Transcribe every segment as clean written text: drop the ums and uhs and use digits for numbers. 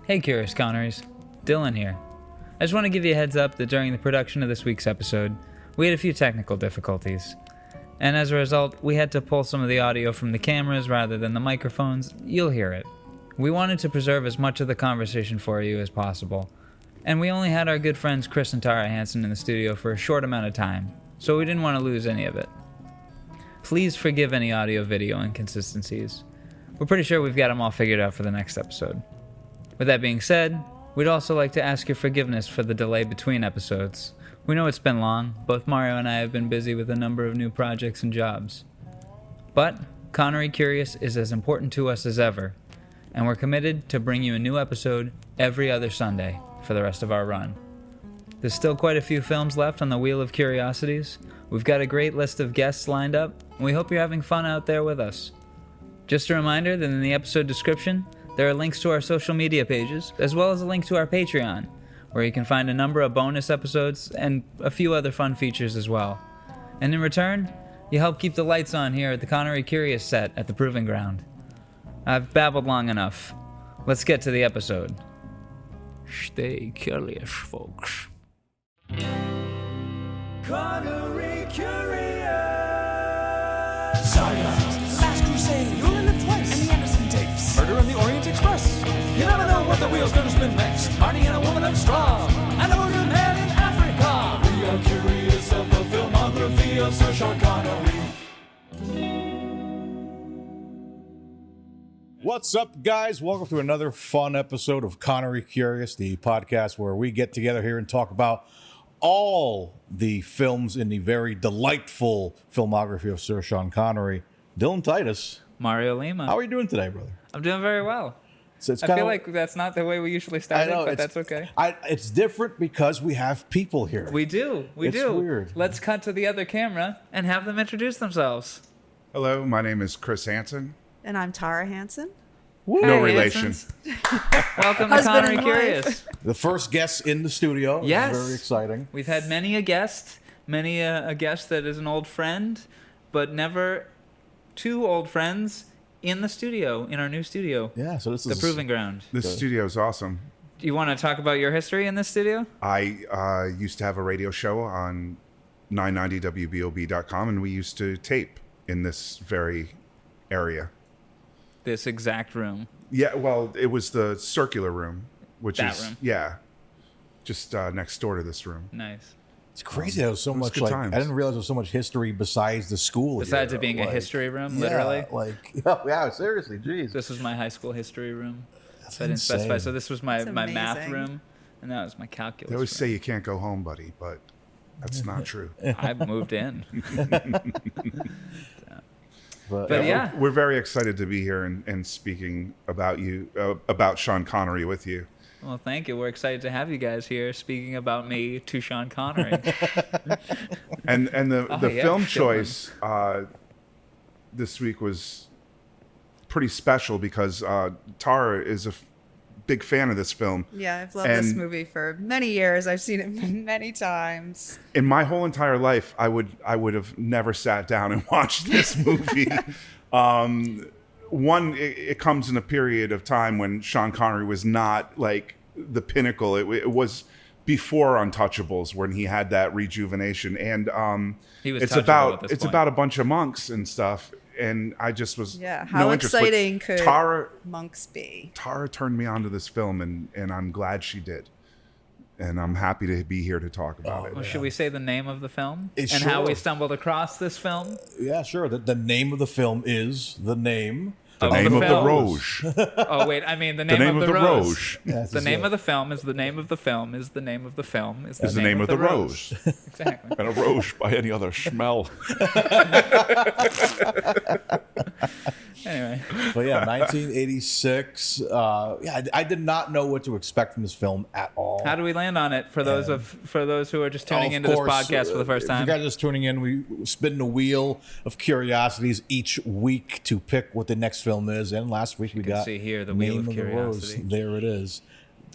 Hey Curious Connerys, Dylan here. I just want to give you a heads up that during the production of this week's episode, we had a few technical difficulties. And as a result, we had to pull some of the audio from the cameras rather than the microphones. You'll hear it. We wanted to preserve as much of the conversation for you as possible. And we only had our good friends Kris and Tara Hansen in the studio for a short amount of time, so we didn't want to lose any of it. Please forgive any audio-video inconsistencies. We're pretty sure we've got them all figured out for the next episode. With that being said, we'd also like to ask your forgiveness for the delay between episodes. We know it's been long. Both Mario and I have been busy with a number of new projects and jobs. But Connery Curious is as important to us as ever, and we're committed to bring you a new episode every other Sunday for the rest of our run. There's still quite a few films left on the Wheel of Curiosities. We've got a great list of guests lined up, and we hope you're having fun out there with us. Just a reminder that in the episode description, there are links to our social media pages, as well as a link to our Patreon, where you can find a number of bonus episodes and a few other fun features as well. And in return, you help keep the lights on here at the Connery Curious set at the Proving Ground. I've babbled long enough. Let's get to the episode. Stay curious, folks. Connery Curious! Saga! Last Crusade! You'll live twice! And the Anderson tapes! Murder on the Orient Express! You never know what the wheel's gonna spin next! Marty and a woman of straw! And a wounded man in Africa! We are curious of the filmography of Sir Sean Connery. What's up, guys? Welcome to another fun episode of Connery Curious, the podcast where we get together here and talk about all the films in the very delightful filmography of Sir Sean Connery. Dylan Titus. Mario Lima. How are you doing today, brother? I'm doing very well. So it's I feel like that's not the way we usually start it, but that's okay. It's different because we have people here. We do. It's weird. Let's cut to the other camera and have them introduce themselves. Hello, my name is Kris Hansen. And I'm Tara Hansen. No Hey, relation. Hansons. Welcome to Husband Connery and Curious. The first guest in the studio. Yes. It's very exciting. We've had many a guest that is an old friend, but never two old friends in the studio, in our new studio. Yeah, so this The is Proving Ground. This studio is awesome. Do you want to talk about your history in this studio? I used to have a radio show on 990wbob.com, and we used to tape in this very area. This exact room. Yeah, well, it was the circular room, which That is room. yeah, just next door to this room. Nice. It's crazy. There was so It was much good like times. I didn't realize there was so much history besides the school. Besides here, it being a like, history room, yeah, literally. yeah, seriously, jeez. This was my high school history room. That's I didn't specify. insane. So this was my That's math amazing. room, and that was my calculus They always room. say you can't go home, buddy, but that's not true. I moved in. But, But yeah. We're very excited to be here and speaking about you, about Sean Connery with you. Well, thank you. We're excited to have you guys here speaking about me to Sean Connery. And the yeah, film Dylan. choice this week was pretty special because Tara is a big fan of this film. Yeah, I've loved this And- movie for many years. I've seen it many times. In my whole entire life, I would have never sat down and watched this movie. It comes in a period of time when Sean Connery was not like the pinnacle. It was before Untouchables when he had that rejuvenation, and He was it's touchable about at this it's point. about a bunch of monks and stuff. And I just was Yeah, no how interest. But exciting could Monks be? Tara turned me on to this film, and I'm glad she did. And I'm happy to be here to talk about Well, it. should we say the name of the film It and how we sure. stumbled across this film? yeah, sure. The name of the film is the name. The name of the film. Rouge. Oh wait, I mean the The name, name of the Rose. Rouge Yes, The is name it. of the film is the name of the film is the name of the film is Is the name of the Rose. Exactly. And a Rouge by any other smell. Anyway, But yeah, 1986. I did not know what to expect from this film at all. how do we land on it for those who are just tuning Of into this course, podcast for the first If time? you guys are just tuning in, we spin the wheel of curiosities each week to pick what the next film is. And last week we can got see here the Wheel Name of the Rose. Curiosity. There it is,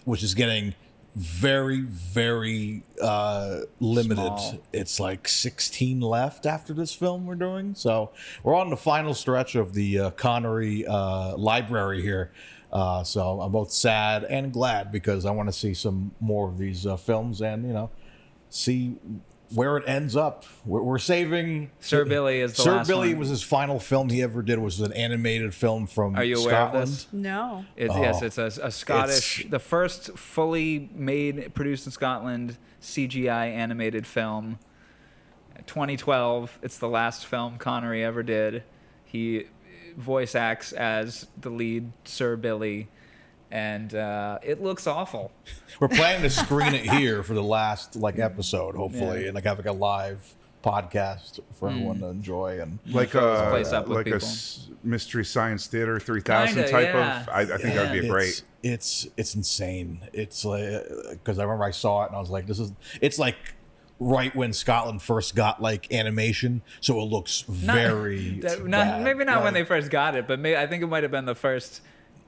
which is getting very, very limited. Small. It's like 16 left after this film we're doing. So we're on the final stretch of the Connery library here. So I'm both sad and glad because I want to see some more of these films and, see where it ends up. We're saving... Sir Billy is the Sir last Billy one. was his final film he ever did, was an animated film from Are you aware Scotland. of this? No. Yes, it's a Scottish, the first fully made, produced in Scotland CGI animated film. 2012. It's the last film Connery ever did. He voice acts as the lead Sir Billy, and it looks awful. We're planning to screen it here for the last episode, hopefully, and have a live podcast for everyone to enjoy. And Like place up with like people. Mystery Science Theater 3000 Kinda, type yeah. of. I think that'd be great. It's insane. It's like, because I remember I saw it and I was like, it's like right when Scotland first got animation, so it looks very bad. Maybe not when Like, they first got it, but I think it might have been the first.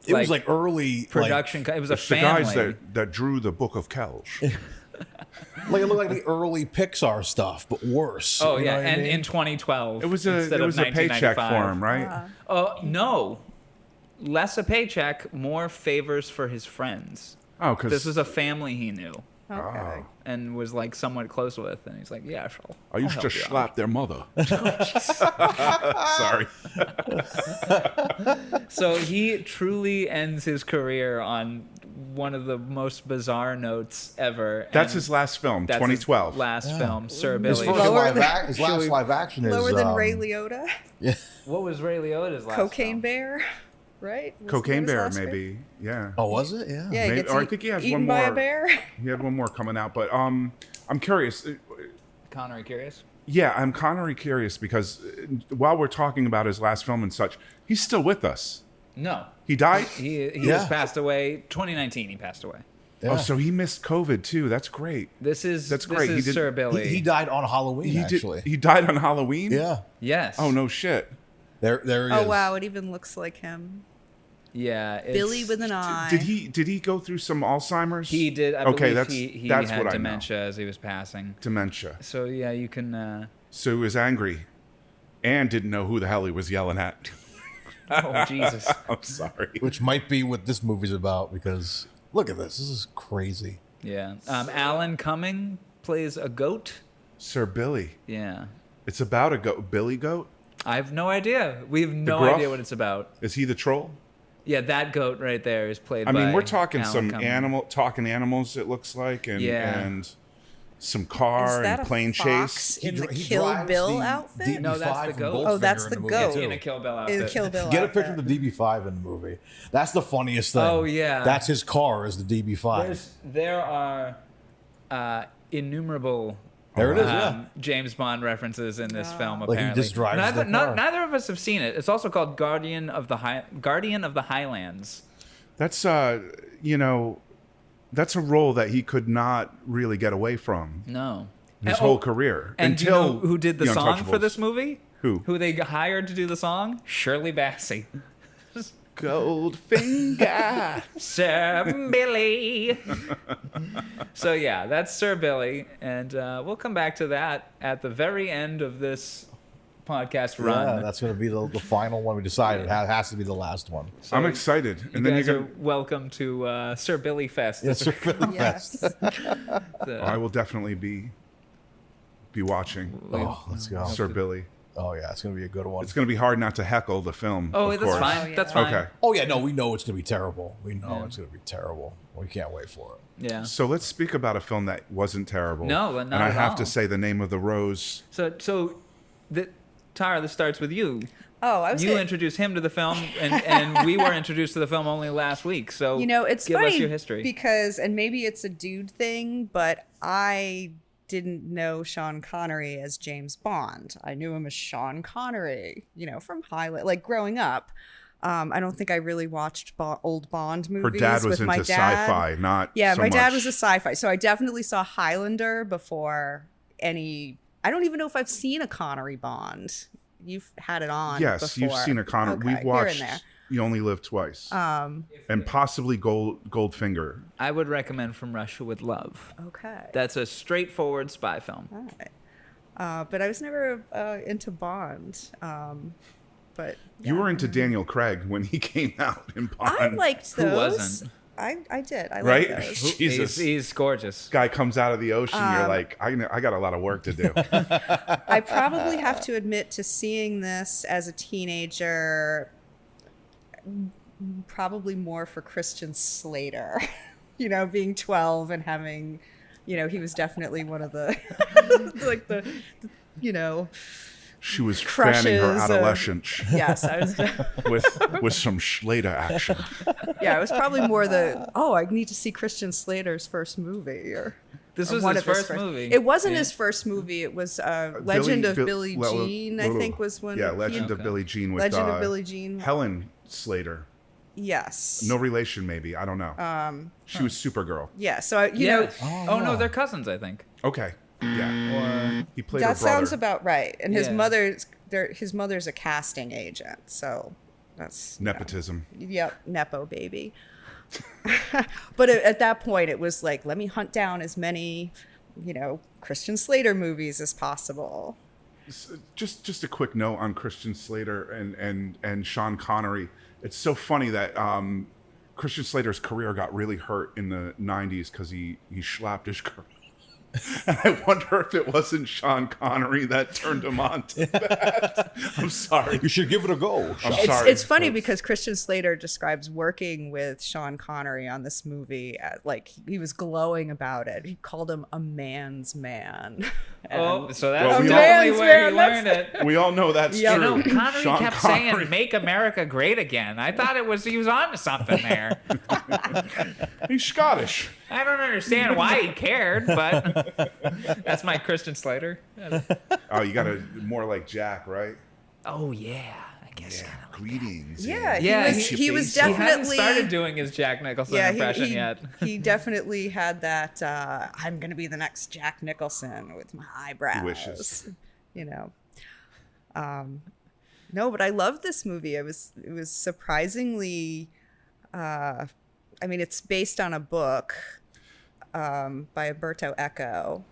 It was early production. It was a It's the family. guys that drew the Book of Kells. it looked like the early Pixar stuff, but worse. Oh You know yeah, what I and mean? in 2012, It was instead of a paycheck 1995. for him, right? Oh no, less a paycheck, more favors for his friends. Oh, because This was a family he knew Okay. and was somewhat close with, and he's like, yeah, sure. I used I'll to help you out." slap their mother. Sorry. So he truly ends his career on one of the most bizarre notes ever. That's and his last film, that's his 2012. last film, Sir His Billy. first Lower his last live action is Lower than Ray Liotta. What was Ray Liotta's last Cocaine film? Bear, right? Was Cocaine that his Bear, last maybe. Yeah. Oh, was it? Yeah. Yeah, he Maybe- gets or I think he has eaten one by more. a bear. He had one more coming out, but I'm curious. Connery, curious? Yeah, I'm Connery curious because while we're talking about his last film and such, he's still with us. No. He died? He Yeah. has passed away. 2019, he passed away. Yeah. Oh, so he missed COVID too. That's great. That's That's great. This is He did- Sir Billy. He died on Halloween, He actually. he died on Halloween? Yeah. Yes. Oh, no shit. There he Oh is. wow, it even looks like him. Yeah. Billy it's- with an eye. Did he go through some Alzheimer's? He did. I Okay, believe that's he that's had what dementia as he was passing. I know. Dementia. So yeah, you can. So he was angry and didn't know who the hell he was yelling at. Oh Jesus. I'm sorry. Which might be what this movie's about because look at this. This is crazy. Yeah. Alan Cumming plays a goat. Sir Billy. Yeah. It's about a goat. Billy Goat? I have no idea. We have no gruff? idea what it's about. Is he the troll? Yeah, that goat right there is played I by mean, we're talking Alan some Cumming. talking animals, it looks like, and Yeah. and some car Is that and a plane fox chase. in the He Kill drives Bill the outfit? No, that's DB5 the from goat. Goldfinger Oh, that's in the movie, goat. too. In a Kill Bill In outfit. the Kill Bill Get a outfit. picture of the DB5 in the movie. That's the funniest thing. Oh, yeah. That's his car is the DB5. There are innumerable There it is, yeah. James Bond references in this film. Like, he Apparently, just drives neither, the car. neither of us have seen it. It's also called Guardian of the Highlands. That's that's a role that he could not really get away from No, his And- whole career And do you until know who did the song for Untouchables. this movie? Who? Who they hired to do the song? Shirley Bassey. Goldfinger. Sir Billy. So yeah, that's Sir Billy, and we'll come back to that at the very end of this podcast run. Yeah, that's going to be the final one we decided. It has to be the last one. So I'm excited. You And then guys you're are gonna, welcome to Sir Billy Fest. Yes, Sir Philly Yes. Fest. I will definitely be watching Oh, let's go. Sir Billy. Oh, yeah, it's going to be a good one. It's going to be hard not to heckle the film. Oh, of that's course. fine. Oh, yeah. That's fine. Okay. Oh, yeah, no, we know it's going to be terrible. We know Yeah. it's going to be terrible. We can't wait for it. Yeah. So let's speak about a film that wasn't terrible. No, not and I at have all. to say the name of the rose. Tara, this starts with you. Oh, I was You gonna- introduced him to the film, and we were introduced to the film only last week. So it's give funny us your history. because, and maybe it's a dude thing, but I didn't know Sean Connery as James Bond. I knew him as Sean Connery, from Highlight, like growing up. I don't think I really watched old Bond movies. Her dad was with my into dad. sci-fi, not Yeah, so my dad much- was a sci-fi, so I definitely saw Highlander before any. I don't even know if I've seen a Connery Bond. You've had it on. Yes, you've before. seen a Connery. Okay, We've here and watched there. You Only Live Twice. And possibly Goldfinger. I would recommend From Russia with Love. Okay. That's a straightforward spy film. All right. But I was never into Bond. But You were into Daniel Craig when he came out in Bond. I liked those. Who wasn't? I did. I Right? liked those. Jesus. He's gorgeous. Guy comes out of the ocean. You're like, I got a lot of work to do. I probably have to admit to seeing this as a teenager, probably more for Christian Slater, being 12 and having, he was definitely one of the, like the She was crushes fanning her of- adolescence yes, I was, with some Slater action. yeah, it was probably more I need to see Christian Slater's first movie This or was one his of first movie. It wasn't Yeah. his first movie. It was Legend of Billie Jean, I think was when. Yeah, Legend of Okay. Billie Jean with Legend of Billie Jean. Helen Slater. Yes. No relation, maybe. I don't know. She was Supergirl. Yeah. So Yes. Oh no, they're cousins, I think. Okay. Yeah. He played her that brother. sounds about right. And his Yeah. mother's a casting agent, so that's Nepotism. Yep, nepo baby. But at that point, it was like, let me hunt down as many, Christian Slater movies as possible. Just a quick note on Christian Slater and Sean Connery. It's so funny that Christian Slater's career got really hurt in the 90s because he slapped his girl. And I wonder if it wasn't Sean Connery that turned him on to that. I'm sorry. You should give it a go. I'm sorry. It's funny because Christian Slater describes working with Sean Connery on this movie like he was glowing about it. He called him a man's man. Oh, so that's Well, we definitely all- where he Man's learned it. We all know that's Yeah. true. Connery Sean kept Connery. saying, "Make America great again." I thought he was on to something there. He's Scottish. I don't understand why he cared, but that's my Christian Slater. Oh, you got more like Jack, right? Oh yeah, I guess Yeah. kind of. Greetings. Yeah, Yeah, he was He hadn't definitely started doing his Jack Nicholson impression yet. he definitely had that. I'm gonna be the next Jack Nicholson with my eyebrows. Wishes. No, but I loved this movie. It was surprisingly. It's based on a book by Umberto Eco.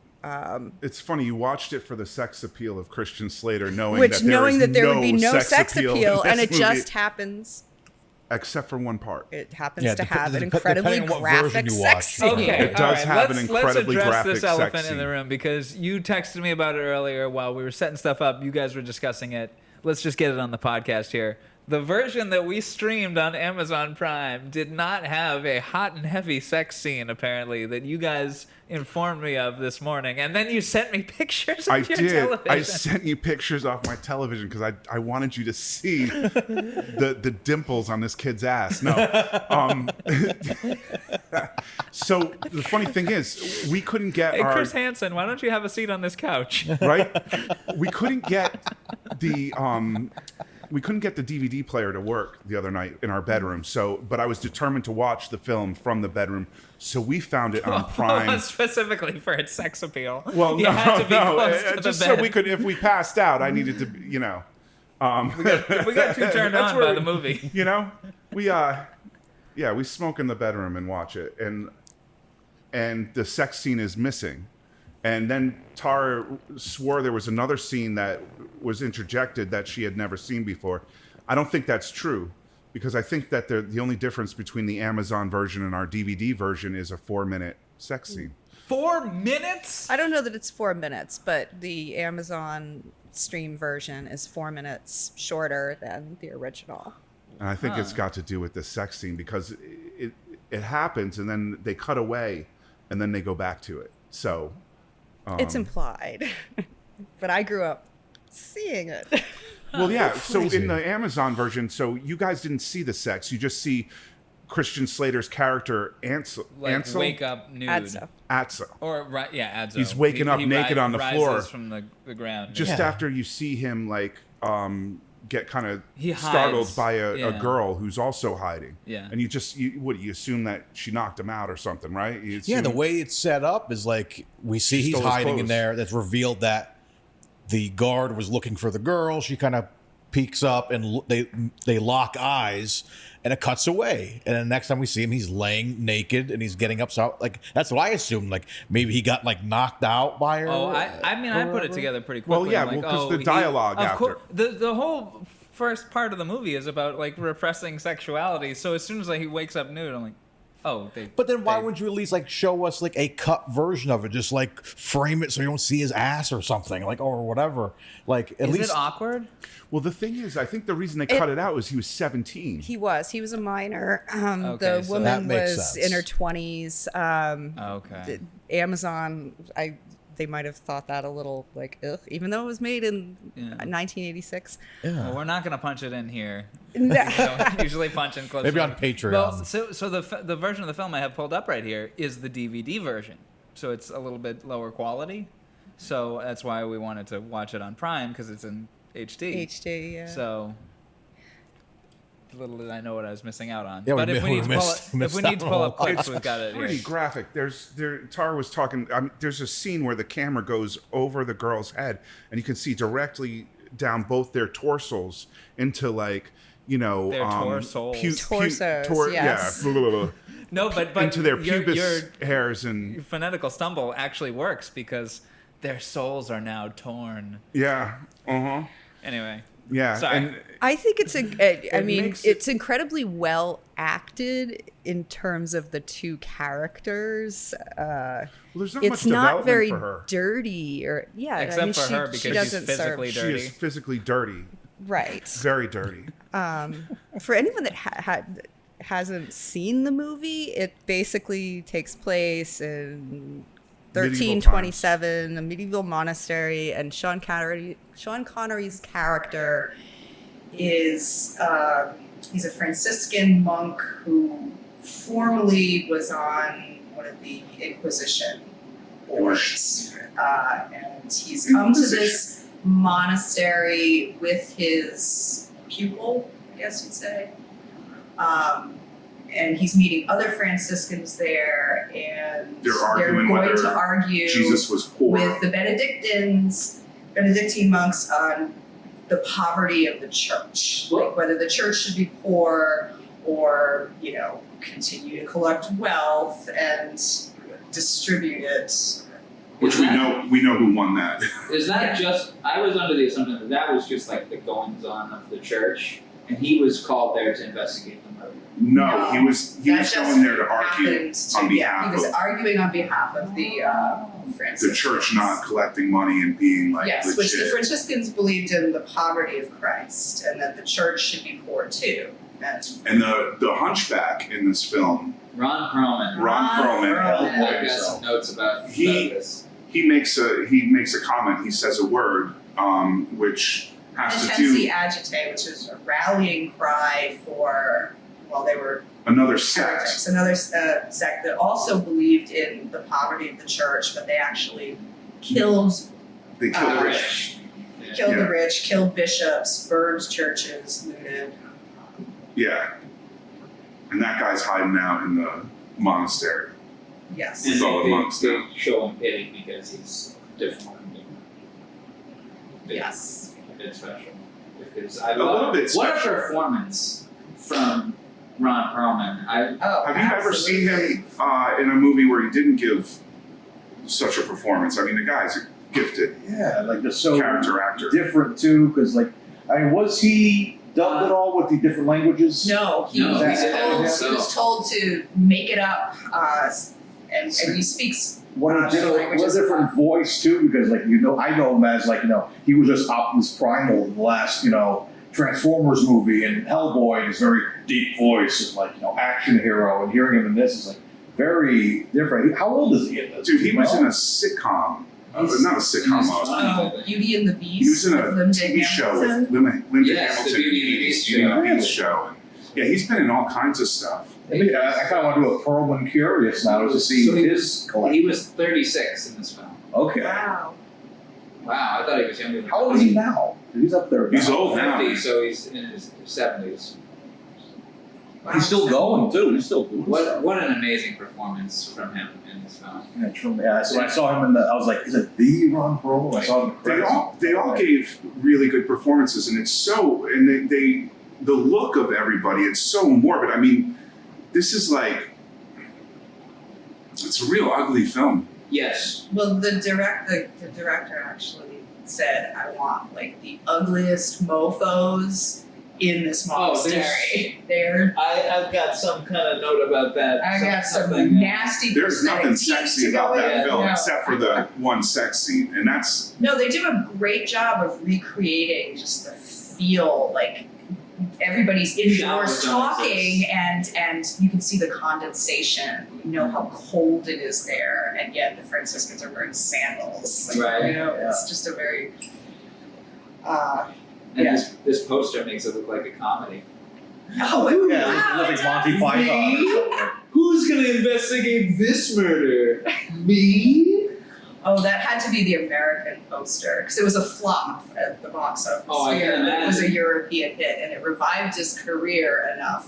It's funny, you watched it for the sex appeal of Christian Slater, knowing That there would be no sex sex appeal, in and this it movie, just happens. except for one part. It happens Yeah, to have an depending incredibly on what version graphic you sex watch. scene. Okay, It does all have an let's incredibly address graphic this sex elephant in the scene. room because you texted me about it earlier while we were setting stuff up. You guys were discussing it. Let's just get it on the podcast here. The version that we streamed on Amazon Prime did not have a hot and heavy sex scene, apparently, that you guys informed me of this morning. And then you sent me pictures of I your did. television. I sent you pictures off my television because I wanted you to see the dimples on this kid's ass. No. So the funny thing is, we couldn't get Hey, our Kris Hansen, why don't you have a seat on this couch? right. We couldn't get the DVD player to work the other night in our bedroom. So, but I was determined to watch the film from the bedroom. So we found it on Prime. Specifically for its sex appeal. Well, You had to be close to the just bed. so we could, if we passed out, I needed to, We got too turned That's on where by we- the movie. we smoke in the bedroom and watch it, and the sex scene is missing. And then Tara swore there was another scene that was interjected that she had never seen before. I don't think that's true, because I think that the only difference between the Amazon version and our DVD version is a 4-minute sex scene. 4 minutes? I don't know that it's 4 minutes, but the Amazon stream version is 4 minutes shorter than the original. And I think it's got to do with the sex scene, because it happens and then they cut away and then they go back to it. So It's implied, but I grew up seeing it. well, yeah. So Crazy. in the Amazon version, so you guys didn't see the sex. You just see Christian Slater's character Ansel. Like wake up nude. Adso. Atso. Or Adso. He's waking up naked on the floor. rises from the ground. Just Yeah. after you see him get kind of He startled hides. by a Yeah. girl who's also hiding. Yeah. And you assume that she knocked him out or something, right? You Yeah, the assume- way it's set up is like we see She he's stole his hiding in clothes. there. That's revealed that the guard was looking for the girl. She kind of peeks up and they lock eyes, and it cuts away. And then next time we see him, he's laying naked and he's getting up. So like that's what I assumed. Like maybe he got like knocked out by her. Oh, I mean, I put it together pretty quickly. Well, yeah, I'm like, well, 'cause the he- dialogue of after. course, the whole first part of the movie is about like repressing sexuality. So as soon as like he wakes up nude, I'm like, oh. But then why wouldn't you at least like show us like a cut version of it? Just like frame it so you don't see his ass or something, like or whatever. Like at Is least it awkward? Well, the thing is, I think the reason they cut it out was he was 17. He was a minor. Okay, The so woman that makes was sense. in her 20s. Okay. Amazon, they might have thought that a little like, ugh, even though it was made in 1986. Well, we're not gonna punch it in here. No. We don't usually punch in clips. Maybe on Patreon. Well, so the version of the film I have pulled up right here is the DVD version. So it's a little bit lower quality. So that's why we wanted to watch it on Prime, because it's in HD. HD, yeah. So little did I know what I was missing out on. Yeah, But if we need to pull up clips, It's we've got it pretty here. graphic. Tara was talking. There's a scene where the camera goes over the girl's head, and you can see directly down both their torsos into like Their torsos. Torsos, yes. Yeah. Blah, blah, blah. No, but Into their your pubis hairs and phonetical stumble actually works because their souls are now torn. yeah. Anyway. Yeah. Sorry. And I think it's makes it's incredibly well acted in terms of the two characters. well, there's not It's much not development very for her. dirty or Except for her, because she she's doesn't physically serve, dirty. She is physically dirty. right. Very dirty. For anyone that hasn't seen the movie, it basically takes place in 1327, a medieval monastery, and Sean Connery's character is he's a Franciscan monk who formerly was on one of the Inquisition boards, and he's come to this monastery with his pupil, I guess you'd say. And he's meeting other Franciscans there, and They're arguing going whether to argue Jesus was poor. with the Benedictine monks on the poverty of the church, like whether the church should be poor or, continue to collect wealth and distribute it. Which we know who won that. Is that just? I was under the assumption that was just like the goings on of the church, and he was called there to investigate the murder. No, he was That going just there to argue happened to- on behalf he was of arguing on behalf of the Franciscans. the church not collecting money and being like Yes, which the legit. Franciscans believed in the poverty of Christ, and that the church should be poor too. And the hunchback in this film, Ron Perlman. Ron Perlman, I've got some notes about this. he makes a comment. He says a word which has to Intensi do agite, which is a rallying cry for, they were another sect. heretics, another sect that also believed in the poverty of the church, but they actually killed They killed Uh, rich. the Yeah. rich, killed bishops, burned churches, looted. Yeah, and that guy's hiding out in the monastery. Yes. And all the monks they now. show him pity because he's different. Yes. A bit special. Because I little love bit what a special. performance from Ron Perlman. Have you ever seen him in a movie where he didn't give such a performance? I mean, the guy's a gifted Yeah, like the so character actor. different too, because was he dubbed at all with the different languages? No, he, No, was, he told, did that he was told to make it up, and he speaks. What a languages. different voice too, because I know him as he was just Optimus Primal in the last Transformers movie, and Hellboy, his very deep voice and action hero, and hearing him in this is very different. How old is he in this? Dude, he was in a sitcom. Not a sitcom. Beauty and the Beast. He was in a with Linda TV show Hamilton. with Linda Yes, Hamilton. the Beauty and the Beast Beauty and the show. Beast show. And, yeah, he's been in all kinds of stuff. I kind of want to do a Perlman Curious now to see So his collection. he was 36 in this film. Okay. Wow. Wow, I thought he was younger than How old is he now? He's up there. He's now. old now. 50, so he's in his 70s. He's still going too. He's still doing stuff. What an amazing performance from him in this film. Yeah, so when I saw him I was like, is it the Ron Perlman? I saw him. in the They all gave really good performances, and they the look of everybody, it's so morbid. I mean, this is it's a real ugly film. Yes. Well, the director actually said, "I want the ugliest mofo's in this Oh, monastery. They're I've got some kind of note about that. I got some something, nasty There's prosthetic nothing teeth sexy to go about that in. film No. except for the one sex scene, and that's No, they do a great job of recreating just the feel, like everybody's indoors Showers don't talking and you can see the condensation. You know how cold it is there, and yet the Franciscans are wearing sandals. Like, Right. You know, it's just a very And Yeah. this poster makes it look like a comedy. oh Yeah, wow, it looks like Monty Python or something. Who's gonna investigate this murder? Me? Oh, that had to be the American poster because it was a flop at the box office Oh, I here. can It was a imagine. European hit, and it revived his career enough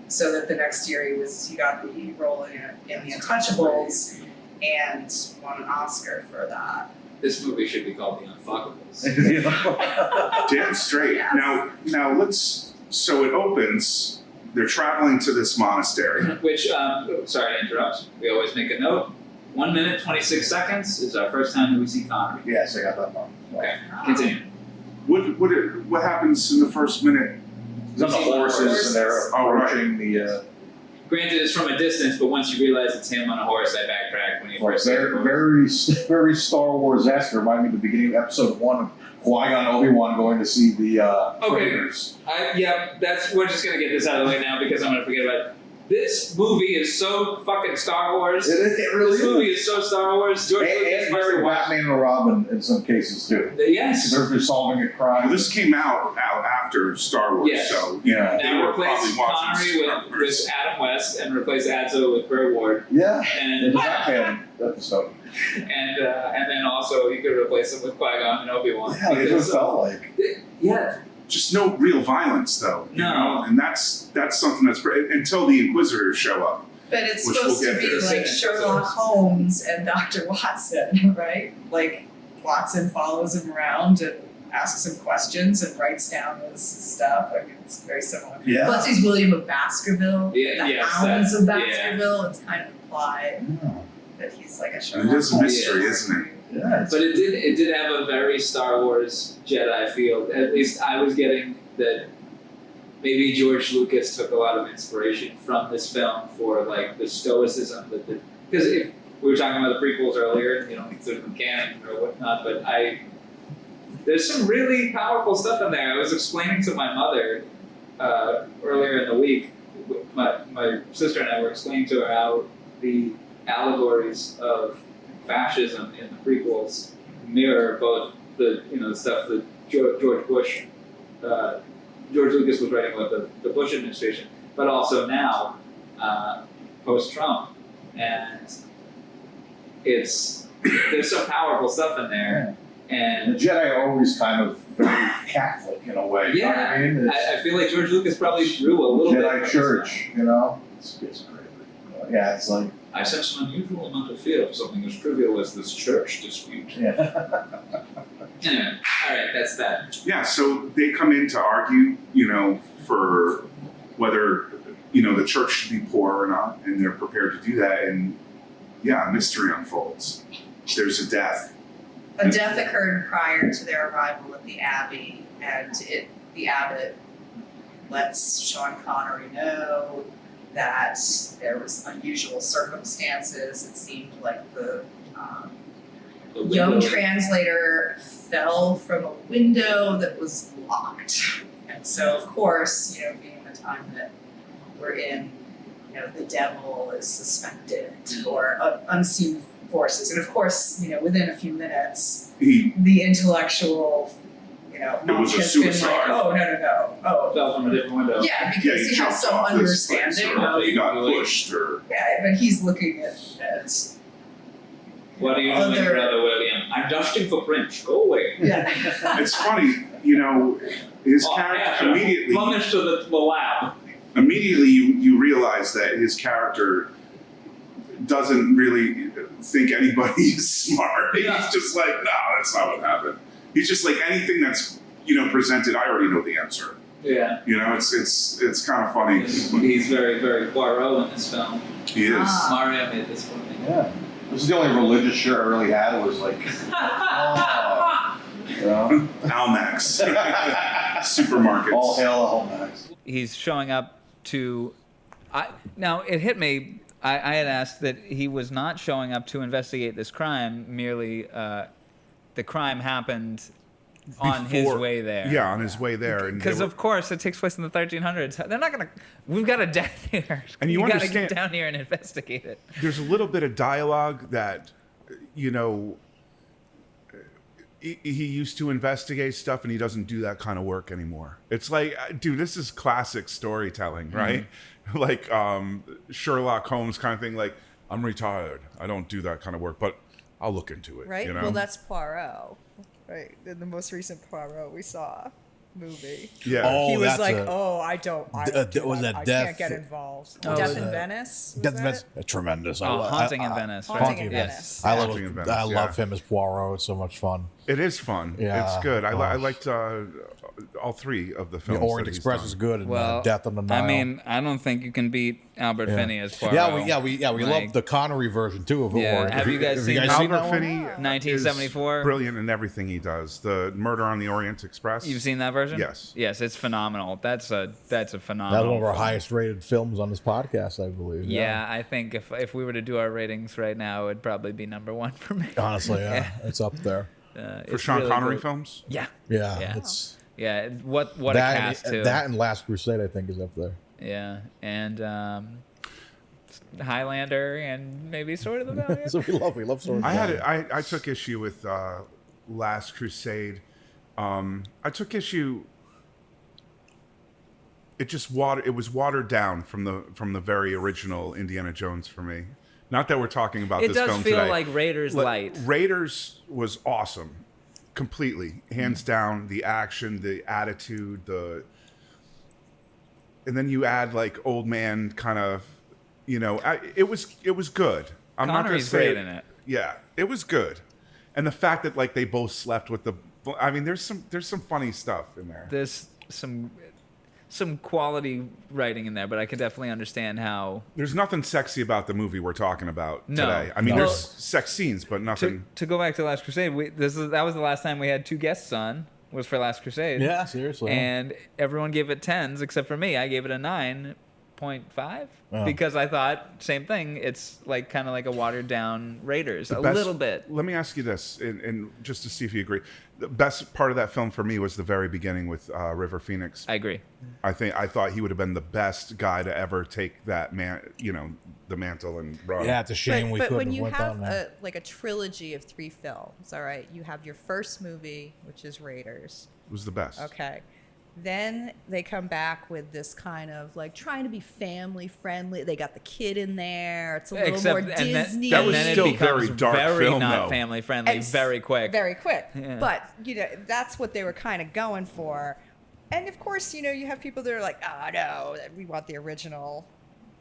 so that the next year he got the role in The Untouchables and won an Oscar for that. This movie should be called The Unfuckables. damn straight. Yes. Now let's. So it opens. They're traveling to this monastery. Which, sorry to interrupt. We always make a note. 1 minute, 26 seconds is our first time that we see Connery. Yes, I got that one. Okay, continue. What happens in the first minute? He's on the horses and they're Oh, right. approaching the. Granted, it's from a distance, but once you realize it's him on a horse, I backtrack when you first see Very, it. very Star Wars-esque. Remind me of the beginning of episode 1 of Qui-Gon Obi-Wan going to see the traders. We're just gonna get this out of the way now because I'm gonna forget about it. This movie is so fucking Star Wars. It really This movie is so Star Wars. George Lucas And must very have watched. Batman and Robin in some cases too. Yes. They're solving a crime. Well, this came out after Star Wars, Yes. so Yeah. they Now were replace probably watching Connery Star with Wars. Adam West and replace Adzo with Burt Ward. Yeah. And In the Batman episode. and then also you could replace him with Qui-Gon and Obi-Wan. Yeah, it just felt like. Yeah. Just no real violence, though. You No. know? And that's something that's until the Inquisitors show up. But it's Which supposed we'll to get be to. like Sherlock Holmes and Dr. Watson, right? Like Watson follows him around and asks him questions and writes down his stuff. I mean, it's very similar. Yeah. Plus, he's William of Baskerville. Yeah, the yes, Hounds of that's- yeah. Baskerville. It's kind of implied Yeah. that he's like a And Sherlock it is a Holmes. mystery, isn't it? Yeah. But it did have a very Star Wars Jedi feel. At least I was getting that maybe George Lucas took a lot of inspiration from this film for like the stoicism that because if we were talking about the prequels earlier, you know, consider them canon or whatnot, but there's some really powerful stuff in there. I was explaining to my mother earlier in the week. My sister and I were explaining to her how the allegories of fascism in the prequels mirror both the stuff that George Bush, George Lucas was writing about the Bush administration, but also now post Trump, and there's some powerful stuff in there, And the and Jedi are always kind of very Catholic in a way. You know what I mean? It's I feel like George Lucas probably threw a little bit Jedi from this Church, you know? It's crazy. Yeah, it's like, film. I sense an unusual amount of fear for something as trivial as this church dispute. yeah. Anyway, all right, that's that. Yeah, so they come in to argue, for whether, the church should be poor or not, and they're prepared to do that, and yeah, a mystery unfolds. There's a death. A death occurred prior to their arrival at the Abbey, and the abbot lets Sean Connery know that there was unusual circumstances. It seemed like the The young window- translator fell from a window that was locked. And so, of course, being the time that we're in, the devil is suspected or unseen forces. And of course, within a few minutes, the intellectual, monk was a has been like, suicide. oh, no. Oh, fell from a different window. yeah, Yeah, because he has jumped some off this place, understanding. or he got pushed, or Yeah, but he's looking at What are you doing, Other- Brother William? I'm dusting for French. Go away. yeah. it's funny, his Oh, character yeah, immediately. plunge to the lab. Immediately, you realize that his character doesn't really think anybody is smart. Yeah. He's just like, no, that's not what happened. He's just like anything that's presented. I already know the answer. Yeah. It's kind of funny. He's very, very Poirot in this film. He is. Ah. Mario made this for me. Yeah. This is the only religious shirt I really had. It was like, oh, you know? Almax. supermarkets. All hail Almax. He's showing up to. Now it hit me. I had asked that he was not showing up to investigate this crime. Merely, the crime happened on his way there. Yeah, on his way there. And Because of course it takes place in the 1300s. They're not gonna. We've got a death here. And you gotta understand- get down here and investigate it. there's a little bit of dialogue that, you know, he used to investigate stuff and he doesn't do that kind of work anymore. It's like, dude, this is classic storytelling, right? Like Sherlock Holmes kind of thing. Like, I'm retired. I don't do that kind of work, but I'll look into it. Right? You know? Well, that's Poirot. Right. In the most recent Poirot we saw movie. Yeah. Oh, He was that's like, a- I don't do was that. that I Death- can't get involved. Oh, Death was in that- Venice? Was That's that it? tremendous. Haunting in Venice. Haunting right? in Yes. Venice. I Haunting in Venice, love him as Poirot. It's so much fun. It is fun. Yeah. It's good. I Oh. liked all three of the The films. Orient that he's Express done. is good, and Well, Death on the Nile. I mean, I don't think you can beat Albert Finney as Poirot. we Like, love the Connery version too of Yeah, Orient. have you guys seen that Albert one? Finney 1974? is brilliant in everything he does. The Murder on the Orient Express. You've seen that version? Yes. Yes, it's phenomenal. That's a phenomenal. That's one of our film. highest rated films on this podcast, I believe. Yeah, I think if we were to do our ratings right now, it'd probably be number one for me. Honestly, it's up there. For It's Sean really Connery good. films. Yeah, Yeah, it's yeah. What a that, cast too. that and Last Crusade, I think, is up there. Yeah, and Highlander and maybe Sword of the Valiant. So we love Sword. I took issue with Last Crusade. I took issue. It was watered down from the very original Indiana Jones for me. Not that we're talking about It this does film feel today. like Raiders light. Raiders was awesome, completely, hands down. The action, the attitude, and then you add like old man kind of, it was good. I'm not gonna Connery's say great in it. Yeah, it was good, and the fact that like they both slept with the. I mean, there's some funny stuff in there. There's some quality writing in there, but I can definitely understand how. There's nothing sexy about the movie we're talking about No. today. I mean, No. there's sex scenes, but nothing. To go back to Last Crusade, that was the last time we had two guests on. Was for Last Crusade. Yeah, seriously. And everyone gave it 10s except for me. I gave it a 9.5 Oh. because I thought same thing. It's like kind of like a watered down Raiders a Best- little bit. Let me ask you this, and just to see if you agree. The best part of that film for me was the very beginning with River Phoenix. I agree. I thought he would have been the best guy to ever take that the mantle and run. Yeah, it's a shame we but couldn't when have you went down have there. a trilogy of 3 films, all right, you have your first movie, which is Raiders. It was the best. Okay. Then they come back with this kind of like trying to be family friendly. They got the kid in there. It's a little more Disney. that was then still it becomes very dark film, not though. family friendly, It's very quick. Very quick. Yeah. But, that's what they were kind of going for. And of course, you have people that are like, oh, no, we want the original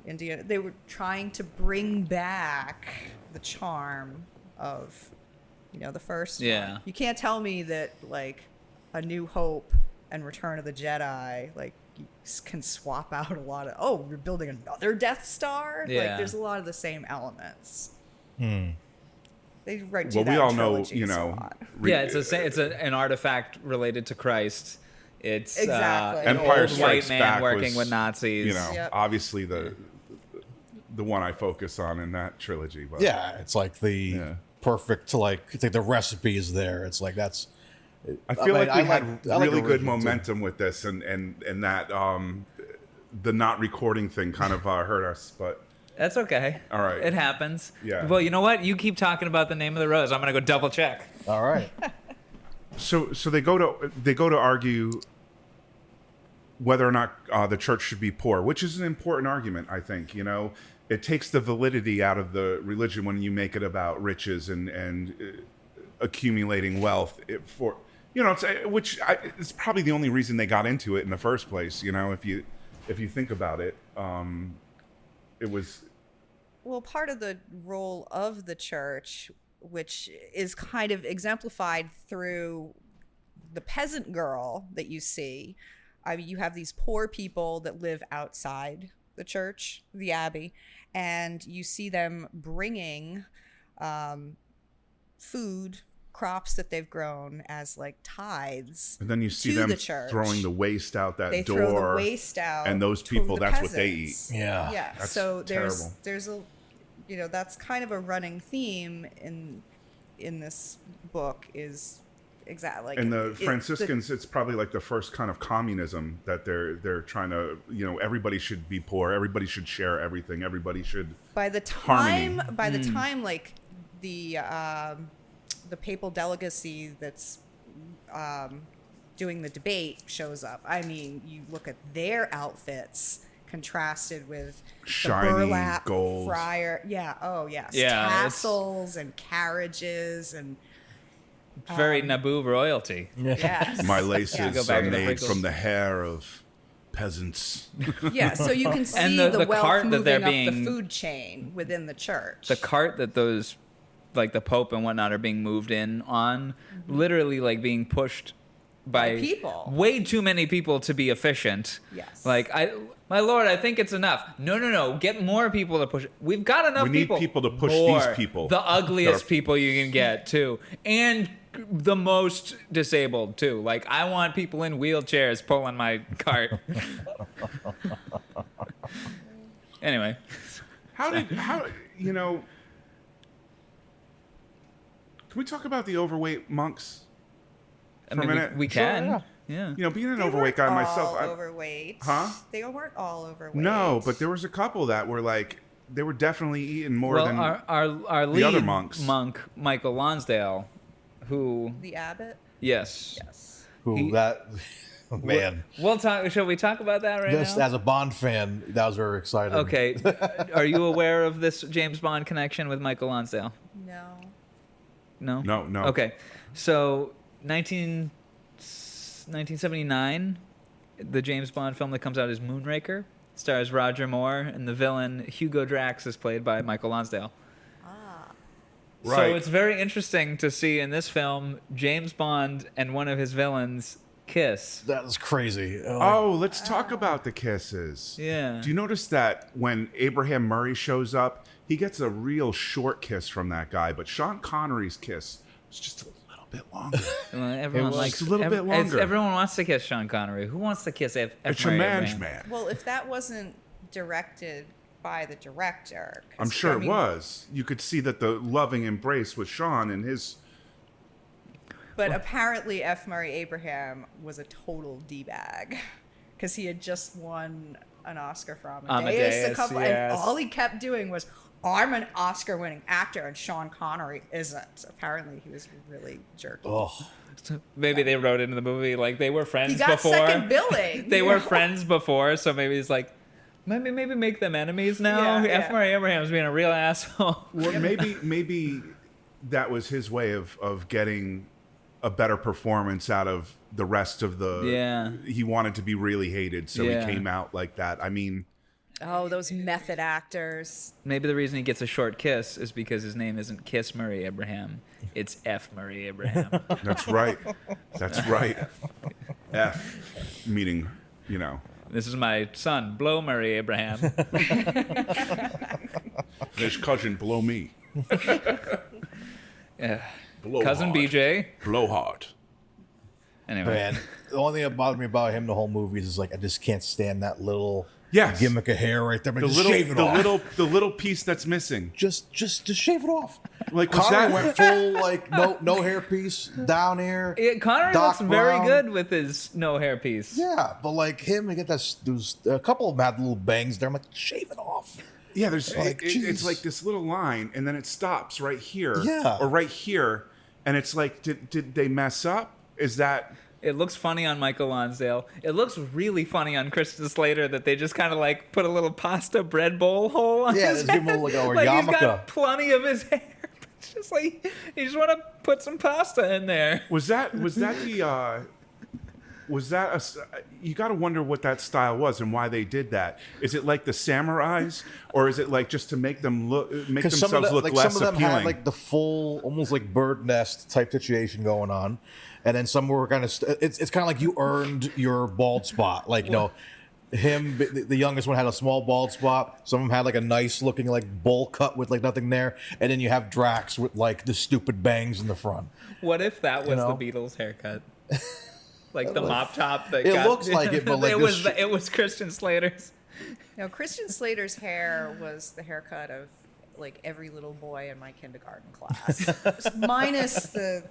Indiana. They were trying to bring back the charm of, the first Yeah. one. You can't tell me that, like, A New Hope and Return of the Jedi, like, you can swap out a lot of, we're building another Death Star? Yeah. Like, there's a lot of the same elements. They write Well, that we in all know, trilogies a lot. Yeah, it's an artifact related to Christ. It's Exactly. an Empire old white Strikes man Back working was, with Nazis. Yep. obviously the one I focus on in that trilogy. But Yeah, it's like the perfect, it's like the recipe is there. It's like that's. I feel like we had I like really good original, too. momentum with this, and that the not recording thing kind of hurt us. But That's okay. All right. It happens. Yeah. Well, you know what? You keep talking about the name of the rose. I'm gonna go double check. All right. so they go to argue whether or not the church should be poor, which is an important argument. I think it takes the validity out of the religion when you make it about riches and accumulating wealth it's probably the only reason they got into it in the first place. If you think about it, it was. Well, part of the role of the church, which is kind of exemplified through the peasant girl that you see. I mean, you have these poor people that live outside the church, the abbey, and you see them bringing food, crops that they've grown as like tithes. And then you see to them the church. throwing the waste out that They door. throw the waste out, and those to people, the that's what they eat. peasants. Yeah. Yeah. That's So terrible. there's a, you know, that's kind of a running theme in this book is exactly like And the it- Franciscans, it's probably like the first kind of communism that they're trying to, you know, everybody should be poor, everybody should share everything, everybody should. by the harmony. time like the papal delegacy that's doing the debate shows up. I mean, you look at their outfits contrasted with Shiny the burlap gold. friar. Yeah. Oh yes. Yeah, it's- Tassels and carriages and It's very Naboo royalty. yes. My laces Go back are to the made Pringles. from the hair of peasants. Yeah, so you can see And the, the wealth cart that moving they're up the being- food chain within the church. The cart that those, like the Pope and whatnot, are being moved in on, literally like being pushed by people. way too many people to be efficient. Yes. Like, my lord, I think it's enough. No. Get more people to push it. We've got enough We need people. people to push More. these people. The ugliest That are- people you can get, too. And the most disabled, too. Like, I want people in wheelchairs pulling my cart. Anyway. How you know, can we talk about the overweight monks I for mean, a minute? we can. yeah. Yeah. You know, being an They overweight guy weren't myself, all overweight. Huh? They weren't all overweight. no, but there was a couple that were like, they were definitely eating more Well, than our the lead other monks. monk, Michael Lonsdale, who, the abbot. yes. Yes. Who He- that man? We'll talk. Shall we talk about that right Just now? as a Bond fan, that was very exciting. Okay. Are you aware of this James Bond connection with Michael Lonsdale? No. No? No. Okay. So, 1979, the James Bond film that comes out is Moonraker. Stars Roger Moore, and the villain Hugo Drax is played by Michael Lonsdale. Right. So it's very interesting to see in this film James Bond and one of his villains kiss. That was crazy. Oh, let's talk about the kisses. Yeah. Do you notice that when Abraham Murray shows up, he gets a real short kiss from that guy, but Sean Connery's kiss was just a little bit longer. Well, everyone was likes a little bit longer. Everyone wants to kiss Sean Connery. Who wants to kiss F. It's Murray a man's Abraham? man. Well, if that wasn't directed by the director, 'cause, I'm sure I it mean, was. You could see that the loving embrace with Sean and his. But apparently, F. Murray Abraham was a total d-bag because he had just won an Oscar for Amadeus, Amadeus, yes. and all he kept doing was, "I'm an Oscar-winning actor," and Sean Connery isn't. Apparently, he was really jerky. Oh, Maybe they wrote into the movie like they were friends He got before. second billing. They you were know? friends before, so maybe he's like, maybe make them enemies now. Yeah, F. yeah. Murray Abraham's being a real asshole. Well, maybe that was his way of getting a better performance out of the rest of the. Yeah. He wanted to be really hated, so Yeah. he came out like that. I mean, Oh, those method actors. Maybe the reason he gets a short kiss is because his name isn't Kiss Murray Abraham. It's F. Murray Abraham. that's right. That's right. F, meaning, you know. This is my son, Blow Murray Abraham. His cousin blow me. Yeah. Blow Cousin hard. BJ. Blow hard. Anyway. man. The only thing that bothered me about him the whole movie is like I just can't stand that little Yes. gimmick of hair right there. But The just little, shave it the off. little piece that's missing. Just shave it off. Like, was Connery that went full like no hair piece down here. Connery Doc looks very Brown. good with his no hair piece. Yeah, but like him, I get that. There's a couple of them had little bangs there. I'm like, shave it off. Yeah, there's Like, it's jeez. like this little line, and then it stops right here, Yeah. or right here, and it's like, did they mess up? Is that It looks funny on Michael Lonsdale. It looks really funny on Kristen Slater that they just kind of like put a little pasta bread bowl hole on Yeah, his just give him a head. little, Like he's yarmulke. got plenty of his hair. But it's just like you just want to put some pasta in there. was that the was that a, you got to wonder what that style was and why they did that. Is it like the samurais, or is it like just to make them make Because themselves look less some of them appealing? had like the full, almost like bird nest type situation going on, and then some were kind of. It's kind of like you earned your bald spot, like you know. the youngest one had a small bald spot. Some of them had like a nice looking like bowl cut with like nothing there, and then you have Drax with like the stupid bangs in the front. What if that was know? the Beatles haircut? Like the mop top that It looks like it, but like it was Christian Slater's. No, Christian Slater's hair was the haircut of like every little boy in my kindergarten class, minus the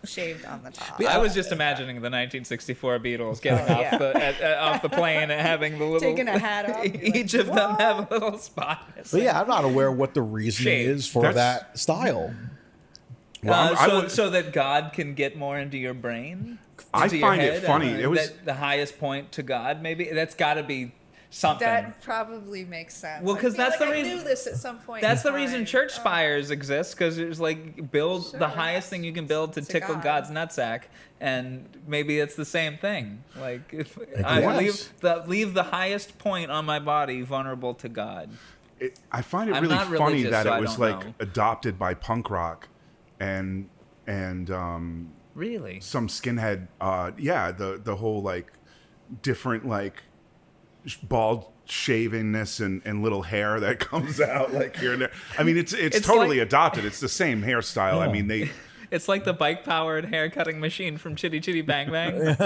shaved on the top. I was just imagining the 1964 Beatles getting off the plane and having the little taking a hat off. Each of them have a little spot. But yeah, I'm not aware what the reasoning Shave. is for that style. So that God can get more into your brain. I into your find it head, funny. and It was the highest point to God. Maybe that's got to be something. That probably makes sense. Well, 'cause I feel that's like the I reason- knew this at some point. That's in the reason time. church spires exist, because it was like build Sure. the highest thing you can build to tickle God. God's nutsack, and maybe it's the same thing. Like if I I guess. leave the highest point on my body vulnerable to God. I find it I'm really not funny religious, that so it I was don't like know. adopted by punk rock and Really? some skinhead. The whole like different like bald shavingness and little hair that comes out like here and there. I mean, it's totally like- adopted. It's the same hairstyle. I mean, they. It's like the bike-powered hair-cutting machine from Chitty Chitty Bang Bang.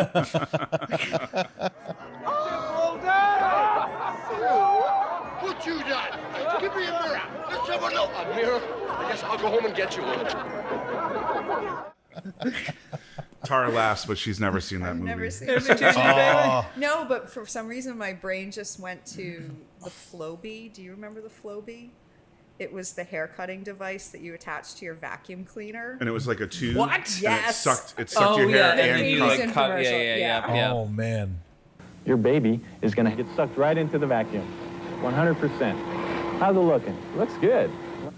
What you done? Give me a mirror. Let's have a look. A mirror? I guess I'll go home and get you one. Tara laughs, but she's never seen that movie. Never seen Chitty Chitty Bang Bang. No, but for some reason my brain just went to the Flowbee. Do you remember the Flowbee? It was the hair cutting device that you attached to your vacuum cleaner. And it was like a tube. What? And Yes. it sucked your hair and then and you cut. like cut. commercial. Yeah. Oh man. Your baby is going to get sucked right into the vacuum. 100%. How's it looking? Looks good.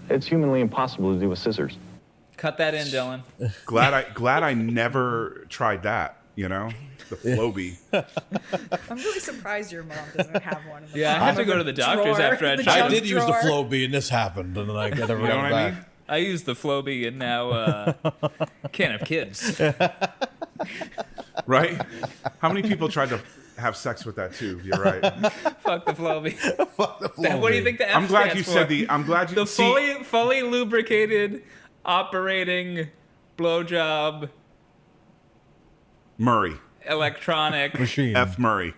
It's humanly impossible to do with scissors. Cut that in, Dylan. Glad I never tried that. You know, the Flowbee. I'm really surprised your mom doesn't have one. In the Yeah, I had to go to the doctor's drawer, after I the tried. I junk did use the drawer. Flowbee, and this happened, and then I never You know got what back. I mean? I used the Flowbee and now can't have kids. Right? How many people tried to have sex with that tube? You're right. Fuck the Flowbee. Fuck the Flowbee. What do you think the F I'm glad stands you for? said the. I'm glad you The see. fully lubricated operating blowjob Murray. electronic machine? F. Murray.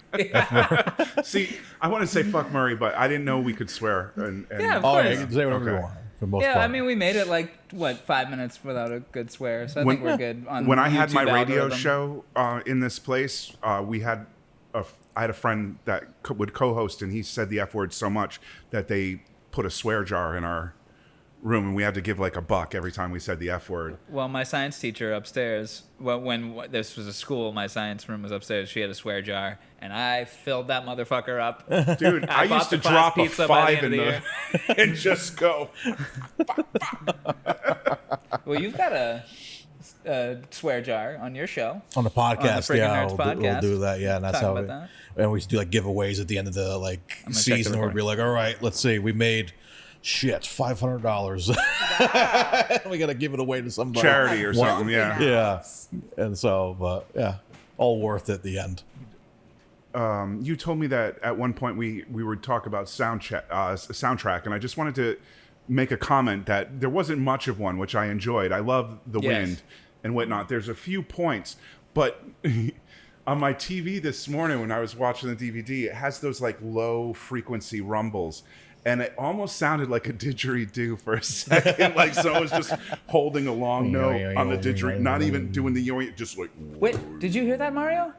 See, I want to say fuck Murray, but I didn't know we could swear. And Yeah, of Oh, yeah, course. you can say whatever you Okay. want. For the most Yeah, part. I mean, we made it like, 5 minutes without a good swear, so I think we're good on when I had my YouTube radio algorithm. show in this place, I had a friend that would co-host, and he said the F word so much that they put a swear jar in our room, and we had to give like $1 every time we said the F word. Well, my science teacher upstairs, when this was a school, my science room was upstairs, she had a swear jar, and I filled that motherfucker up. Dude, I bought used to the class drop a pizza by the 5 end in of the the and just go. Well, you've got a swear jar on your show. on the podcast, Friggin' yeah, Nerds we'll podcast. do that. Yeah, and that's Talk how. about And we used to do like giveaways at the end of the gonna check the season, where we'd be recording. like, "All right, let's see, we made $500. We got to give it away to somebody, Charity or something, yeah. Yeah, and so, but yeah, all worth it at the end. You told me that at one point we would talk about soundtrack, and I just wanted to make a comment that there wasn't much of one, which I enjoyed. I love the Yes. wind and whatnot. There's a few points, but on my TV this morning when I was watching the DVD, it has those like low frequency rumbles. And it almost sounded like a didgeridoo for a second, like someone was just holding a long note on the didgeridoo, not even doing the yoink, just like. Wait, did you hear that, Mario?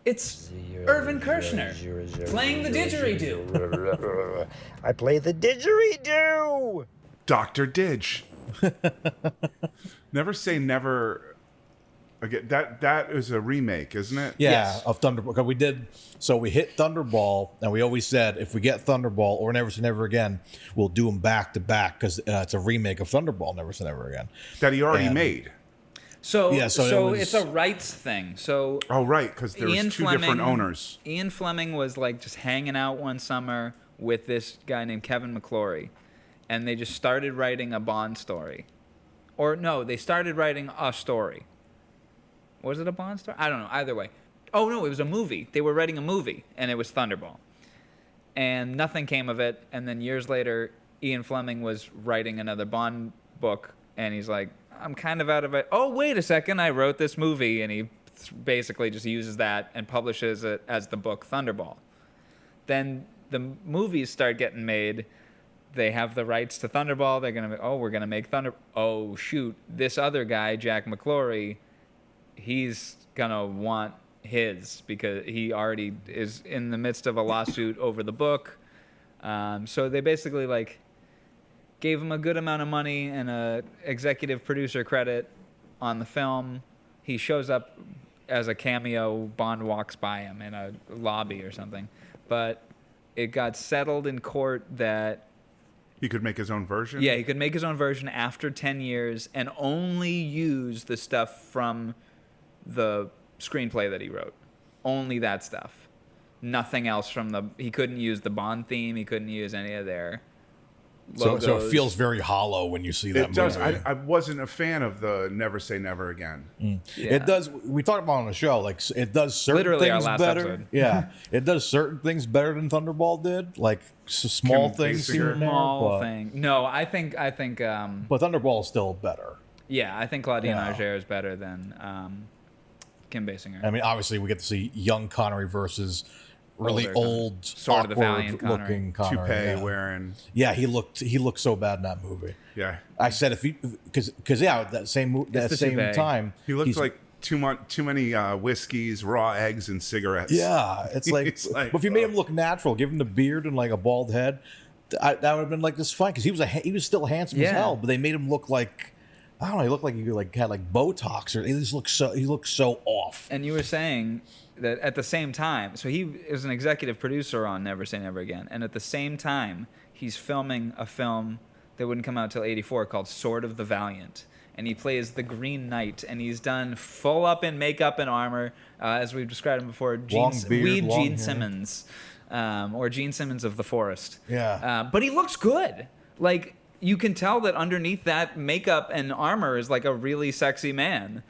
It's Irvin Kershner playing the didgeridoo. I play the didgeridoo. Dr. Didge. Never say never again. That is a remake, isn't it? Yeah, Yes. of Thunderball. 'Cause we did. So we hit Thunderball, and we always said if we get Thunderball or Never Say Never Again, we'll do them back to back because it's a remake of Thunderball, Never Say Never Again. That he already And- made. So, Yeah, so it was- it's a rights thing. So Oh, right, because there's Ian two Fleming, different owners. Ian Fleming was like just hanging out one summer with this guy named Kevin McClory, and they just started writing a Bond story. Or no, they started writing a story. Was it a Bond story? I don't know. Either way, Oh no, it was a movie. They were writing a movie, and it was Thunderball, and nothing came of it. And then years later, Ian Fleming was writing another Bond book, and he's like, I'm kind of out of it. Oh, wait a second, I wrote this movie, and he basically just uses that and publishes it as the book Thunderball. Then the movies start getting made. They have the rights to Thunderball. We're gonna make Thunder. Oh shoot, this other guy, Jack McClory, he's gonna want his because he already is in the midst of a lawsuit over the book. So they basically like gave him a good amount of money and a executive producer credit on the film. He shows up as a cameo. Bond walks by him in a lobby or something, but it got settled in court that he could make his own version. Yeah, he could make his own version after 10 years and only use the stuff from the screenplay that he wrote. Only that stuff. Nothing else from he couldn't use the Bond theme. He couldn't use any of their logos. So it feels very hollow when you see that movie. It does. I wasn't a fan of the Never Say Never Again. Yeah. It does. We talked about it on the show. Like it does certain Literally things our last better. episode. Yeah, it does certain things better than Thunderball did. Like small things here and there. Small thing. No, I think. But Thunderball is still better. Yeah, I think Claudine Auger is better than Kim Basinger. I mean, obviously, we get to see young Connery versus really old, Sword of the Valiant looking Connery. Toupee wearing. Yeah, he looked so bad in that movie. Yeah, I said because that same time he looked like too many whiskeys, raw eggs, and cigarettes. Yeah, it's like, but if you made him look natural, give him the beard and like a bald head, that would have been like this fine because he was still handsome as hell, but they made him look like. I don't know. He looked like he had like Botox, or he looked so off. And you were saying that at the same time, so he is an executive producer on Never Say Never Again, and at the same time, he's filming a film that wouldn't come out till '84 called Sword of the Valiant, and he plays the Green Knight, and he's done full up in makeup and armor, as we've described him before. Gene Simmons, or Gene Simmons of the Forest. Yeah, but he looks good. Like. You can tell that underneath that makeup and armor is like a really sexy man.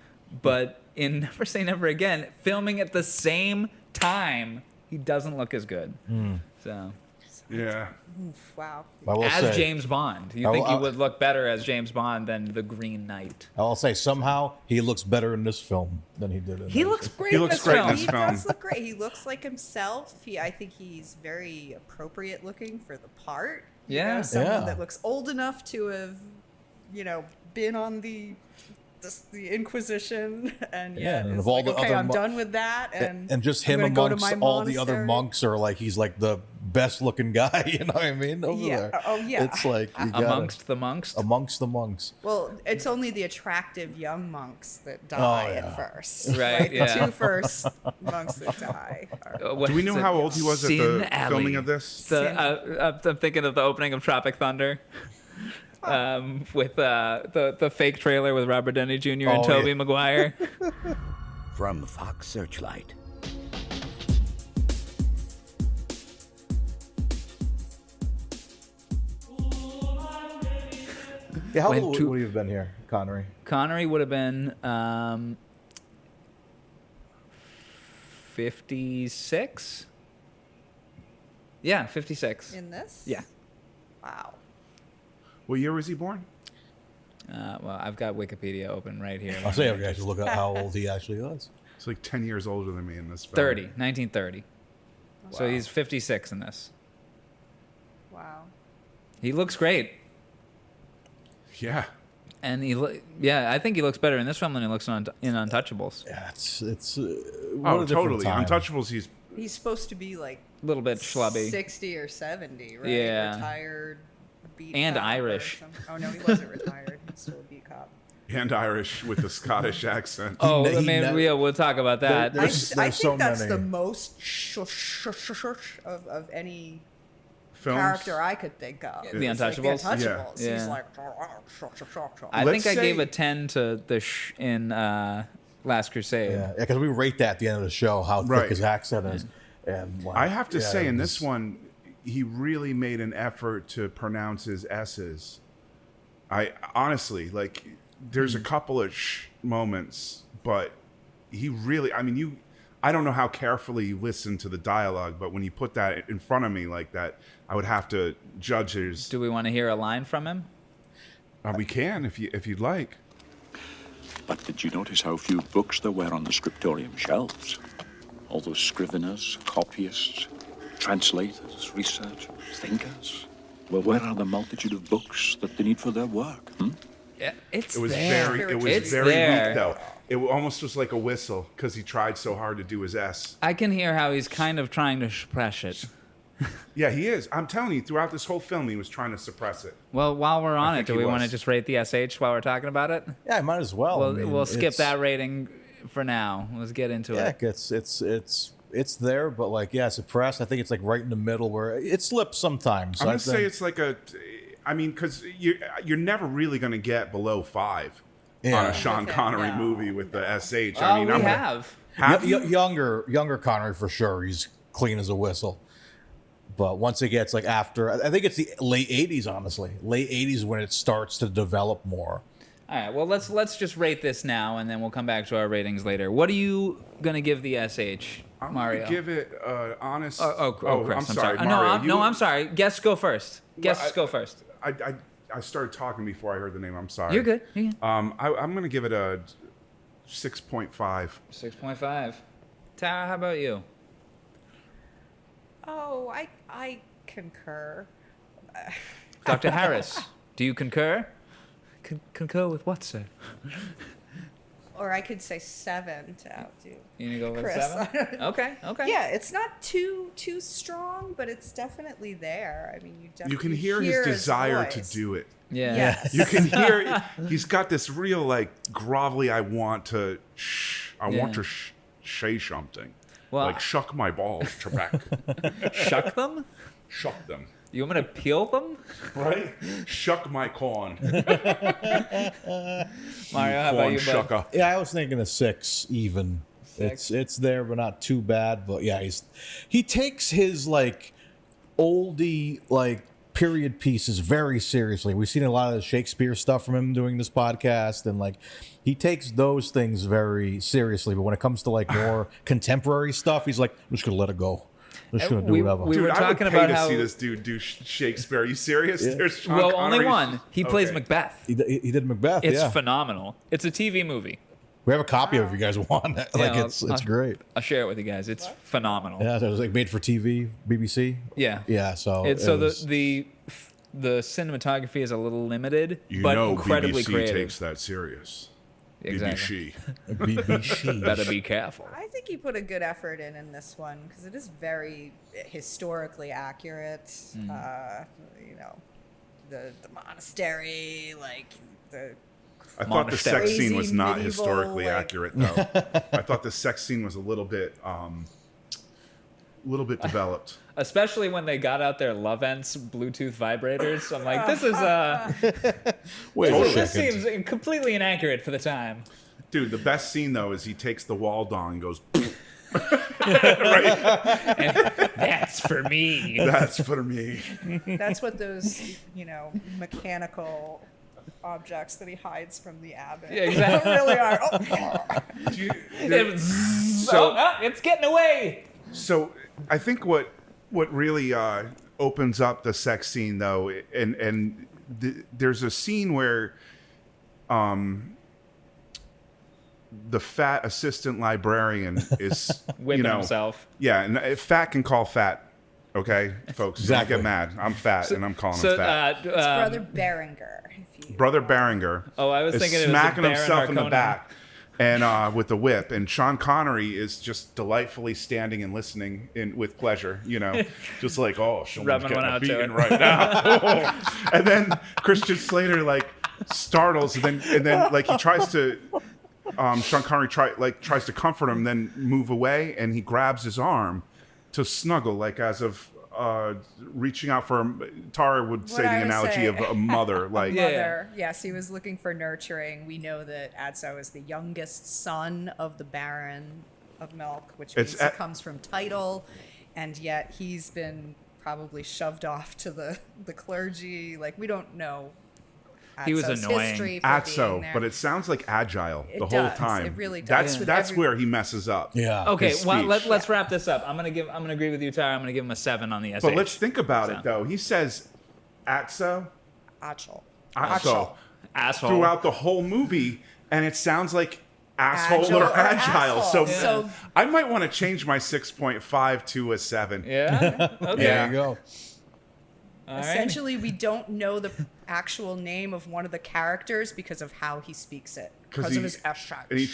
But in Never Say Never Again, filming at the same time, he doesn't look as good. So, yeah. Oof, wow. As James Bond. You think he would look better as James Bond than the Green Knight? I'll say somehow he looks better in this film than he did in He looks great in this film. He does look great. He looks like himself. I think he's very appropriate looking for the part. Yeah, someone that looks old enough to have, been on the Inquisition, and and of all like, the other I'm done with that, and just him amongst all the other monks are like he's like the best looking guy, you know what I mean? Over there. Oh yeah. It's like amongst the monks. Well, it's only the attractive young monks that die at first. Right. The two first monks that die. Do we know how old he was at the filming of this? I'm thinking of the opening of Tropic Thunder. With the fake trailer with Robert Downey Jr. and Tobey Maguire. From Fox Searchlight. Yeah, how old would he have been here, Connery? Connery would have been 56. Yeah, 56. In this? Yeah. Wow. What year was he born? Well, I've got Wikipedia open right here. I'll say every guy should look at how old he actually was. He's like 10 years older than me in this film. 1930. Wow. So he's 56 in this. Wow. He looks great. Yeah. And I think he looks better in this film than he looks in Untouchables. Yeah, it's totally. Untouchables, he's supposed to be like a little bit schlubby, 60 or 70, right? Yeah. Retired, beat and cop Irish. Oh no, he wasn't retired. He's still a beat cop. And Irish with a Scottish accent. Oh, we'll talk about that. I think that's the most of any films? character I could think of. The Untouchables? Like the Untouchables. Yeah. He's like... I think I gave a 10 to the in Last Crusade. Yeah, because we rate that at the end of the show, how thick his accent is. And I have to say, in this one, he really made an effort to pronounce his S's. I honestly, there's a couple of moments, but he really, I don't know how carefully you listen to the dialogue, but when you put that in front of me like that, I would have to judge his. Do we want to hear a line from him? We can if you'd like. But did you notice how few books there were on the scriptorium shelves? All those scriveners, copyists, translators, researchers, thinkers. Well, where are the multitude of books that they need for their work? Yeah, It was very weak though. It almost was like a whistle because he tried so hard to do his S. I can hear how he's kind of trying to suppress it. Yeah, he is. I'm telling you, throughout this whole film, he was trying to suppress it. Well, while we're on it, do he we was. want to just rate the SH while we're talking about it? Yeah, I might as well. We'll skip that rating for now. Let's get into it. It's there, but like, yeah, suppressed. I think it's like right in the middle where it slips sometimes. I'm gonna say it's like because you're never really gonna get below 5 on a Sean Connery movie with the SH. Younger Connery for sure. He's clean as a whistle. But once it gets like after, I think it's the late 80s, honestly. Late 80s when it starts to develop more. All right, well, let's just rate this now, and then we'll come back to our ratings later. What are you going to give the SH, Mario? I'm gonna give it honest... Chris, I'm sorry, Mario. I'm sorry. Guests go first. Go first. I started talking before I heard the name. I'm sorry. You're good. I'm going to give it a 6.5. 6.5. Tara, how about you? Oh, I concur. Dr. Harris, do you concur? Concur with what, sir? Or I could say 7 to outdo. You gonna go with Chris. 7? Okay. Yeah, it's not too strong, but it's definitely there. I mean, you can hear his desire to voice. do it. Yeah. Yes. You can hear he's got this real like grovelly. I want to say something. Well, like shuck my balls, Trebek. Shuck them? Shuck them. You want me to peel them? Right? Shuck my corn. Mario, how about you, bud? Yeah, I was thinking a 6 even. 6? It's there, but not too bad. But yeah, he takes his like oldie like period pieces very seriously. We've seen a lot of the Shakespeare stuff from him doing this podcast, and like he takes those things very seriously. But when it comes to like more contemporary stuff, he's like, I'm just gonna let it go. I'm just gonna do whatever. We were talking I would pay about to how see this dude do Shakespeare. Are you serious? Yeah. There's Sean only Connery. one. He plays Okay. Macbeth. He did Macbeth. It's yeah, phenomenal. It's a TV movie. we have a copy of it if you guys want. Like Yeah, it's I'll- great. I'll share it with you guys. It's phenomenal. Yeah, so it was like made for TV, BBC. Yeah. So It's so the cinematography is a little limited, You but know, incredibly BBC creative. takes that serious. Exactly. BBC. Better be careful. I think he put a good effort in this one because it is very historically accurate. You know, the monastery, like the. I thought the sex Crazy scene was not medieval, historically like- accurate, though. I thought the sex scene was a little bit developed. Especially when they got out their Lovense Bluetooth vibrators. I'm like, this is Wait a this second. seems completely inaccurate for the time. Dude, the best scene though is he takes the wall dong and goes. And that's for me. That's for me. That's what those, mechanical objects that he hides from the abbot Yeah, exactly. really are. It's getting away. So I think what really opens up the sex scene though, and there's a scene where the fat assistant librarian is Whipping himself. Yeah, and fat can call fat. Okay, folks, Exactly. don't get mad. I'm fat, and I'm calling him fat. It's Brother Berenger. Brother Beringer. Oh, I was is thinking it was smacking Baron himself in the Harkonnen. back, and with the whip. And Sean Connery is just delightfully standing and listening with pleasure. Just like, oh, someone's Rubbing getting one a out to beating it. right now. And then Christian Slater like startles, and then like he tries to. Sean Connery tries to comfort him, then move away, and he grabs his arm to snuggle, like as of reaching out for him. Tara would say the analogy of a mother, like Mother. Yes, he was looking for nurturing. We know that Adso is the youngest son of the Baron of Milk, which means he comes from title, and yet he's been probably shoved off to the clergy. Like, we don't know He was Atso's annoying. history for being Atso, there. but it sounds like agile It the whole does. time. It really does. That's where he messes up. Yeah. Okay, his well speech. let's wrap this up. I'm gonna agree with you, Tara. I'm gonna give him a 7 on the SH. But let's think about it though. He says Atso, Achel. Atso Asshole. throughout the whole movie, and it sounds like asshole Agile or or agile. asshole. So, Yeah. I might want to change my 6.5 to a 7. Yeah. Okay. There you go. All right. Essentially, we don't know the actual name of one of the characters because of how he speaks it, because of his S track. And he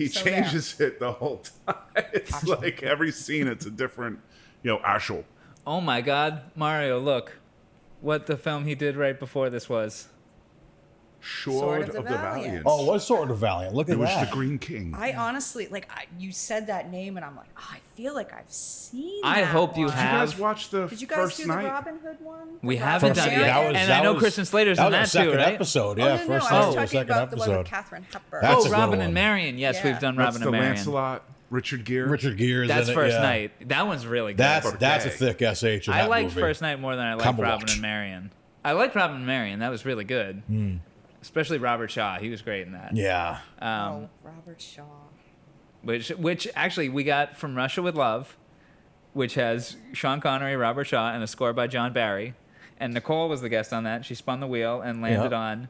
changes it the whole time. It's like every scene, it's a different, Ashel. Oh my God, Mario! Look, what the film he did right before this was. Sword of the Valiant. Oh, what Sword of the Valiant? Look at It was that. the Green King. I honestly, you said that name, and I'm like, I feel like I've seen I that hope you one. have. Did you guys watch the Did you guys first do night? the Robin Hood one? We The haven't Robin done it Hood? yet. And I know Kristen Slater's in that was too, the second right? episode. Oh, Yeah, no, first I was episode, talking second about the one episode. with Katharine Hepburn. That's a Oh, good Robin one. and Marion. Yes, Yeah. we've done That's Robin the and Marion. Lancelot, Richard Gere. Richard Gere. That's in it, First yeah. Night. That one's really good. That's a thick SH in that I liked movie. First Night more than I liked Come Robin watch. and Marion. I liked Robin and Marion. That was really good. Especially Robert Shaw. He was great in that. Yeah. Robert Shaw. Which actually we got from Russia with Love, which has Sean Connery, Robert Shaw, and a score by John Barry. And Nicole was the guest on that. She spun the wheel and landed on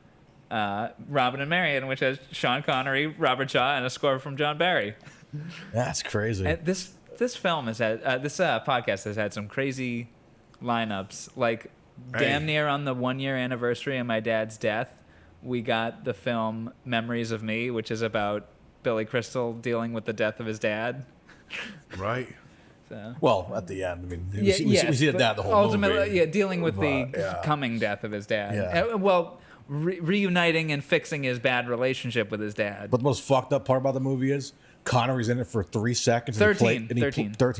Robin and Marion, which has Sean Connery, Robert Shaw, and a score from John Barry. That's crazy. And this film has had this podcast has had some crazy lineups. Like damn near on the 1-year anniversary of my dad's death, we got the film Memories of Me, which is about Billy Crystal dealing with the death of his dad. Right. So. Well, at the end, I mean, we Yes, see the but dad the whole ultimately, movie. yeah, dealing with the yeah. coming death of his dad. Yeah. Well, reuniting and fixing his bad relationship with his dad. But the most fucked up part about the movie is Connery's in it for 3 seconds. 13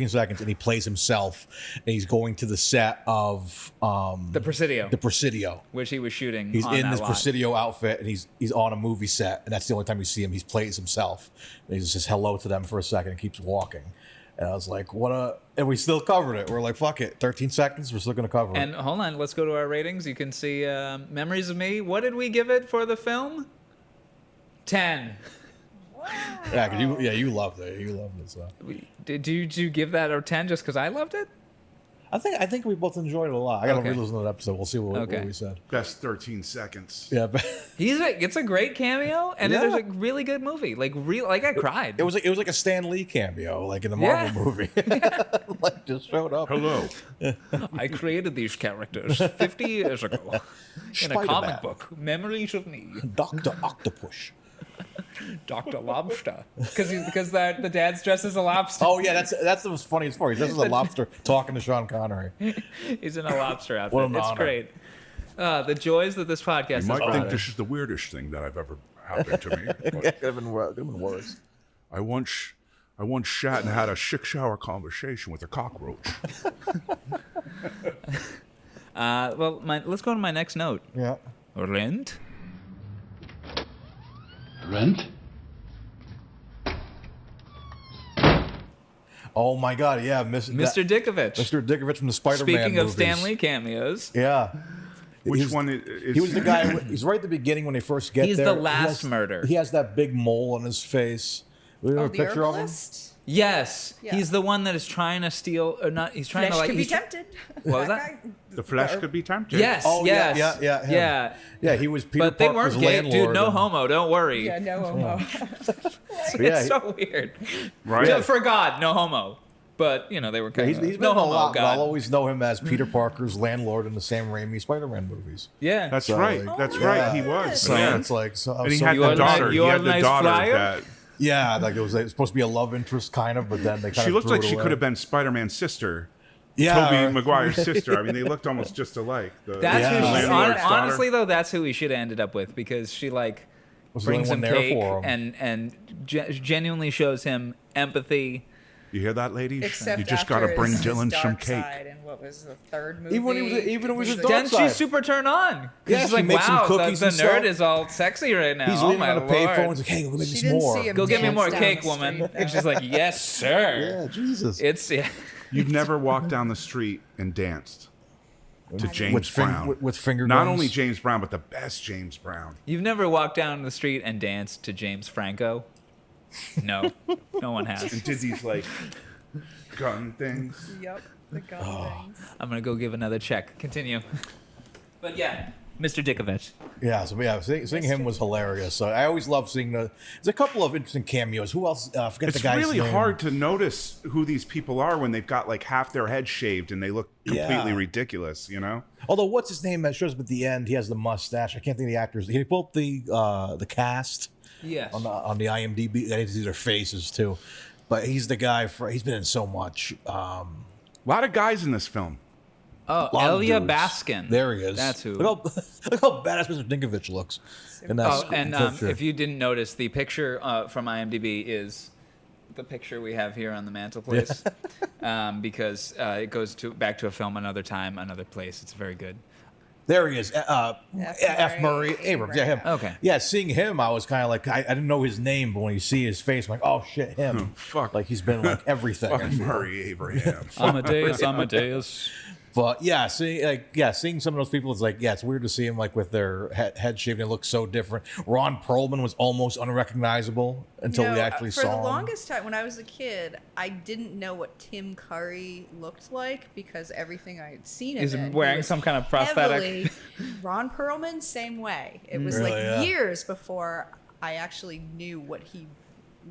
seconds, and he plays himself. And he's going to the set of The Presidio. The Presidio. Which he was shooting. He's on in that this lot. Presidio outfit, and he's on a movie set, and that's the only time you see him. He plays himself. And he just says hello to them for a second and keeps walking. And I was like, and we still covered it. We're like, fuck it. 13 seconds, we're still going to cover it. And hold on, let's go to our ratings. You can see Memories of Me. What did we give it for the film? 10. Yeah, 'cause you loved it. You loved it. So. Did you give that a 10 just because I loved it? I think we both enjoyed it a lot. I got to Okay. re-listen to that episode. We'll see what Okay. we said. Best 13 seconds. Yeah, but It's a great cameo, and Yeah. it was a really good movie. Like I cried. it was like a Stan Lee cameo, like in the Marvel movie. Like just showed up. Hello. I created these characters 50 years ago in a Spider-Man. comic book. Memories of Me. Dr. Octopus. Dr. Lobster. Because the dad's dressed as a lobster. Oh yeah, that's the most funniest part. He's just a lobster talking to Sean Connery. He's in a lobster outfit. What an It's honor. great. The joys that this podcast You has might brought think us. this is the weirdest thing that I've ever happened to me. Could have been worse. I once sat and had a 6-hour conversation with a cockroach. Let's go to my next note. Yeah. Rent? Rent? Oh my God, yeah, Mr. Dickovich. Mr. Dickovich from the Spider-Man Speaking of movies. Stan Lee cameos. Yeah. Which one is he was the guy. He's right at the beginning when they first get He's there. the last murder. He has that big mole on his face. We have a The picture of him. herbalist? Yes, Yeah. he's the one that is trying to steal, or not. He's trying Flesh to like. could be he's tr- tempted. What was that? guy? The flesh could be tempted. Yes. Oh yes. yeah, him. yeah. Yeah, he was Peter But they Parker's weren't gay, landlord. dude. No and- homo. Don't worry. Yeah, no homo. Yeah, It's so weird. Right? Yeah, for God, no homo. But they were Yeah, kind he's of been no in a homo. lot, but I'll God. always know him as Peter Parker's landlord in the Sam Raimi Spider-Man movies. Yeah. That's So, right. like, That's yeah. right. He was. So yeah. it's like, And he so had You are the the daughter. nice- He you are had the the nice daughter flyer? like that it was supposed to be a love interest kind of, but then they kind she of looked threw like it she away. could have been Spider-Man's sister. Yeah, Tobey Maguire's sister. I mean, they looked almost just alike. That's Yeah. who. landlord's daughter. Honestly, though, that's who we should have ended up with because she Was the brings only him one there cake for him. and genuinely shows him empathy. You hear that, ladies? Except you just after got to bring his Dylan some dark cake. side in what was the third movie? Even when it was a the- dark Then side. she's super turned on. 'Cause Yeah, she's she like, makes some wow, cookies the and nerd stuff. is all sexy right now. He's oh leaving my on the payphone. lord. He's like, hey, go make me She some didn't more. see him Go get me dance more down cake, the woman. street, And she's like, yes, sir. Yeah, Jesus. It's You've never walked down the street and danced. to James Brown. With finger Not guns. only James Brown, but the best James Brown. You've never walked down the street and danced to James Franco? No. No one has. And did these, like, gun things. Yep, the gun things. I'm going to go give another check. Continue. But yeah, Mr. Dickovich. Yeah, seeing him was hilarious. So I always love seeing there's a couple of interesting cameos. Who else? I forget the guy's name. It's really hard to notice who these people are when they've got like half their head shaved and they look completely ridiculous, you know? Although, what's his name that shows up at the end? He has the mustache. I can't think of the actors. He pulled up the cast. Yes. On the IMDb. I need to see their faces too. But he's the guy. He's been in so much. A lot of guys in this film. Oh, Elia Baskin. There he is. That's who. Look how badass Mr. Dinkovich looks. If you didn't notice, the picture from IMDb is the picture we have here on the mantelpiece, because it goes back to a film, another time, another place. It's very good. There he is. F. Murray Abrams. Yeah, him. Okay. Yeah, seeing him, I was kind of like, I didn't know his name, but when you see his face, I'm like, oh shit, him. Fuck. Like he's been like everything. Fuck Murray Abraham. Amadeus. But yeah, seeing some of those people, it's like, it's weird to see them like with their head shaved and it looks so different. Ron Perlman was almost unrecognizable until we actually saw him. For the longest time, when I was a kid, I didn't know what Tim Curry looked like because everything I had seen He's of it. wearing some kind of prosthetic. Heavily, Ron Perlman, same way. It was Really, years before I actually knew what he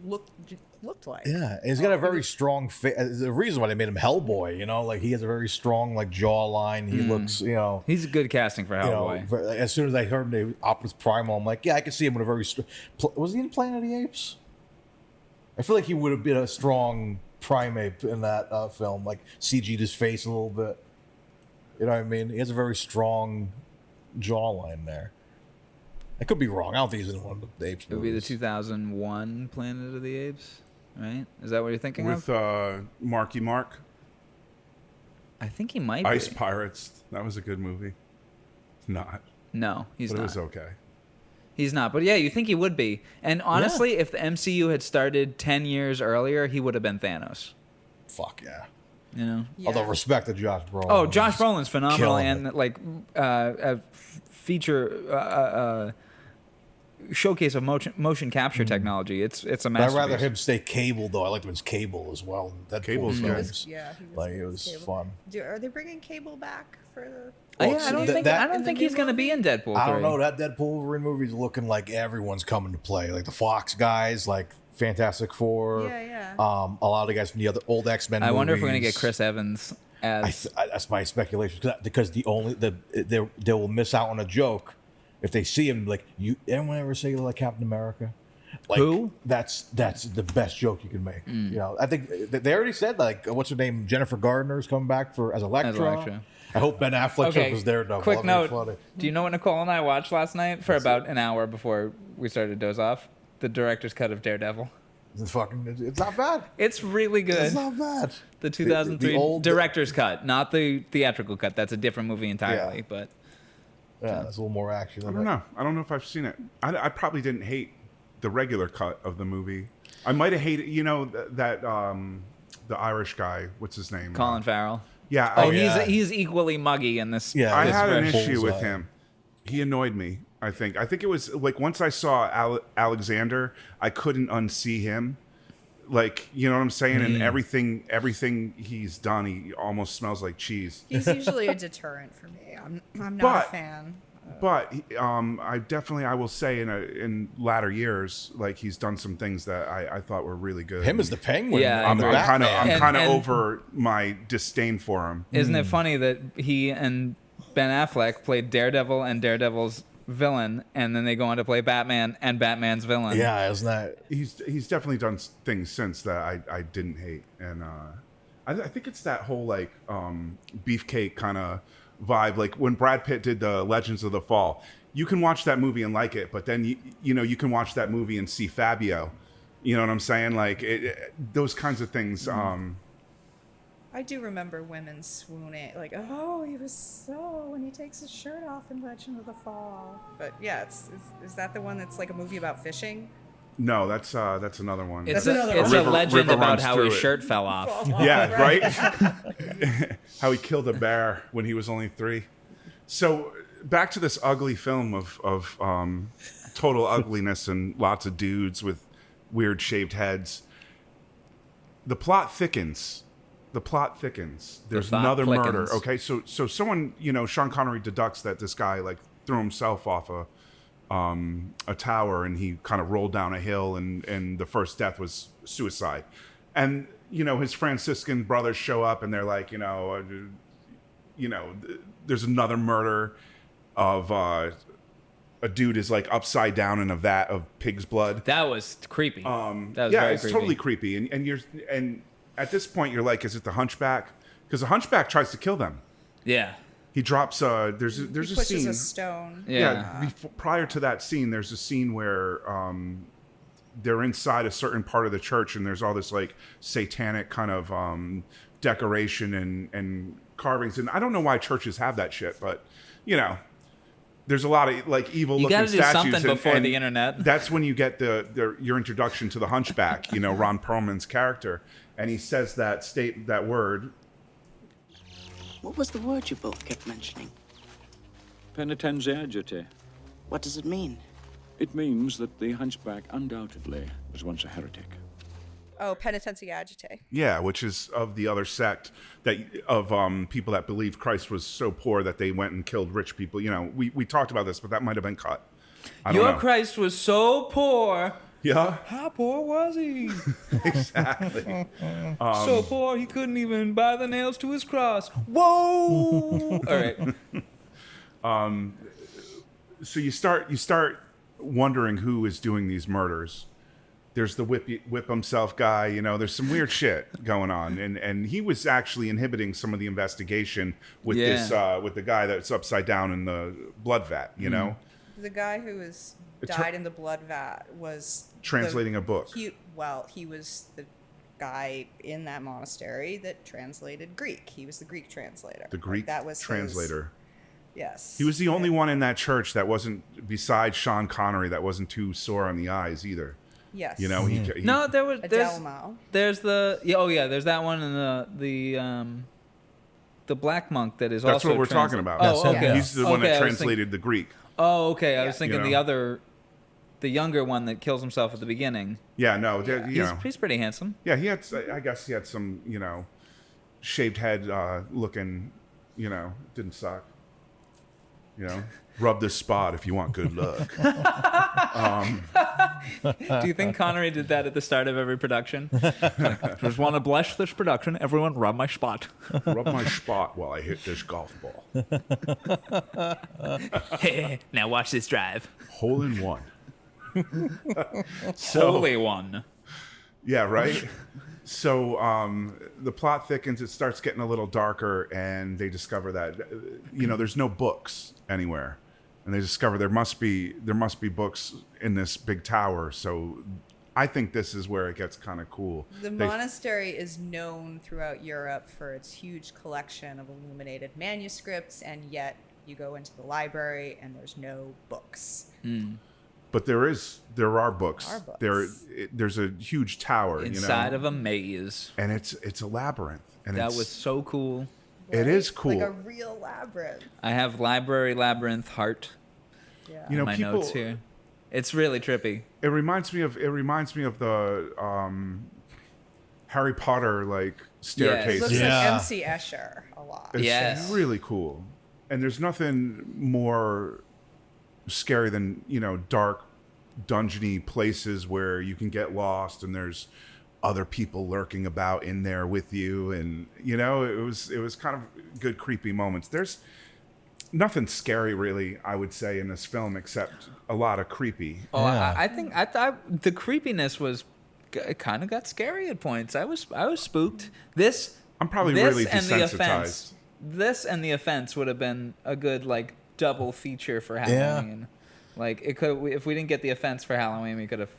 looked like. Yeah, he's got a very strong face. The reason why they made him Hellboy, like he has a very strong like jawline. He looks, He's a good casting for Hellboy. As soon as I heard him, Optimus Primal, I'm like, yeah, I can see him with a very strong. Was he in Planet of the Apes? I feel like he would have been a strong primate in that film, like CG'd his face a little bit. You know what I mean? He has a very strong jawline there. I could be wrong. I don't think he's in one of the Apes It would be the 2001 Planet of the Apes, right? Is that what you're thinking of? With Marky Mark. I think he might Ice be. Pirates. That was a good movie. Not. No, he's not. But it was okay. He's not. But yeah, you think he would be. And honestly, if the MCU had started 10 years earlier, he would have been Thanos. Fuck yeah. Yeah. Although respect to Josh Brolin. Oh, Josh Brolin's phenomenal, and like a feature showcase of motion capture technology. It's a masterpiece. I'd rather him stay Cable though. I liked him as Cable as well. Cable's good. It was fun. Are they bringing Cable back for the? I don't think he's going to be in Deadpool 3. I don't know. That Deadpool Wolverine movie is looking like everyone's coming to play. Like the Fox guys, like Fantastic Four. Yeah. A lot of the guys from the other old X-Men movies. I wonder if we're going to get Chris Evans as. That's my speculation because they will miss out on a joke if they see him. Like anyone ever say like Captain America? Like, who? That's the best joke you can make. I think they already said like what's her name? Jennifer Gardner's coming back as Elektra. I hope Ben Affleck shows up as Daredevil. Quick note: do you know what Nicole and I watched last night for about an hour before we started to doze off? The director's cut of Daredevil. It's not bad. It's really good. It's not bad. The 2003 the old director's cut, not the theatrical cut. That's a different movie entirely. But there's a little more action. I don't know if I've seen it. I probably didn't hate the regular cut of the movie. I might have hated, that the Irish guy. What's his name? Colin Farrell. Yeah. He's equally muggy in this. Yeah, I had an issue with him. He annoyed me. I think it was like once I saw Alexander, I couldn't unsee him. Like, you know what I'm saying? And everything he's done, he almost smells like cheese. He's usually a deterrent for me. I'm not a fan. But I will say in latter years, like he's done some things that I thought were really good. Him as the Penguin. Yeah, I'm kind of over my disdain for him. Isn't it funny that he and Ben Affleck played Daredevil and Daredevil's villain, and then they go on to play Batman and Batman's villain? Yeah, isn't that? He's definitely done things since that I didn't hate, and I think it's that whole like beefcake kind of vibe. Like when Brad Pitt did the Legends of the Fall, you can watch that movie and like it, but then you can watch that movie and see Fabio. You know what I'm saying? Like those kinds of things. I do remember women swooning, like, oh, he was so when he takes his shirt off in Legend of the Fall. But yeah, is that the one that's like a movie about fishing? No, that's another one. It's That's a, another it's one. a legend river about runs how through his it. shirt fell off. Yeah, right. How he killed a bear when he was only 3. So back to this ugly film of total ugliness and lots of dudes with weird shaved heads. The plot thickens. There's another murder. Okay, so someone, Sean Connery deducts that this guy like threw himself off a tower and he kind of rolled down a hill and the first death was suicide. And his Franciscan brothers show up and they're like, there's another murder of a dude is like upside down in a vat of pig's blood. That was creepy. That was yeah, very it's creepy. totally creepy. And at this point you're like, is it the Hunchback? Because the Hunchback tries to kill them. Yeah. He drops there's He a pushes scene. a stone. Yeah. Prior to that scene, there's a scene where they're inside a certain part of the church and there's all this like satanic kind of decoration and carvings. And I don't know why churches have that shit, but there's a lot of like evil looking statues. You got to do something before the internet. That's when you get your introduction to the Hunchback, Ron Perlman's character. And he says that word. What was the word you both kept mentioning? Penitenziagite. What does it mean? It means that the Hunchback undoubtedly was once a heretic. Oh, penitenziagite. Yeah, which is of the other sect of people that believed Christ was so poor that they went and killed rich people. We talked about this, but that might have been cut. I don't know. Christ was so poor. Yeah. How poor was he? Exactly. So poor he couldn't even buy the nails to his cross. Whoa! All right. So you start wondering who is doing these murders. There's the whip himself guy. There's some weird shit going on, and he was actually inhibiting some of the investigation with this with the guy that's upside down in the blood vat. The guy who died in the blood vat was translating a book. He was the guy in that monastery that translated Greek. He was the Greek translator. The Greek translator. Yes. He was the only one in that church that wasn't, besides Sean Connery, that wasn't too sore on the eyes either. Yes. He No, there's Adelmo. There's there's that one and the black monk that is That's also what we're talking about. Oh, okay. He's the one that translated the Greek. Oh, okay. I was thinking the younger one that kills himself at the beginning. Yeah, no, he's pretty handsome. Yeah, I guess he had some, shaved head looking, didn't suck. Rub this spot if you want good luck. Do you think Connery did that at the start of every production? Just want to bless this production. Everyone rub my spot. Rub my spot while I hit this golf ball. Hey, now watch this drive. Hole in one. Holy one. Yeah, right? So the plot thickens. It starts getting a little darker, and they discover that there's no books anywhere, and they discover there must be books in this big tower. So I think this is where it gets kind of cool. The monastery is known throughout Europe for its huge collection of illuminated manuscripts, and yet you go into the library and there's no books. But there are books. There's a huge tower inside of a maze, and it's a labyrinth. And that was so cool. It is cool, like a real labyrinth. I have library labyrinth heart. Yeah, in my notes here. It's really trippy. It reminds me of the Harry Potter like staircase. It looks like MC Escher a lot. It's really cool, and there's nothing more scary than dark dungeony places where you can get lost and there's other people lurking about in there with you, and it was kind of good creepy moments. There's nothing scary really, I would say, in this film except a lot of creepy. I thought the creepiness was kind of got scary at points. I was spooked. I'm probably really desensitized. This and The Offense would have been a good like double feature for Halloween. Yeah. Like it could, if we didn't get The Offense for Halloween, we could have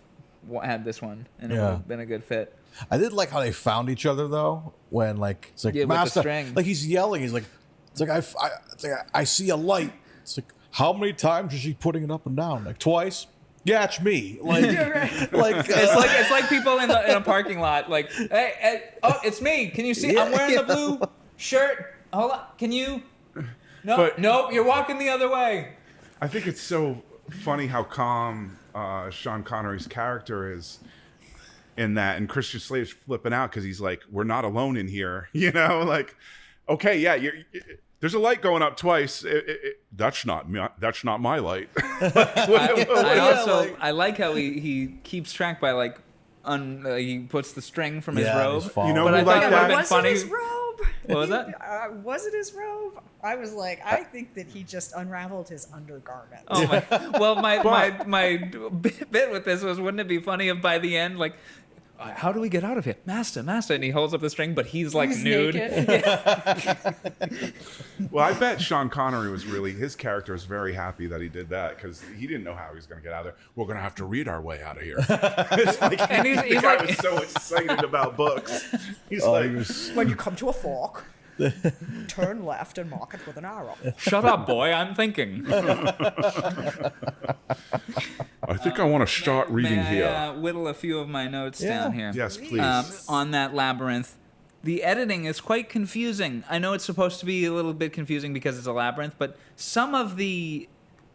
had this one, and it would have been a good fit. I did like how they found each other though, when like it's like with the Master, string. like he's yelling, he's like, I see a light. It's like, how many times is he putting it up and down? Like twice. Yeah, it's me. Like, it's like people in a parking lot. Like, hey, oh, it's me. Can you see? I'm wearing the blue shirt. Hold on. Can you? No, nope. You're walking the other way. I think it's so funny how calm Sean Connery's character is in that, and Christian Slater's flipping out because he's like, "We're not alone in here," you know. Like, okay, yeah, there's a light going up twice. That's not me. That's not my light. I like how he keeps track by like, he puts the string from his robe. You know, but I thought it would have been Was funny. it his robe? What was that? Was it his robe? I was like, I think that he just unraveled his undergarment. Oh my! Well, my bit with this was, wouldn't it be funny if by the end, like, how do we get out of here, master, and he holds up the string, but he's like nude. Yeah. Well, I bet Sean Connery his character is very happy that he did that because he didn't know how he was going to get out of there. We're going to have to read our way out of here. It's like, And he's the guy like, was so excited about books. He's When you come to a fork, turn left and mark it with an arrow. shut up, boy, I'm thinking. I think I want to start reading May here. I whittle a few of my notes down here? Yes, please. On that labyrinth. The editing is quite confusing. I know it's supposed to be a little bit confusing because it's a labyrinth, but some of the,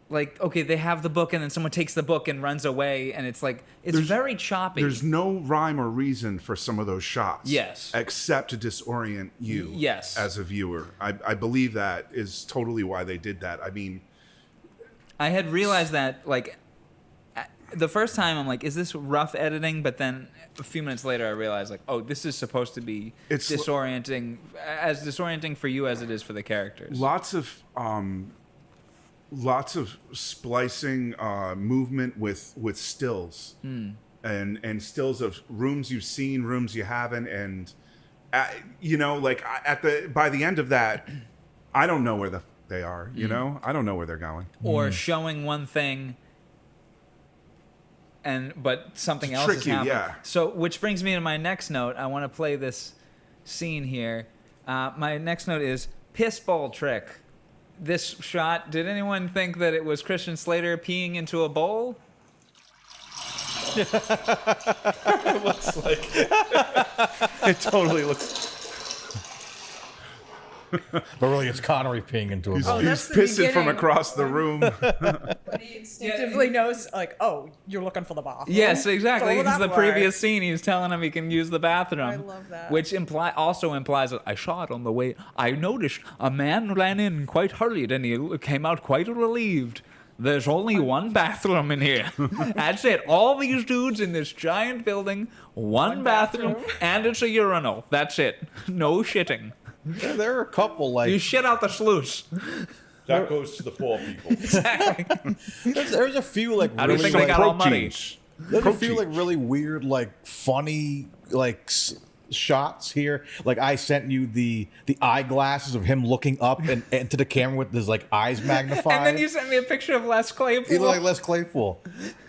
like, okay, they have the book and then someone takes the book and runs away, and it's like, it's very choppy. There's no rhyme or reason for some of those shots. Yes. Except to disorient you Yes. as a viewer. I believe that is totally why they did that. I mean, I had realized that, like, the first time I'm like, is this rough editing? But then a few minutes later I realized, like, oh, this is supposed to be disorienting, as disorienting for you as it is for the characters. lots of splicing movement with stills and stills of rooms you've seen, rooms you haven't, and you know, like by the end of that, I don't know where they are. You know, I don't know where they're going. Or showing one thing, but something else is tricky, happening. yeah. So, which brings me to my next note. I want to play this scene here. My next note is piss bowl trick. This shot. Did anyone think that it was Christian Slater peeing into a bowl? It looks like it totally looks. But really, it's Connery peeing into a bowl. He's pissing from across the room. But he instinctively knows, like, oh, you're looking for the bathroom. Yes, exactly. Go Because that the way. previous scene, he was telling him he can use the bathroom. I love that. Which also implies that I saw it on the way. I noticed a man ran in quite hurried, and he came out quite relieved. There's only one bathroom in here. That's it. All these dudes in this giant building, one bathroom, and it's a urinal. That's it. No shitting. There are a couple, like... You shit out the sluice. That goes to the poor people. Exactly. There's a few, like, I don't think they got all money. There's a few, like, really weird, like, funny, like, shots here. Like, I sent you the eyeglasses of him looking up and into the camera with his, like, eyes magnified. And then you sent me a picture of Les Claypool. He looked like Les Claypool.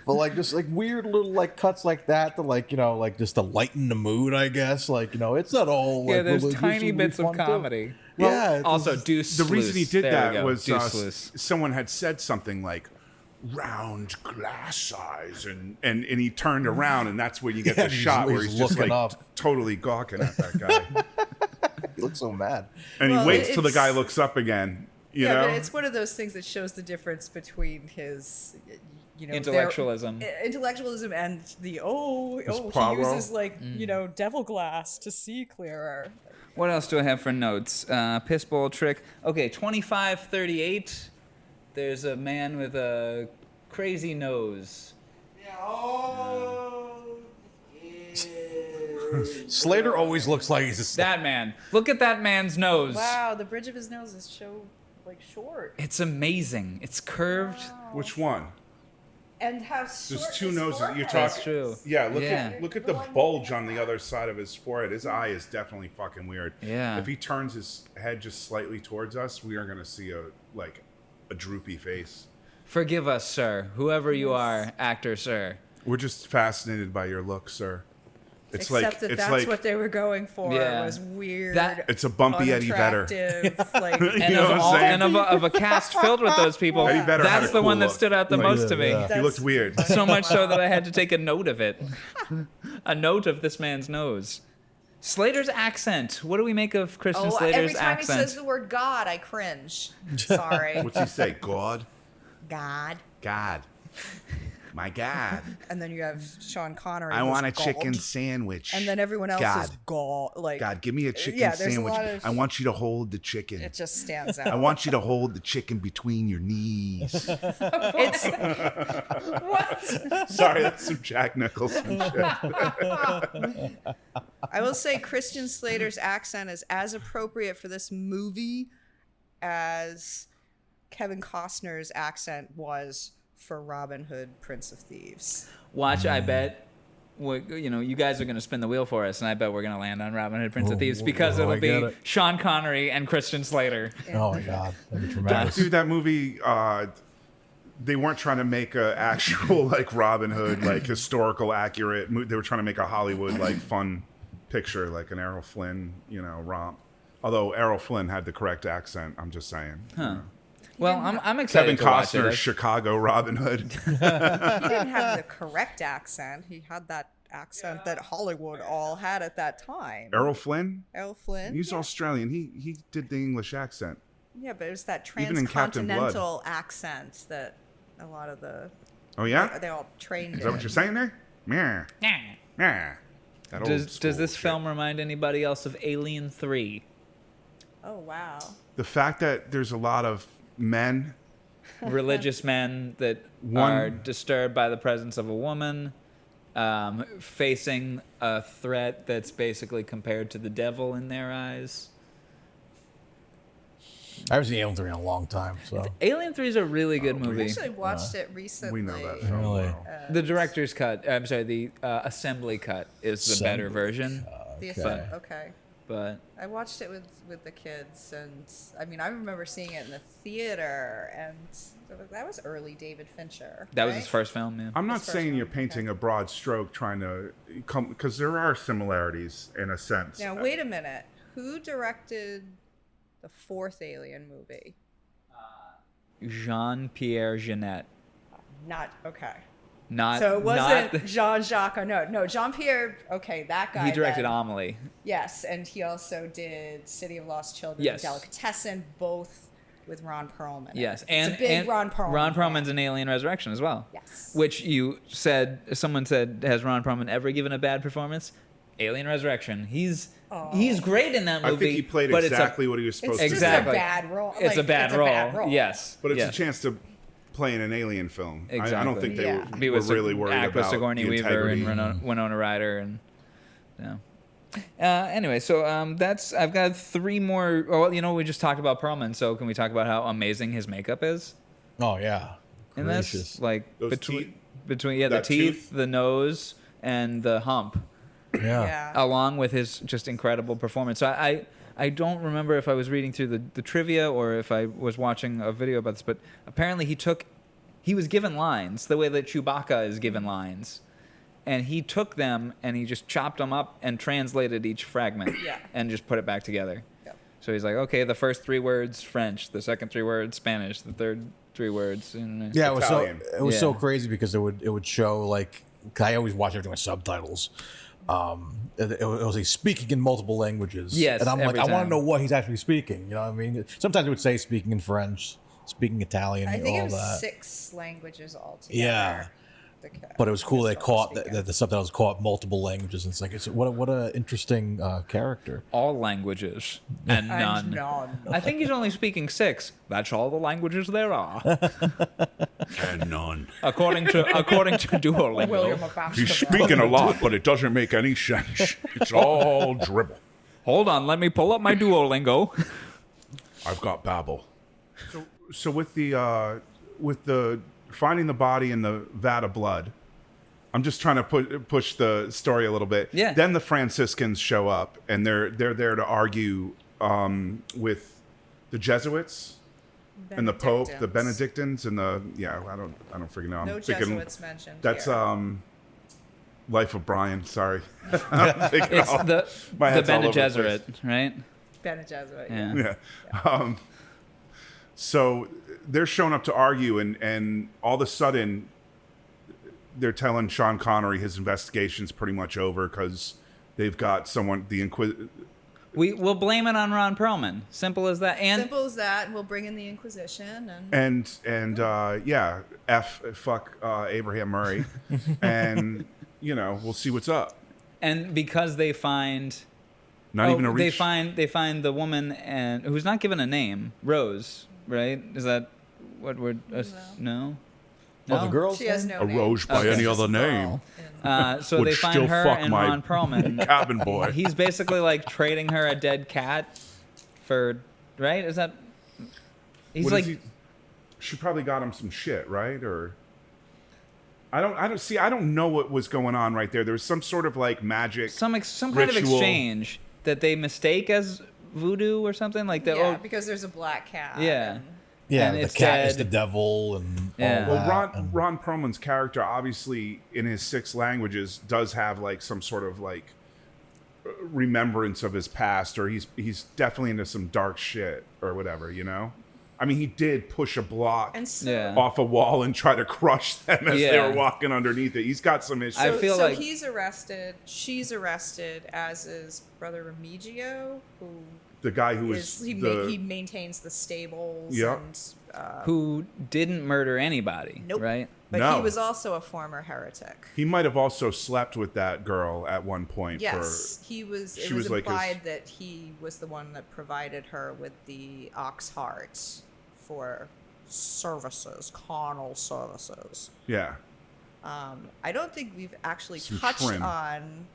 But, like, just, like, weird little, like, cuts like that to, like, you know, like, just to lighten the mood, I guess. Like, you know, it's not all, like, there's religious, tiny it'll be bits of fun, too. comedy. Well, Yeah. Also, Deuce The reason he did There we that go. was Deuce Sluice. someone had said something like round glass eyes, and he turned around, and that's where you get the shot where he's just looking like up. totally gawking at that guy. He looks so mad. And Well, he waits till the it's- guy looks up again. You yeah, know? but it's one of those things that shows the difference between his, you know, Intellectualism. intellectualism, and the he Poirot. uses like you know, devil glass to see clearer. What else do I have for notes? Piss bowl trick. Okay, 2538. There's a man with a crazy nose. Slater always looks like he's a... That man. Look at that man's nose. Wow, the bridge of his nose is short. It's amazing. It's curved. Which one? And how short There's two his noses. You're forehead talking. That's true. Yeah, Yeah. look at the bulge on the other side of his forehead. His eye is definitely fucking weird. Yeah. If he turns his head just slightly towards us, we are gonna see a droopy face. Forgive us, sir. Whoever you are, actor, sir. We're just fascinated by your look, sir. It's Except like that's what they were going for. Yeah. Was weird. it's a bumpy Eddie Vedder. Like, And, of a cast filled with those people, Eddie Vedder had that's a the cool one that look. stood out the most to me. He looked weird. So much so that I had to take a note of it. A note of this man's nose. Slater's accent. What do we make of Christian Slater's every time accent? he says the word God, I cringe. Sorry. What's he say? God? God. God. My God. And then you have Sean Connery. I who's want a God. chicken sandwich. And then everyone else God. is God. Like, God, give me a chicken there's a sandwich. lot of- I want you to hold the chicken. It just stands out. I want you to hold the chicken between your knees. It's what? Sorry, that's some Jack Nicholson shit. I will say Christian Slater's accent is as appropriate for this movie as Kevin Costner's accent was for Robin Hood, Prince of Thieves. Watch, I bet. You guys are going to spin the wheel for us, and I bet we're going to land on Robin Hood, Prince of Thieves, because it'll be Sean Connery and Christian Slater. Oh my God, that'd be tremendous. Dude, that movie, they weren't trying to make a actual like Robin Hood, like historical accurate. They were trying to make a Hollywood like fun picture, like an Errol Flynn, romp. Although Errol Flynn had the correct accent, I'm just saying. Huh. Well, I'm excited Kevin to watch Costner's it. Chicago Robin Hood. He didn't have the correct accent. He had that accent that Hollywood all had at that time. Errol Flynn? Errol Flynn? He's Australian. He did the English accent. Yeah, but it was that Even in Captain Blood. transcontinental accent that a lot of the... Oh, yeah? They all trained Is that what you're saying there? Meh. Meh. That old Does school this shit. film remind anybody else of Alien 3? Oh, wow. The fact that there's a lot of men, Religious men that are disturbed by the presence of a woman, facing a threat that's basically compared to the devil in their eyes. I haven't seen Alien 3 in a long time, so. Alien 3 is a really good movie. I actually watched it recently. we know that film. Really? well. The director's cut, I'm sorry, the assembly cut is the better version. Okay. But I watched it with the kids, and I mean, I remember seeing it in the theater, and that was early David Fincher. that was his first film, man. I'm not saying you're painting a broad stroke trying to come, because there are similarities in a sense. Now, wait a minute. Who directed the fourth Alien movie? Jean-Pierre Jeunet. Not okay. Not So it wasn't not- Jean-Jacques Arnaud. No, Jean-Pierre. Okay, that guy. He directed then. Amelie. Yes, and he also did City of Lost Children, Yes. Delicatessen, both with Ron Perlman. in Yes, it. and it's a big Ron Perlman. Ron fan. Perlman's in Alien Resurrection as well. Yes. Which someone said, has Ron Perlman ever given a bad performance? Alien Resurrection. He's great in that movie. I think he played but exactly what he was supposed to do. It's just a bad role. It's a bad role. Yes, But it's yes. a chance to play in an Alien film. Exactly. I don't think they He were was really worried act with about Sigourney the Weaver and integrity. Winona Ryder and anyway, so I've got three more. Well, we just talked about Perlman, so can we talk about how amazing his makeup is? Oh yeah, And that's like Those between teeth? the That teeth, the nose, and the hump. Yeah. Along with his just incredible performance. So I don't remember if I was reading through the trivia or if I was watching a video about this, but apparently he was given lines the way that Chewbacca is given lines. And he took them and he just chopped them up and translated each fragment and just put it back together. Yep. So he's like, okay, the first 3 words French, the second 3 words Spanish, the third 3 words Yeah, it was Italian. so crazy because it would show like I always watch everything with subtitles. It was like speaking in multiple languages. Yes, and I'm like, every I want time. to know what he's actually speaking. You know what I mean? Sometimes it would say speaking in French, speaking Italian, I think all it was that. 6 languages altogether. Yeah. But it was cool they caught that the subtitles caught multiple languages. And it's like what an interesting character. All languages and none. I think he's only speaking 6. That's all the languages there are. And none. According to Duolingo. He's speaking a lot, but it doesn't make any sense. It's all dribble. Hold on, let me pull up my Duolingo. I've got Babel. So with the finding the body in the vat of blood, I'm just trying to push the story a little bit. Yeah. Then the Franciscans show up, and they're there to argue with the Jesuits and the Pope, the Benedictines, and I don't freaking know. I'm No thinking Jesuits mentioned that's here. Life of Brian. Sorry. It's the Bene Gesserit, right? Bene Gesserit. Yeah. So they're showing up to argue, and all of a sudden, they're telling Sean Connery his investigation's pretty much over because they've got someone, the Inquisitor. We'll blame it on Ron Perlman. Simple as that. And simple as that. We'll bring in the Inquisition fuck Abraham Murray, and we'll see what's up. And because they find even a reach. they find the woman and who's not given a name, Rose, right? Is that what we're no? Oh, the girl? She has no a name. Rose by any other name. So they find her and Ron Perlman. Cabin boy. He's basically like trading her a dead cat for, right? Is that? He's She probably got him some shit, right? Or I don't know what was going on right there. There was some sort of like magic, some kind of ritual. exchange that they mistake as voodoo or something like that. Yeah, because there's a black cat. Yeah. Yeah, and the it's cat dead. is the devil, and all Well, that. Ron Perlman's character, obviously, in his 6 languages, does have like some sort of like remembrance of his past, or he's definitely into some dark shit or whatever. I mean, he did push a block off a wall and try to crush them as they were walking underneath it. He's got some issues. I feel so like he's arrested. She's arrested, as is Brother Remigio, who. The guy who he maintains the stables and who didn't murder anybody, right? But he was also a former heretic. He might have also slept with that girl at one point. Yes, he was. It was implied that he was the one that provided her with the ox heart for services, carnal services. Yeah. I don't think we've actually Some touched trim. on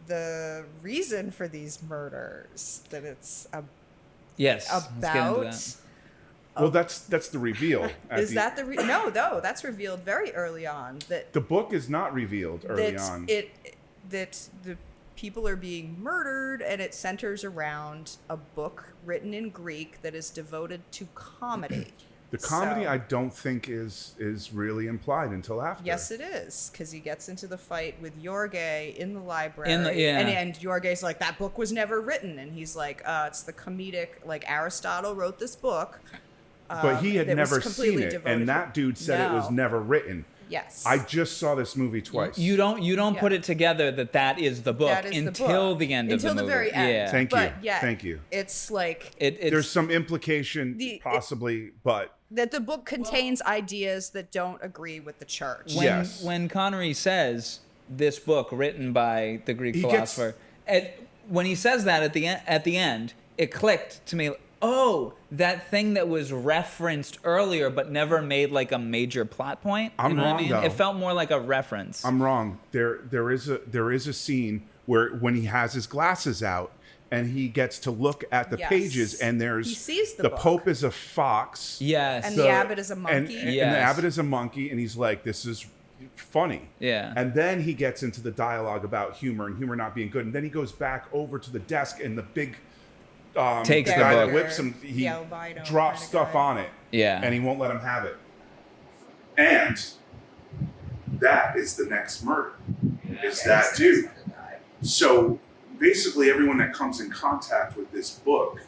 the reason for these murders, that it's about. Well, that's the reveal. Is that the no? That's revealed very early on. That the book is not revealed early on. That the people are being murdered, and it centers around a book written in Greek that is devoted to comedy. The comedy, I don't think is really implied until after. Yes, it is, because he gets into the fight with Jorge in the library, yeah. and Jorge's like, that book was never written, and he's like, it's the comedic, like Aristotle wrote this book, but he had never seen it, and that dude said it was never written. Yes, I just saw this movie twice. You don't put it together that is the book until the end of the movie. Until the very end. Yeah. Thank you. It's like there's some implication, possibly, but that the book contains ideas that don't agree with the church. When Connery says this book written by the Greek philosopher, when he says that at the end, it clicked to me. Oh, that thing that was referenced earlier but never made like a major plot point. I'm wrong, though. It felt more like a reference. I'm wrong. There is a scene where when he has his glasses out and he gets to look at the pages, and he sees the book. Pope is a fox. Yes. And the abbot is a monkey. And the abbot is a monkey, and he's like, this is funny. Yeah. And then he gets into the dialogue about humor and humor not being good, and then he goes back over to the desk, and the big takes the guy book. that whips him, he drops stuff on it. Yeah. And he won't let him have it. And that is the next murder. Is that dude. So basically everyone that comes in contact with this book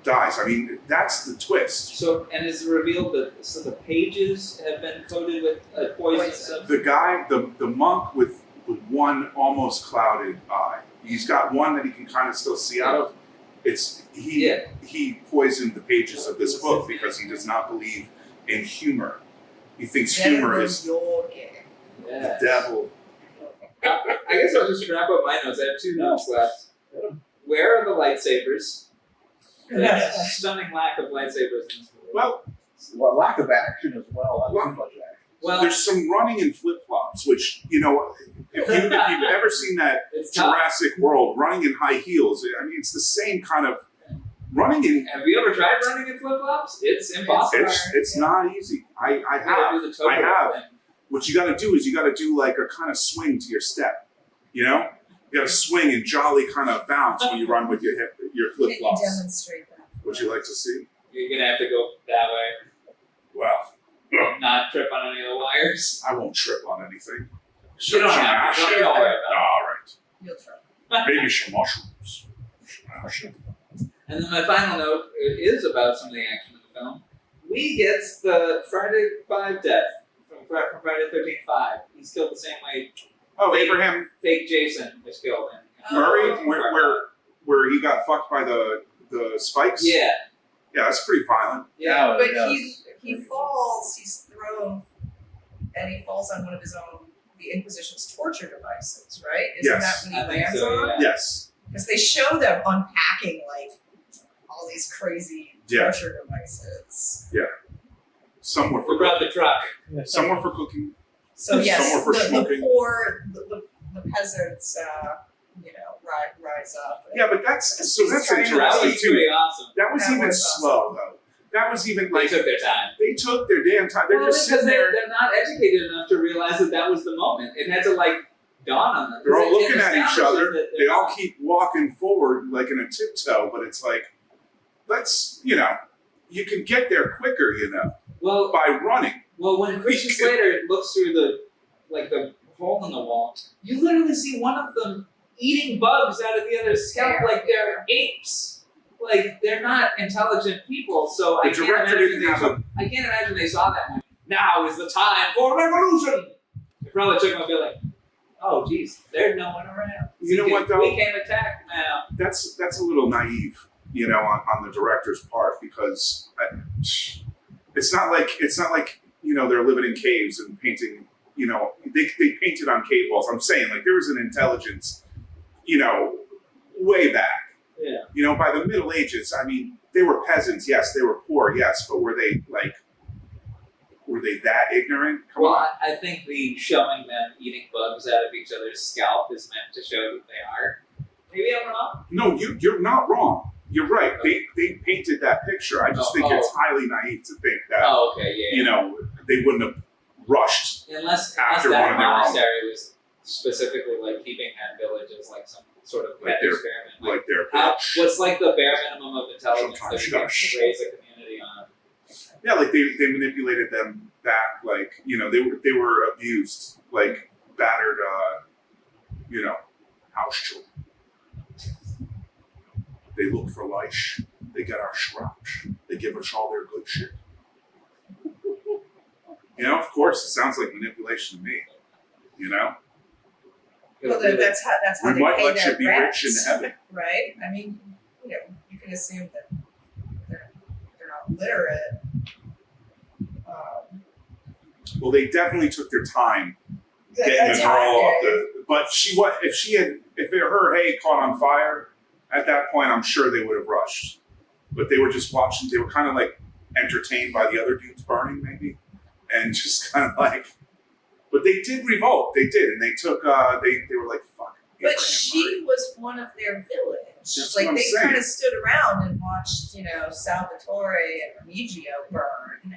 dies. I mean, that's the twist. So, and it's revealed that the pages have been coated with a poison substance. The guy, the monk with one almost clouded eye, he's got one that he can kind of still see out of. He poisoned the pages of this book because he does not believe in humor. He thinks humor is the devil. I guess I'll just wrap up my notes. I have 2 notes left. Where are the lightsabers? There's a stunning lack of lightsabers in this movie. Well, lack of action as well. Not too much action. Well, there's some running in flip-flops, which, if you've ever seen that Jurassic World, running in high heels, I mean, it's the same kind of running in... Have you ever tried running in flip-flops? It's impossible. It's not easy. I have. What you got to do is you got to do like a kind of swing to your step, You got to swing and jolly kind of bounce when you run with your flip-flops. Can you demonstrate that? Would you like to see? You're going to have to go that way. Well... Not trip on any of the wires. I won't trip on anything. You don't Some have ash. to. Don't worry about it. All right. You'll try. Maybe some mushrooms. Some ash. And then my final note is about some of the action in the film. Lee gets the Friday 5 death from Friday the 13th 5. He's killed the same way. Oh, Abraham. Fake Jason was killed. Murray, where he got fucked by the spikes? Yeah. Yeah, that's pretty violent. Yeah. But he falls, he's thrown, and he falls on one of his own, the Inquisition's torture devices, right? Isn't Yes. that what I he think lands so, on? yeah. Yes. Because they show them unpacking, like, all these crazy torture devices. Yeah. Some were for We brought the truck. Some were for cooking. So yes, Some were for the smoking. poor, the peasants, rise up. Yeah, but that's That interesting was too. pretty awesome. That was even slow though. That was even like They took their time. They took their damn time. They're just because sitting there. they're not educated enough to realize that was the moment. It had to dawn on them. They're all It looking at each establishes other. that They all keep walking forward like in a tiptoe, but it's like, let's, you can get there quicker, Well, by running. Well, when Christian Slater looks through the hole in the wall, you literally see one of them eating bugs out of the other's scalp like they're apes. Like they're not intelligent people. So I can't imagine they saw that. One. Now is the time for revolution. It probably took them a bit like, oh, geez, there's no one around. You know what though? We can't attack now. That's a little naive, on the director's part because it's not like they're living in caves and painting. They painted on cave walls. I'm saying there was an intelligence, way back. Yeah. By the Middle Ages, I mean, they were peasants. Yes, they were poor. Yes, but were they that ignorant? Come on. I think the showing them eating bugs out of each other's scalp is meant to show that they are. Maybe I'm wrong. No, you're not wrong. You're right. They painted that picture. I just think it's highly naive to think that. Oh, okay, yeah. They wouldn't have rushed unless after that one of their own. monastery was specifically keeping that village as some sort of pet experiment. What's the bare minimum of intelligence that you can raise a community on? Yeah, they manipulated them back. They were abused, battered, house children. They look for life. They get our scraps. They give us all their good shit. Of course, it sounds like manipulation to me. Well, that's how we they might pay let their you be rent, rich in heaven. right? I mean, you can assume that they're not literate. Well, they definitely took their time getting the girl off the. But if her hay caught on fire, at that point, I'm sure they would have rushed. But they were just watching. They were kind of entertained by the other dudes burning, maybe, and just kind of But they did revolt. They did, and they took. They were like, "Fuck." But she was one of their village. That's what I'm they saying. kind of stood around and watched, Salvatore and Remigio burn, and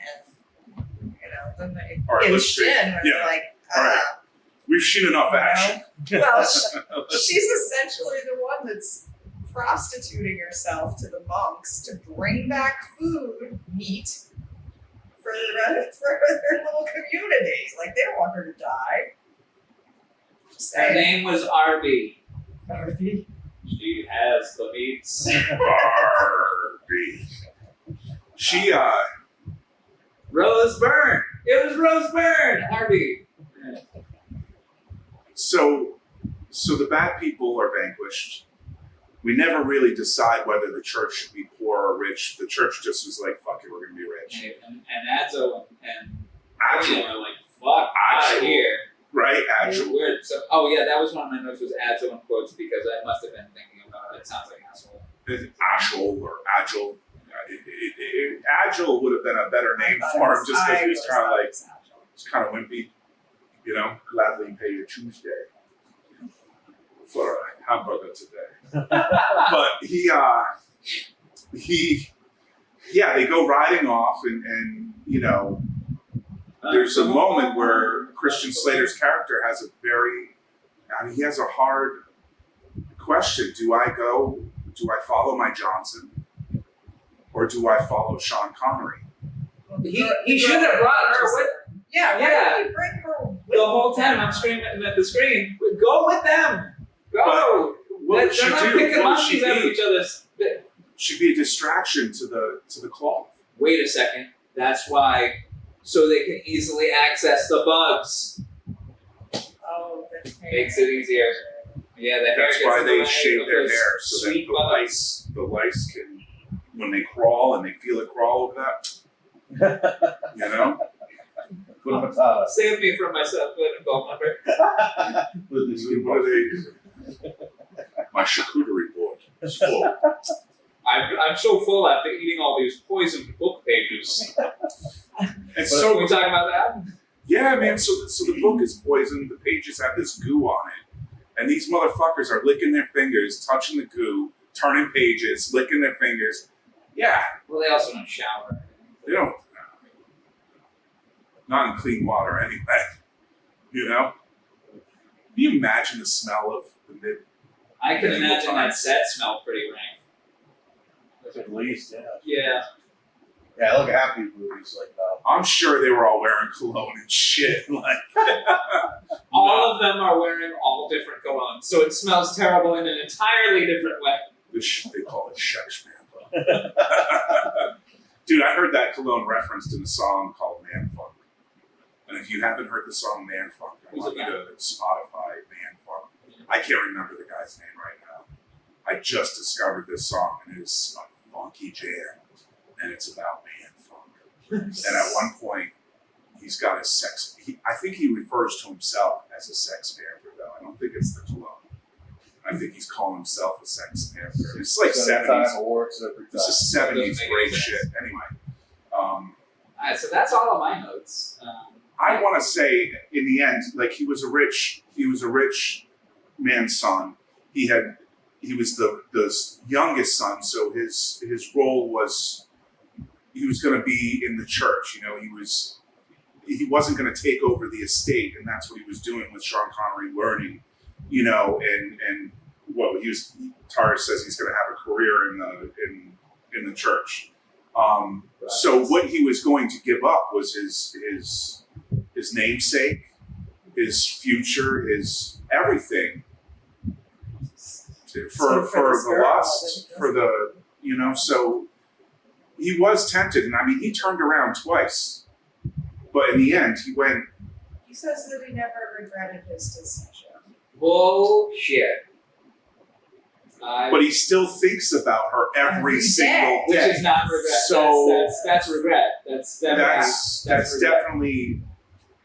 then they All right, let's pitched see. in and Yeah. were like, All right. We've seen enough action. Well, she's essentially the one that's prostituting herself to the monks to bring back meat for their little communities. They don't want her to die. Her name was Arby. Arby? She has the meats. Arby. She, Rose Byrne. It was Rose Byrne. Arby. So the bad people are vanquished. We never really decide whether the church should be poor or rich. The church just was like, fuck it, we're going to be rich. And Adzo and Agile. are like, fuck out of here. Right? Agile. Weird. So, that was one of my notes was Adzo in quotes because I must have been thinking about it. It sounds like asshole. Agile or Agile. Agile would have been a better name for him just because he was kind of wimpy. Gladly pay your Tuesday for a hamburger today. But they go riding off and there's a moment where Christian Slater's character has he has a hard question. Do I follow my Johnson or do I follow Sean Connery? He should have brought her with. Yeah, why did he bring her with the whole time I'm screaming at the screen, go with them. Go. What would she They're not do? picking What would she monkeys out of be? each other's. She'd be a distraction to the cloth. Wait a second. That's why, so they can easily access the bugs. Oh, the hair. Makes it easier. Yeah, the hair That's gets why in the they way shave of their those hair so that sweet the lice can, when they crawl and they feel it crawl over that, you know. Save me from myself, political member. What are they? My charcuterie board is full. I'm so full after eating all these poisoned book pages. And so we talking about that? Yeah, man. So the book is poisoned. The pages have this goo on it, and these motherfuckers are licking their fingers, touching the goo, turning pages, licking their fingers. Yeah. Well, they also don't shower. They don't. Not in clean water, anyway. You know. Can you imagine the smell of the mid? I can imagine that set smelled pretty rank. At least, yeah. Yeah. Yeah, look at half these movies like that. I'm sure they were all wearing cologne and shit. Like all of them are wearing all different colognes, so it smells terrible in an entirely different way. They call it Shekspampa. Dude, I heard that cologne referenced in a song called Man Funk. And if you haven't heard the song Man Funk, I want you to Spotify Man Funk. I can't remember the guy's name right now. I just discovered this song, and it is a funky jam. And it's about man funk. And at one point, he's got a sex. I think he refers to himself as a sex panther, though. I don't think it's the cologne. I think he's calling himself a sex panther. It's like 70s. Awards every time. This is 70s great shit. Anyway. Alright, so that's all of my notes. I want to say, in the end, like he was a rich man's son. He was the youngest son, so his role was. He was going to be in the church, you know. He wasn't going to take over the estate, and that's what he was doing with Sean Connery, learning, you know, and what he was. Tara says he's going to have a career in the church. So what he was going to give up was his namesake, his future, his everything for the lust, for the, you know, so. He was tempted, and I mean, he turned around twice. But in the end, he went. He says that he never regretted his decision. Bullshit. But he still thinks about her every single day. Which is not regret. So that's regret. That's definitely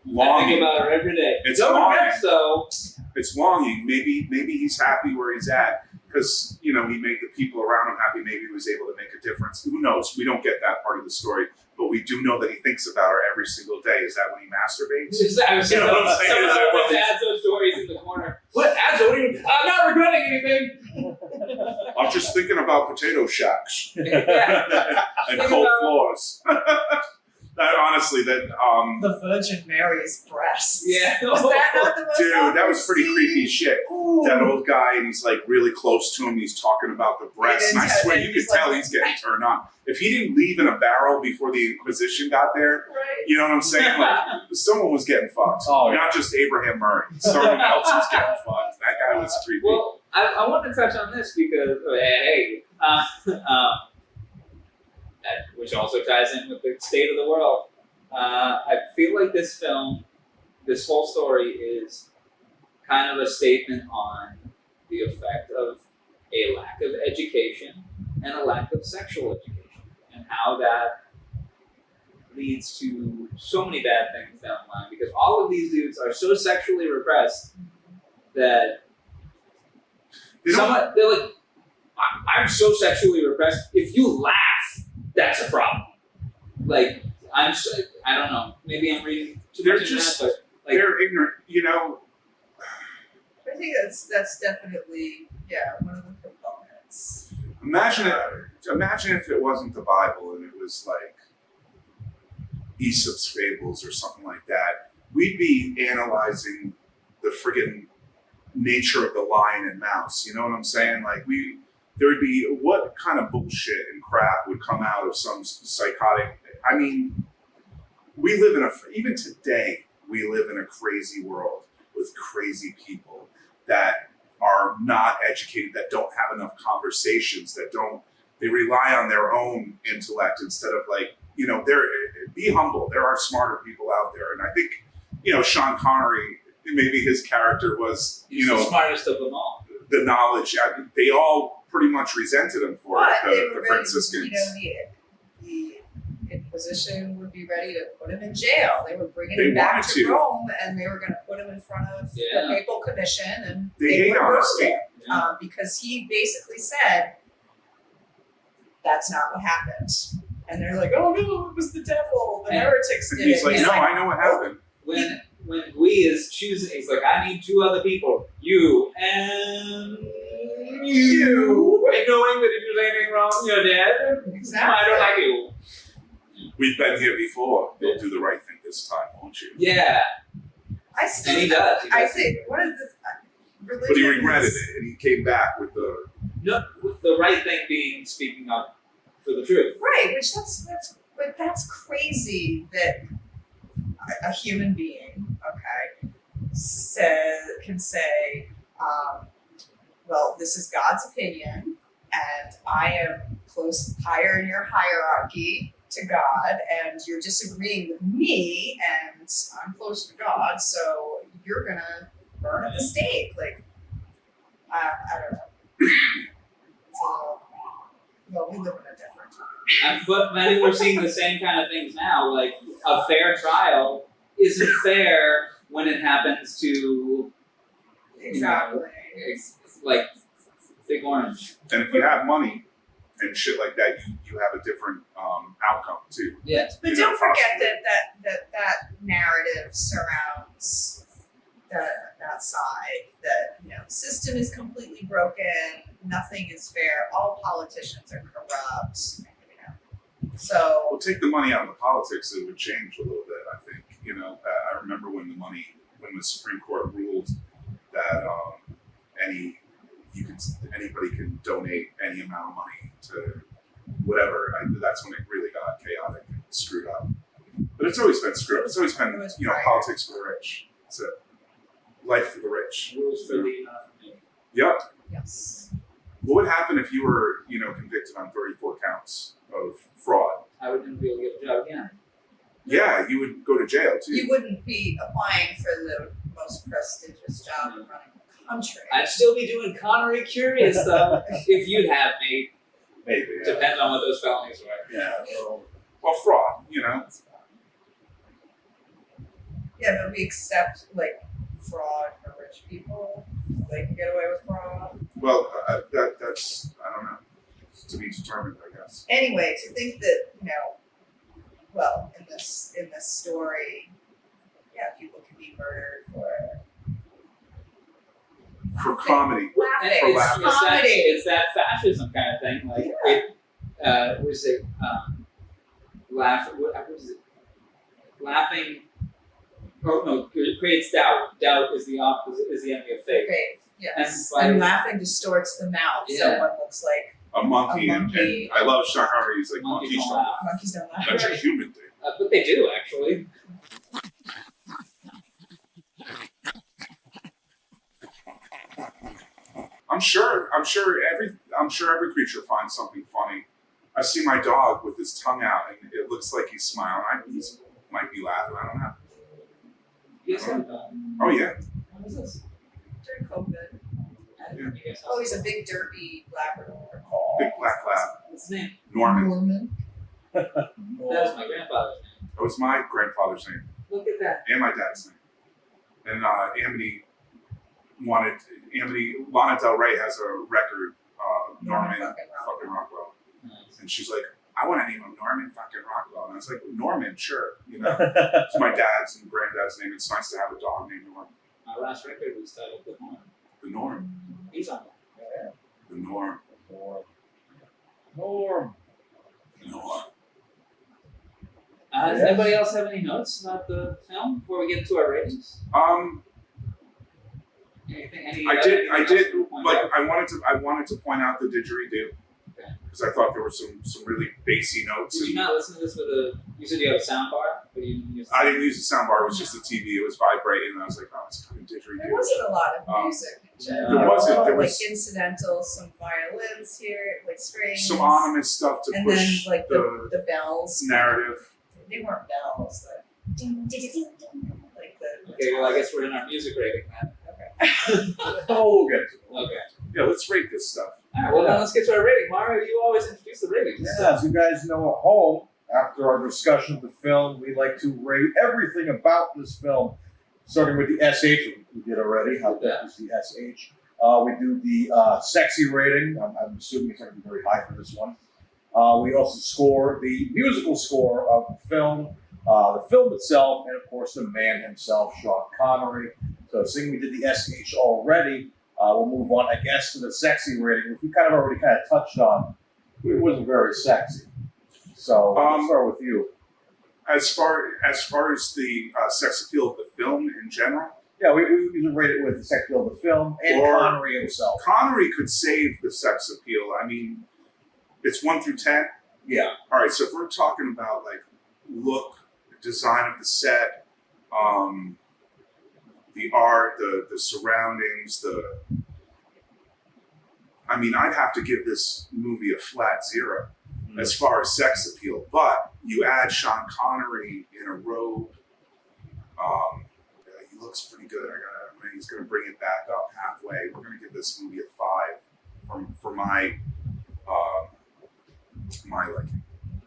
longing. I think about her every day. It's no longing. regrets, though. It's longing. Maybe he's happy where he's at. Because, you know, he made the people around him happy. Maybe he was able to make a difference. Who knows? We don't get that part of the story. But we do know that he thinks about her every single day. Is that when he masturbates? I was you know what I'm saying? Someone adds those stories in the corner. What? I'm not regretting anything. I'm just thinking about potato shacks. and Think cold about- floors. Honestly, The Virgin Mary's breasts. Yeah. Was that not the most dude, that awkward was pretty scene? creepy shit. Ooh. That old guy, and he's like really close to him. He's talking about the breasts, and I swear you could tell he's getting turned on. If he didn't leave in a barrel before the Inquisition got there, you know what I'm saying? Like someone was getting fucked. Oh, yeah. Not just Abraham Murray. Someone else was getting fucked. That guy was creepy. Well, I want to touch on this because which also ties in with the state of the world. I feel like this film, this whole story is kind of a statement on the effect of a lack of education and a lack of sexual education, and how that leads to so many bad things down the line, because all of these dudes are so sexually repressed that they're like, I'm so sexually repressed. If you laugh, that's a problem. Like, I don't know. Maybe I'm reading too much into that, but like, they're ignorant, you know. I think that's definitely one of the components. Imagine if it wasn't the Bible and it was like Aesop's fables or something like that. We'd be analyzing the friggin' nature of the lion and mouse. You know what I'm saying? Like there would be, what kind of bullshit and crap would come out of some psychotic? I mean, we live in even today, we live in a crazy world with crazy people that are not educated, that don't have enough conversations, they rely on their own intellect instead of like, be humble. There are smarter people out there. And I think, Sean Connery, maybe his character was, He's the smartest of them all. The knowledge. They all pretty much resented him for it, the Franciscans. The Inquisition would be ready to put him in jail. They were bringing him back to Rome, and they were going to put him in front of the Papal Commission, and they hate honesty because he basically said that's not what happened. And they're like, "Oh no, it was the devil. The heretics did it." He's like, "No, I know what happened." When Gui is choosing, he's like, I need 2 other people. You and you. And knowing that if you do anything wrong, you're dead. Exactly. I don't like you. We've been here before. You'll do the right thing this time, won't you? Yeah. I still. And he does. I think one of the religions. But he regretted it, and he came back with the. No, with the right thing being speaking up for the truth. Right, which that's crazy that a human being, okay, can say, well, this is God's opinion, and I am higher in your hierarchy to God, and you're disagreeing with me, and I'm close to God, so you're gonna burn at the stake. Like, I don't know. Well, we live in a different time. But I think we're seeing the same kind of things now. Like, a fair trial isn't fair when it happens to, Exactly. Like Big Orange. And if you have money and shit like that, you have a different outcome too. Yeah. But don't forget that narrative surrounds that side. That the system is completely broken. Nothing is fair. All politicians are corrupt. So. Well, take the money out of the politics, it would change a little bit. I think. I remember when the Supreme Court ruled that anybody can donate any amount of money to whatever. That's when it really got chaotic and screwed up. But it's always been screwed up. It's always been politics for the rich. It's a life for the rich. Rules for the Yep. Yes. What would happen if you were convicted on 34 counts of fraud? I wouldn't be able to get a job again. Yeah, you would go to jail too. You wouldn't be applying for the most prestigious job in running the country. I'd still be doing Connery Curious though, if you'd have me. Maybe. Yeah. Depends on what those felonies were. Yeah. Well, fraud, Yeah, but we accept fraud for rich people. They can get away with fraud. Well, that's I don't know. It's to be determined, I guess. Anyway, to think that well, in this story, people can be murdered for comedy. Laughing. For laughing. It's that fascism kind of thing. Like what is it? What is it? Laughing. Oh no! It creates doubt. Doubt is the opposite. Is the enemy of faith. Yes. And laughing distorts the mouth, so one looks like a monkey. And I love Sean Connery. He's like monkeys don't laugh. Monkeys don't laugh. That's a human thing. But they do actually. I'm sure every creature finds something funny. I see my dog with his tongue out, and it looks like he's smiling. He might be laughing. I don't know. Yes, oh yeah. What is this? During COVID. Yeah. Oh, he's a big derpy Labrador. Big black lab. What's his name? Norman. That was my grandfather's name. That was my grandfather's name. Look at that. And my dad's name. And Lana Del Rey has a record, Norman fucking Rockwell. Nice. And she's like, I want to name him Norman fucking Rockwell. And I was like, Norman, sure. It's my dad's and granddad's name. It's nice to have a dog named Norman. My last record was titled The Norm. The Norm. He's on there. Yeah. The Norm. Does anybody else have any notes about the film before we get into our ratings? Anything? I did. Like, I wanted to point out the didgeridoo because I thought there were some really bassy notes. Did you not listen to this with a? You said you have a sound bar, but you didn't use. I didn't use the sound bar. It was just the TV. It was vibrating, and I was like, "Oh, it's kind of didgeridoo." There wasn't a lot of music. There wasn't. There was like incidentals, some violins here, like strings, some ominous stuff to and push then like the bells. narrative. They weren't bells. Like the. Okay, well, I guess we're in our music rating now. Oh, we'll get to it. Okay. Yeah, let's rate this stuff. All right. Well, then let's get to our rating. Mario, you always introduce the ratings. Yeah, as you guys know at home, after our discussion of the film, we like to rate everything about this film, starting with the SH we did already. How bad is the SH? We do the sexy rating. I'm assuming it's going to be very high for this one. We also score the musical score of the film itself, and of course the man himself, Sean Connery. So seeing we did the SH already, we'll move on, I guess, to the sexy rating, which we already touched on. It wasn't very sexy. So let's start with you. As far as the sex appeal of the film in general. Yeah, we usually rate it with the sex appeal of the film and Connery himself. Connery could save the sex appeal. I mean, it's 1 through 10. Yeah. All right. So if we're talking about like look, design of the set, the art, the surroundings, I mean, I'd have to give this movie a flat 0 as far as sex appeal. But you add Sean Connery in a robe, he looks pretty good. He's going to bring it back up halfway. We're going to give this movie a 5 for my liking.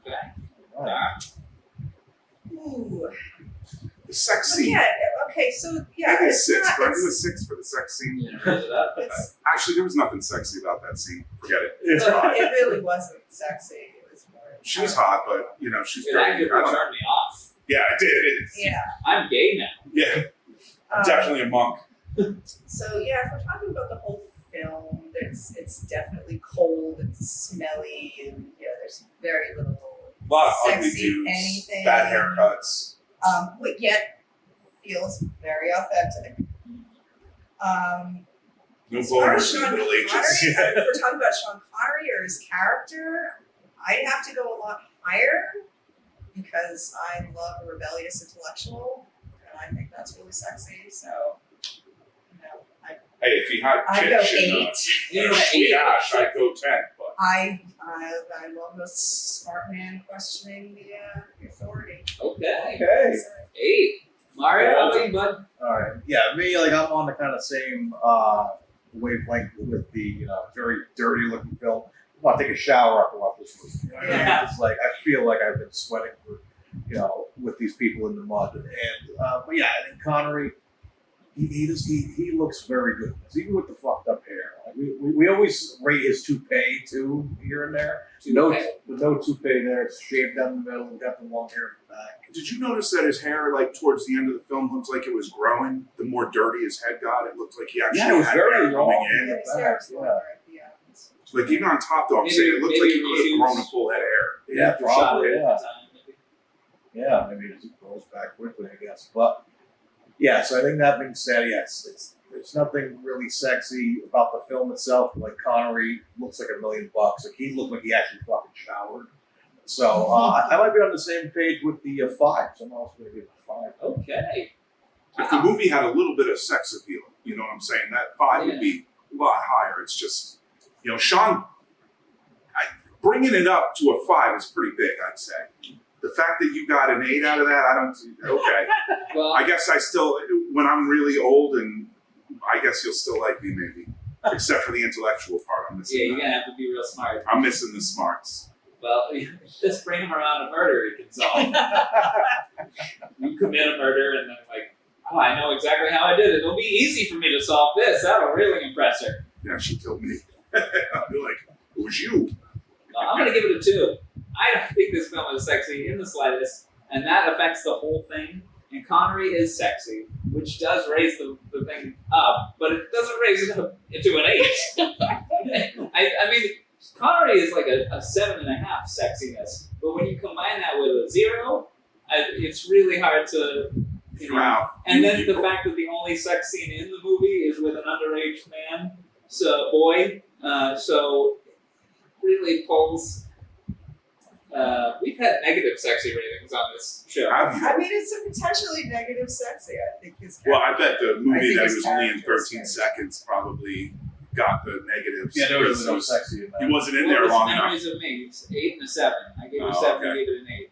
Okay. Ooh. The sex scene. Yeah. Okay. So yeah, Maybe a it's 6. not. But I do a 6 for the sex scene. Actually, there was nothing sexy about that scene. Forget it. It's fine. It really wasn't sexy. It was more. She was hot, but she's It very. actively turned me off. Yeah, it did. Yeah. I'm gay now. Yeah. I'm definitely a monk. So yeah, if we're talking about the whole film, it's definitely cold and smelly, and there's very little A lot of ugly sexy dudes, anything. bad haircuts. But yet feels very authentic. No As far as boners in the Sean Middle Ages. Connery, if we're talking about Sean Connery or his character, I'd have to go a lot higher because I love a rebellious intellectual, and I think that's really sexy. So, Hey, if he had I'd go chips 8. and sweet ash, I'd go 10. But I love a smart man questioning the authority. Okay. 8. Mario, how about you, bud? All right. Yeah, me, I'm on the kind of same wavelength with the very dirty looking film. I want to take a shower after watching this movie. You know what I mean? It's like I feel like I've been sweating for with these people in the mud. And but yeah, I think Connery, he looks very good, even with the fucked up hair. Like we always rate his toupee too here and there. No toupee there. It's shaved down the middle and got the long hair in the back. did you notice that his hair, like towards the end of the film, looked like it was growing? The more dirty his head got, it looked like he actually it was had very hair long. coming in. Like even on top, though, I'm saying it looked like he could have grown a full head of hair. Yeah, probably. Yeah, maybe it grows back quickly, I guess. But yeah, so I think that being said, yes, there's nothing really sexy about the film itself. Like Connery looks like $1 million. Like he looked like he actually fucking showered. So I might be on the same page with the 5. So I'm also going to give it a 5. Okay. If the movie had a little bit of sex appeal, you know what I'm saying? That 5 would be a lot higher. It's just, Sean, bringing it up to a 5 is pretty big, I'd say. The fact that you got an 8 out of that, I don't see. Okay. Well, I guess I still, when I'm really old, and I guess you'll still like me, maybe. Except for the intellectual part, I'm missing. Yeah, you're going to have to be real smart. I'm missing the smarts. Well, just bring him around a murder he can solve. You commit a murder and then I know exactly how I did it. It'll be easy for me to solve this. That'll really impress her. Yeah, she killed me. I'll be like, it was you. I'm going to give it a 2. I don't think this film is sexy in the slightest, and that affects the whole thing. And Connery is sexy, which does raise the thing up, but it doesn't raise it up into an 8. I mean, Connery is like a 7.5 sexiness, but when you combine that with a 0, it's really hard to. Wow. And then the fact that the only sex scene in the movie is with an underage man, boy. So really pulls. We've had negative sexy ratings on this show. I mean, it's a potentially negative sexy. I think his. Well, I bet the movie that his was only in character's 13 seconds probably got the negatives. Yeah, there was no sexy in that. He wasn't in Well, there it's long Memories enough. of Me. It's 8 and a 7. I gave it a Oh, 7. okay. I gave it an 8.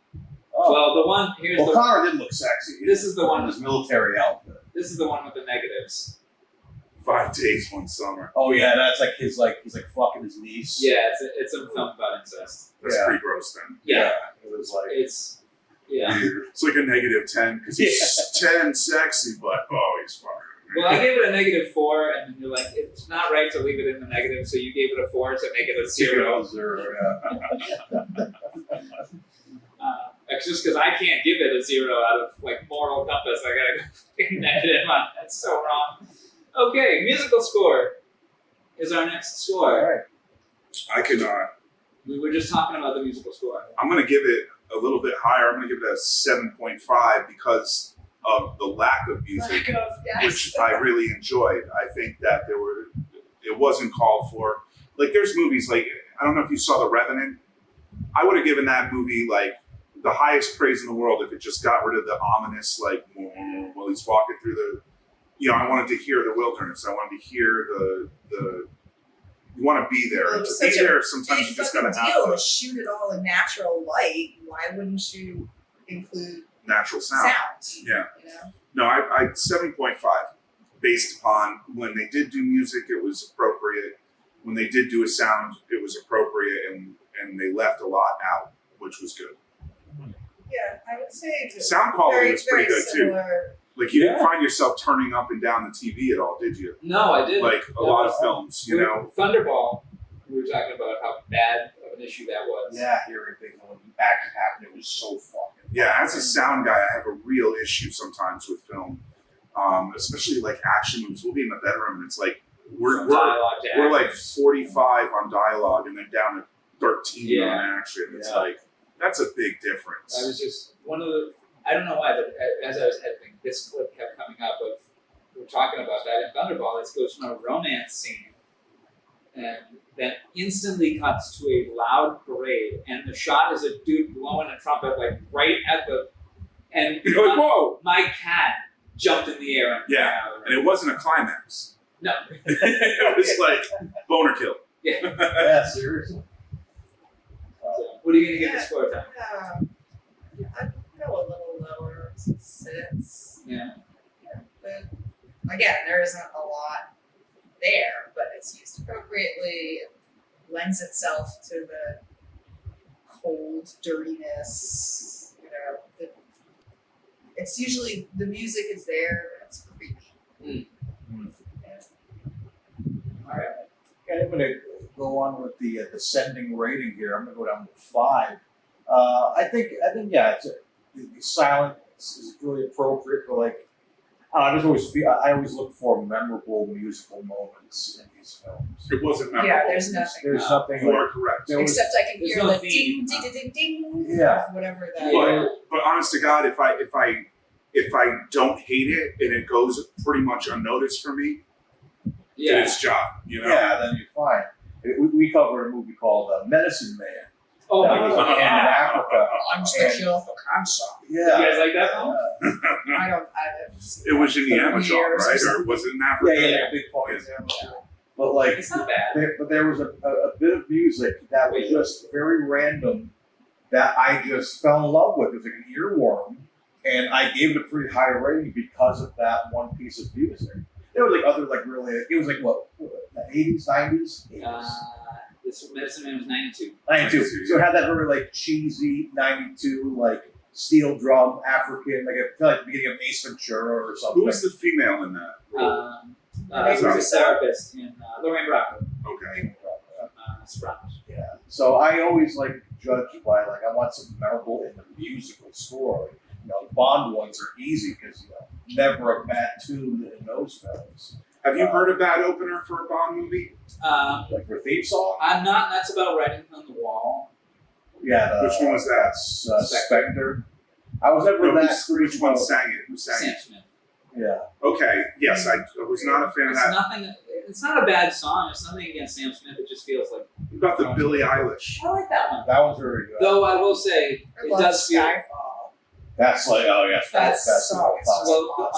Oh. Well, the one here's Well, the. Connor did look sexy. This is the one in with his military outfit. This is the one with the negatives. 5 days, 1 summer. Oh yeah, that's like he's like fucking his niece. Yeah, it's a film about incest. That's Yeah. pretty gross then. Yeah, It was like it's yeah. It's like a negative 10 because he's 10 sexy, but he's fine. Well, I gave it a negative 4, and then you're like, it's not right to leave it in the negative, so you gave it a 4 to make it a 0. It's just because I can't give it a 0 out of like moral compass. I gotta go negative on it. That's so wrong. Okay, musical score is our next score. I could We were just talking about the musical score. I'm going to give it a little bit higher. I'm going to give it a 7.5 because of the lack of music, which I really enjoyed. I think that it wasn't called for. Like, there's movies like, I don't know if you saw The Revenant. I would have given that movie like the highest praise in the world if it just got rid of the ominous, like, while he's walking through the, I wanted to hear the wilderness. I wanted to hear the you want to be there. Well, And it to was be such a there, sometimes you big just fucking got to have deal the to shoot it all in natural light. Why wouldn't you include natural sound. Yeah. You know? No, I 7.5 based upon when they did do music, it was appropriate. When they did do a sound, it was appropriate, and they left a lot out, which was good. Yeah, I would say that Sound quality very, was pretty very good similar. too. Like you didn't find yourself turning up and down the TV at all, did you? No, I didn't. Like a lot of films, you know. Thunderball, we were talking about how bad of an issue that was. Yeah, hearing things when the action happened, it was so fucking. Yeah, as a sound guy, I have a real issue sometimes with film, especially like action movies. We'll be in the bedroom and it's like we're like 45 on dialogue and then down to 13 on action. It's like that's a big difference. I was just one of the. I don't know why, but as I was editing, this clip kept coming up of we were talking about that in Thunderball. It goes from a romance scene, and then instantly cuts to a loud parade, and the shot is a dude blowing a trumpet like right at the, and you're like, whoa! My cat jumped in the air. And and it wasn't a climax. No, it was like boner kill. Yeah, seriously. So, what are you gonna give the score time? I'd go a little lower, 6. Yeah. But again, there isn't a lot there, but it's used appropriately. It lends itself to the cold dirtiness. You know, it's usually the music is there, but it's creepy. All right. Okay, I'm going to go on with the descending rating here. I'm going to go down to 5. I think yeah, the silence is really appropriate, but like I just always feel I always look for memorable musical moments in these films. It wasn't memorable. Yeah, there's nothing. There's nothing. You are correct. Except I can hear no the theme. ding, ding, ding, ding, Yeah. whatever that. But honest to God, if I don't hate it and it goes pretty much unnoticed for me, then it's job. You know. Yeah, then you're fine. We covered a movie called Medicine Man. Oh that my was God. in Africa. I'm just the cure for cancer. Yeah. You guys like that film? I haven't seen It was in the 30 Amazon, years or right? Or something. was it in Africa? Yeah, big part of Amazon. But like, It's not bad. but there was a bit of music that was just very random that I just fell in love with. It was like an earworm, and I gave it a pretty high rating because of that one piece of music. There was like other like really, it was like what, the 80s, 90s? 80s. This Medicine Man was 92. 92. So it had that very like cheesy 92 like steel drum African, like I feel like the beginning of Ace Ventura or something. Who was the female in that? He was a therapist in Lorraine Bracco. Okay. Sopranos. Yeah. So I always like judge by like I want something memorable in the musical score. You know, Bond ones are easy because never a bad tune in those films. Have you heard a bad opener for a Bond movie? Like for theme song? I'm not. That's about writing on the wall. Yeah. Which one was that? Spectre. I was never that. Which one sang it? Who sang Sam it? Smith. Yeah. Okay. Yes, I was not a fan of It's that. nothing. It's not a bad song. It's nothing against Sam Smith. It just feels like about the Billie Eilish? I like that one. That one's very good. Though I will say, I it love does feel. Skyfall. That's like, oh yes, That's so Well,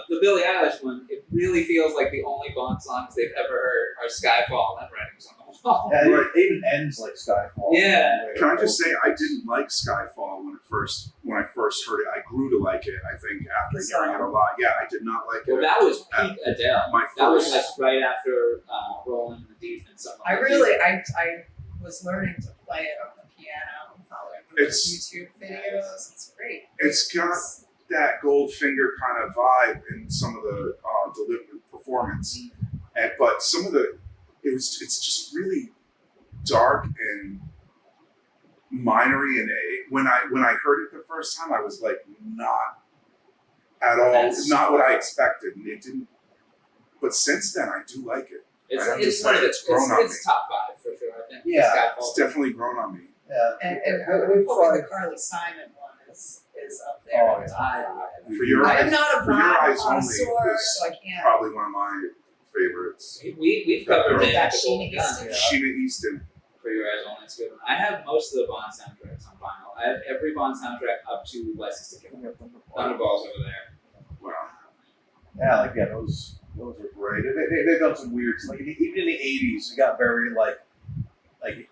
the Billie Eilish one, it really feels like the only Bond songs they've ever heard are Skyfall and Writings on the Wall. Yeah, it even ends like Skyfall. Yeah. Can I just say I didn't like Skyfall when I first heard it. I grew to like it. I think after hearing it a lot. Yeah, I did not like it. Well, that was peak Adele. My That was first- like right after Rolling in the Deep and something. I was learning to play it on the piano and following It's- YouTube videos. It's great. It's got that Goldfinger kind of vibe in some of the delivered performance, but some of it's just really dark and minory. And when I heard it the first time, I was like, not at all, not what I expected, and it didn't. But since then, I do like it. It's one of it's grown on me. It's top 5 for sure. I think. Yeah. Skyfall. It's definitely grown on me. Yeah. And hopefully the Carly Simon one is up there. Oh, yeah. For your eyes, I'm not a for your eyes vibe only, connoisseur, is so I can't. probably one of my favorites. We've covered it. That Sheena Easton. Sheena Easton. For Your Eyes Only, it's a good one. I have most of the Bond soundtracks on vinyl. I have every Bond soundtrack up to License to Kill. Thunderball's over there. Wow. Yeah, those are great. They've done some weird stuff. Like even in the '80s, it got very like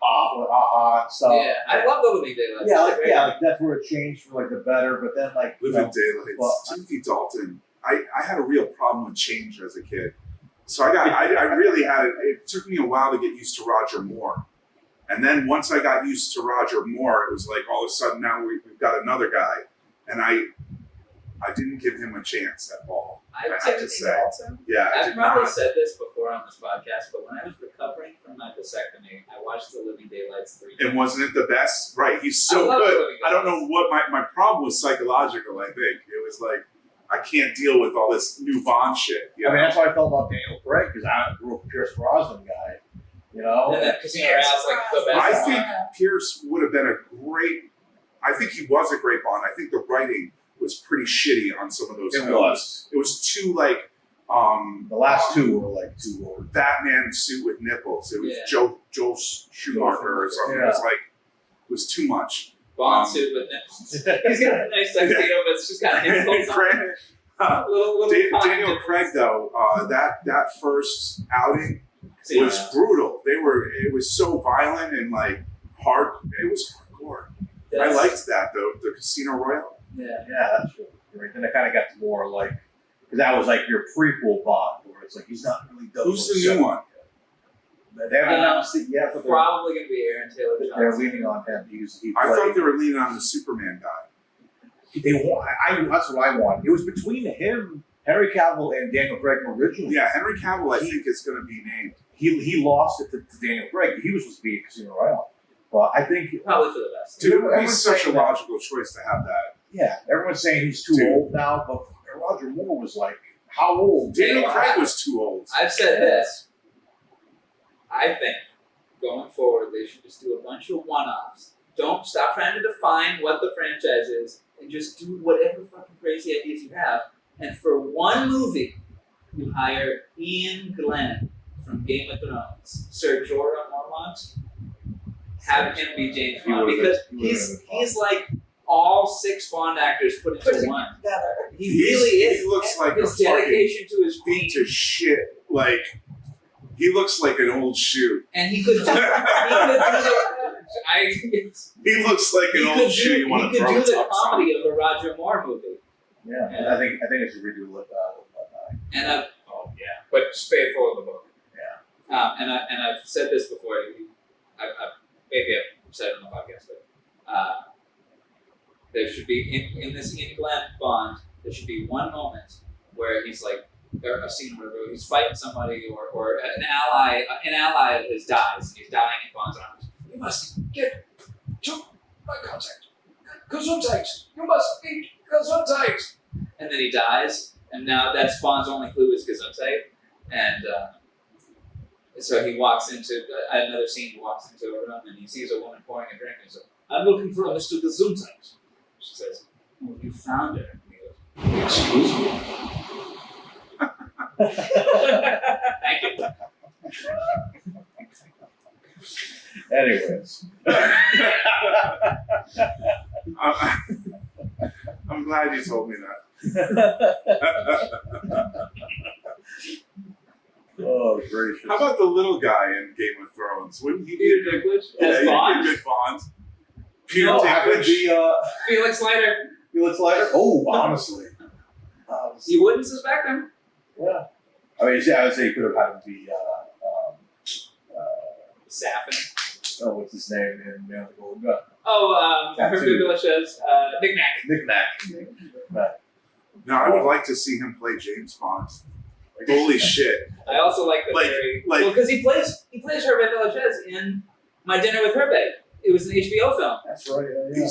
aha and stuff. Yeah, I love the Living Daylights. Yeah, like that's where it changed for like the better. But then like Living Daylights. Timothy Dalton. I had a real problem with change as a kid. So I really had it. It took me a while to get used to Roger Moore. And then once I got used to Roger Moore, it was like all of a sudden now we've got another guy. And I didn't give him a chance at all. I have to say. Yeah, I I've did probably not. said this before on this podcast, but when I was recovering from my vasectomy, I watched The Living Daylights 3 times. And wasn't it the best? Right, he's so I love good. Living I don't know what my problem was psychological, I think. It was like, I can't deal with all this new Bond shit. You I mean, know? that's how I felt about Daniel Craig because I grew up a Pierce Brosnan guy. You know, And that Casino Royale's like the best. I think Pierce would have been a great. I think he was a great Bond. I think the writing was pretty shitty on some of those It films. was. It was too like. The last two were like too old. Batman suit with nipples. It was Yeah. Joel Schumacher or something. Yeah. It was like it was too much. Bond suit with nipples. He's got a nice tuxedo, but it's just kind of nipples on it. Little Daniel Craig though, that first outing was brutal. It was so violent and like hard. It was hardcore. I liked that though, the Casino Royale. Yeah, that's true. Right. Then it kind of got to more like because that was like your prequel Bond, where it's like he's not really done. Who's the new one? They haven't announced it yet, but probably going to be Aaron Taylor Johnson. they're leaning on him. I thought they were leaning on the Superman guy. They want. That's what I want. It was between him, Henry Cavill, and Daniel Craig originally. Yeah, Henry Cavill, I think is going to be named. He lost it to Daniel Craig. He was supposed to be in Casino Royale, but I think probably for the best. Dude, it would be everyone's such a saying that- logical choice to have that. Yeah, everyone's saying he's too old now, but Roger Moore was like, how old? Daniel Craig was too old. I've said this. I think going forward, they should just do a bunch of one-offs. Don't stop trying to define what the franchise is, and just do whatever fucking crazy ideas you have. And for one movie, you hire Ian Glenn from Game of Thrones, Ser Jorah Mormont. Have him be James Bond because he's like all 6 Bond actors put into one. He really is. He looks like his a dedication to his beat to shit. Like he looks like an old shoe. And he could do. He looks like an old shoe you want to throw He could do the top comedy of a Roger Moore movie. Yeah, and I think it should redo And but just faithful in the book. Yeah. And I've said this before. Maybe I've said it on the podcast, but there should be in this Ian Glenn Bond. There should be one moment where he's like, or a scene where he's fighting somebody, or an ally of his dies, and he's dying in Bond's arms. You must get to my contact. Gesundheit. You must eat Gesundheit. And then he dies, and now that's Bond's only clue is Gesundheit. And so he walks into another scene. He walks into a room and he sees a woman pouring a drink. And he says, "I'm looking for a Mr. Gesundheit." She says, "Well, you found her." And he goes, "Excuse me." Thank you. Anyways. I'm glad you told me that. Oh, gracious. How about the little guy in Game of Thrones? Wouldn't he be Peter a good Dinklage Yeah, as he'd be Bond? a good Bond. Peter No, Dinklage. Felix Leiter. Felix Leiter? Oh, honestly. You wouldn't suspect him. Yeah. I mean, yeah, I would say you could have had him be, Sappin. oh, what's his name in Man with the Golden Gun? Oh, Tattoo. Hercule Delicious, Knick Knack. Knick-Knack. No, I would like to see him play James Bond. Holy shit! I also like the well, because he plays Hervé Delicious in My Dinner with Hervé. It was an HBO film. That's right. Yeah.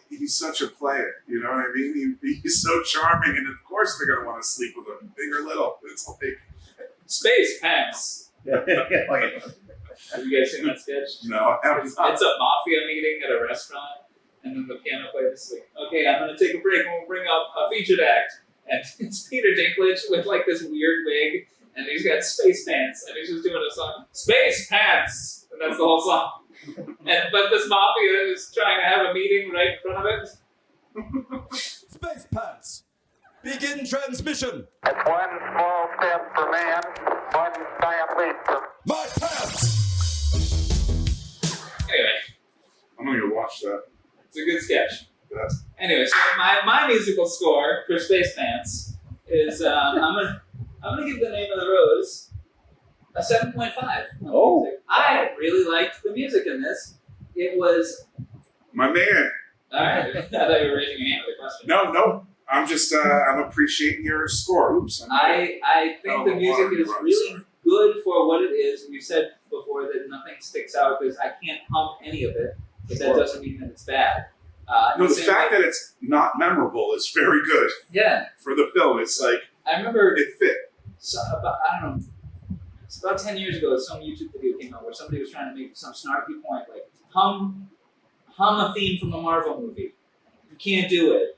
He's such a player. You know what I mean? He's so charming, and of course they're gonna want to sleep with him, big or little. It's like Space Pants. Yeah. Have you guys seen that sketch? No, It's a mafia meeting at a restaurant, and then the piano player is like, "Okay, I'm gonna take a break, and we'll bring up a featured act." And it's Peter Dinklage with like this weird wig, and he's got space pants, and he's just doing a song, "Space Pants," and that's the whole song. But this mafia is trying to have a meeting right in front of it. Space Pants. Begin transmission. It's one small step for man, one giant leap for... My pants! Anyway, I'm gonna go watch that. it's a good sketch. Yeah. Anyway, so my musical score for Space Pants is I'm gonna give The Name of the Rose a 7.5. Oh, I really liked the music in this. It was My man. all right. I thought you were raising your hand with a question. No. I'm just I'm appreciating your score. Oops. I think the music is really good for what it is. We've said before that nothing sticks out because I can't hum any of it, but that doesn't mean that it's bad. No, the fact that it's not memorable is very good. Yeah. For the film, it's like I remember it fit. So I don't know. It's about 10 years ago. Some YouTube video came out where somebody was trying to make some snarky point, like hum a theme from a Marvel movie. You can't do it.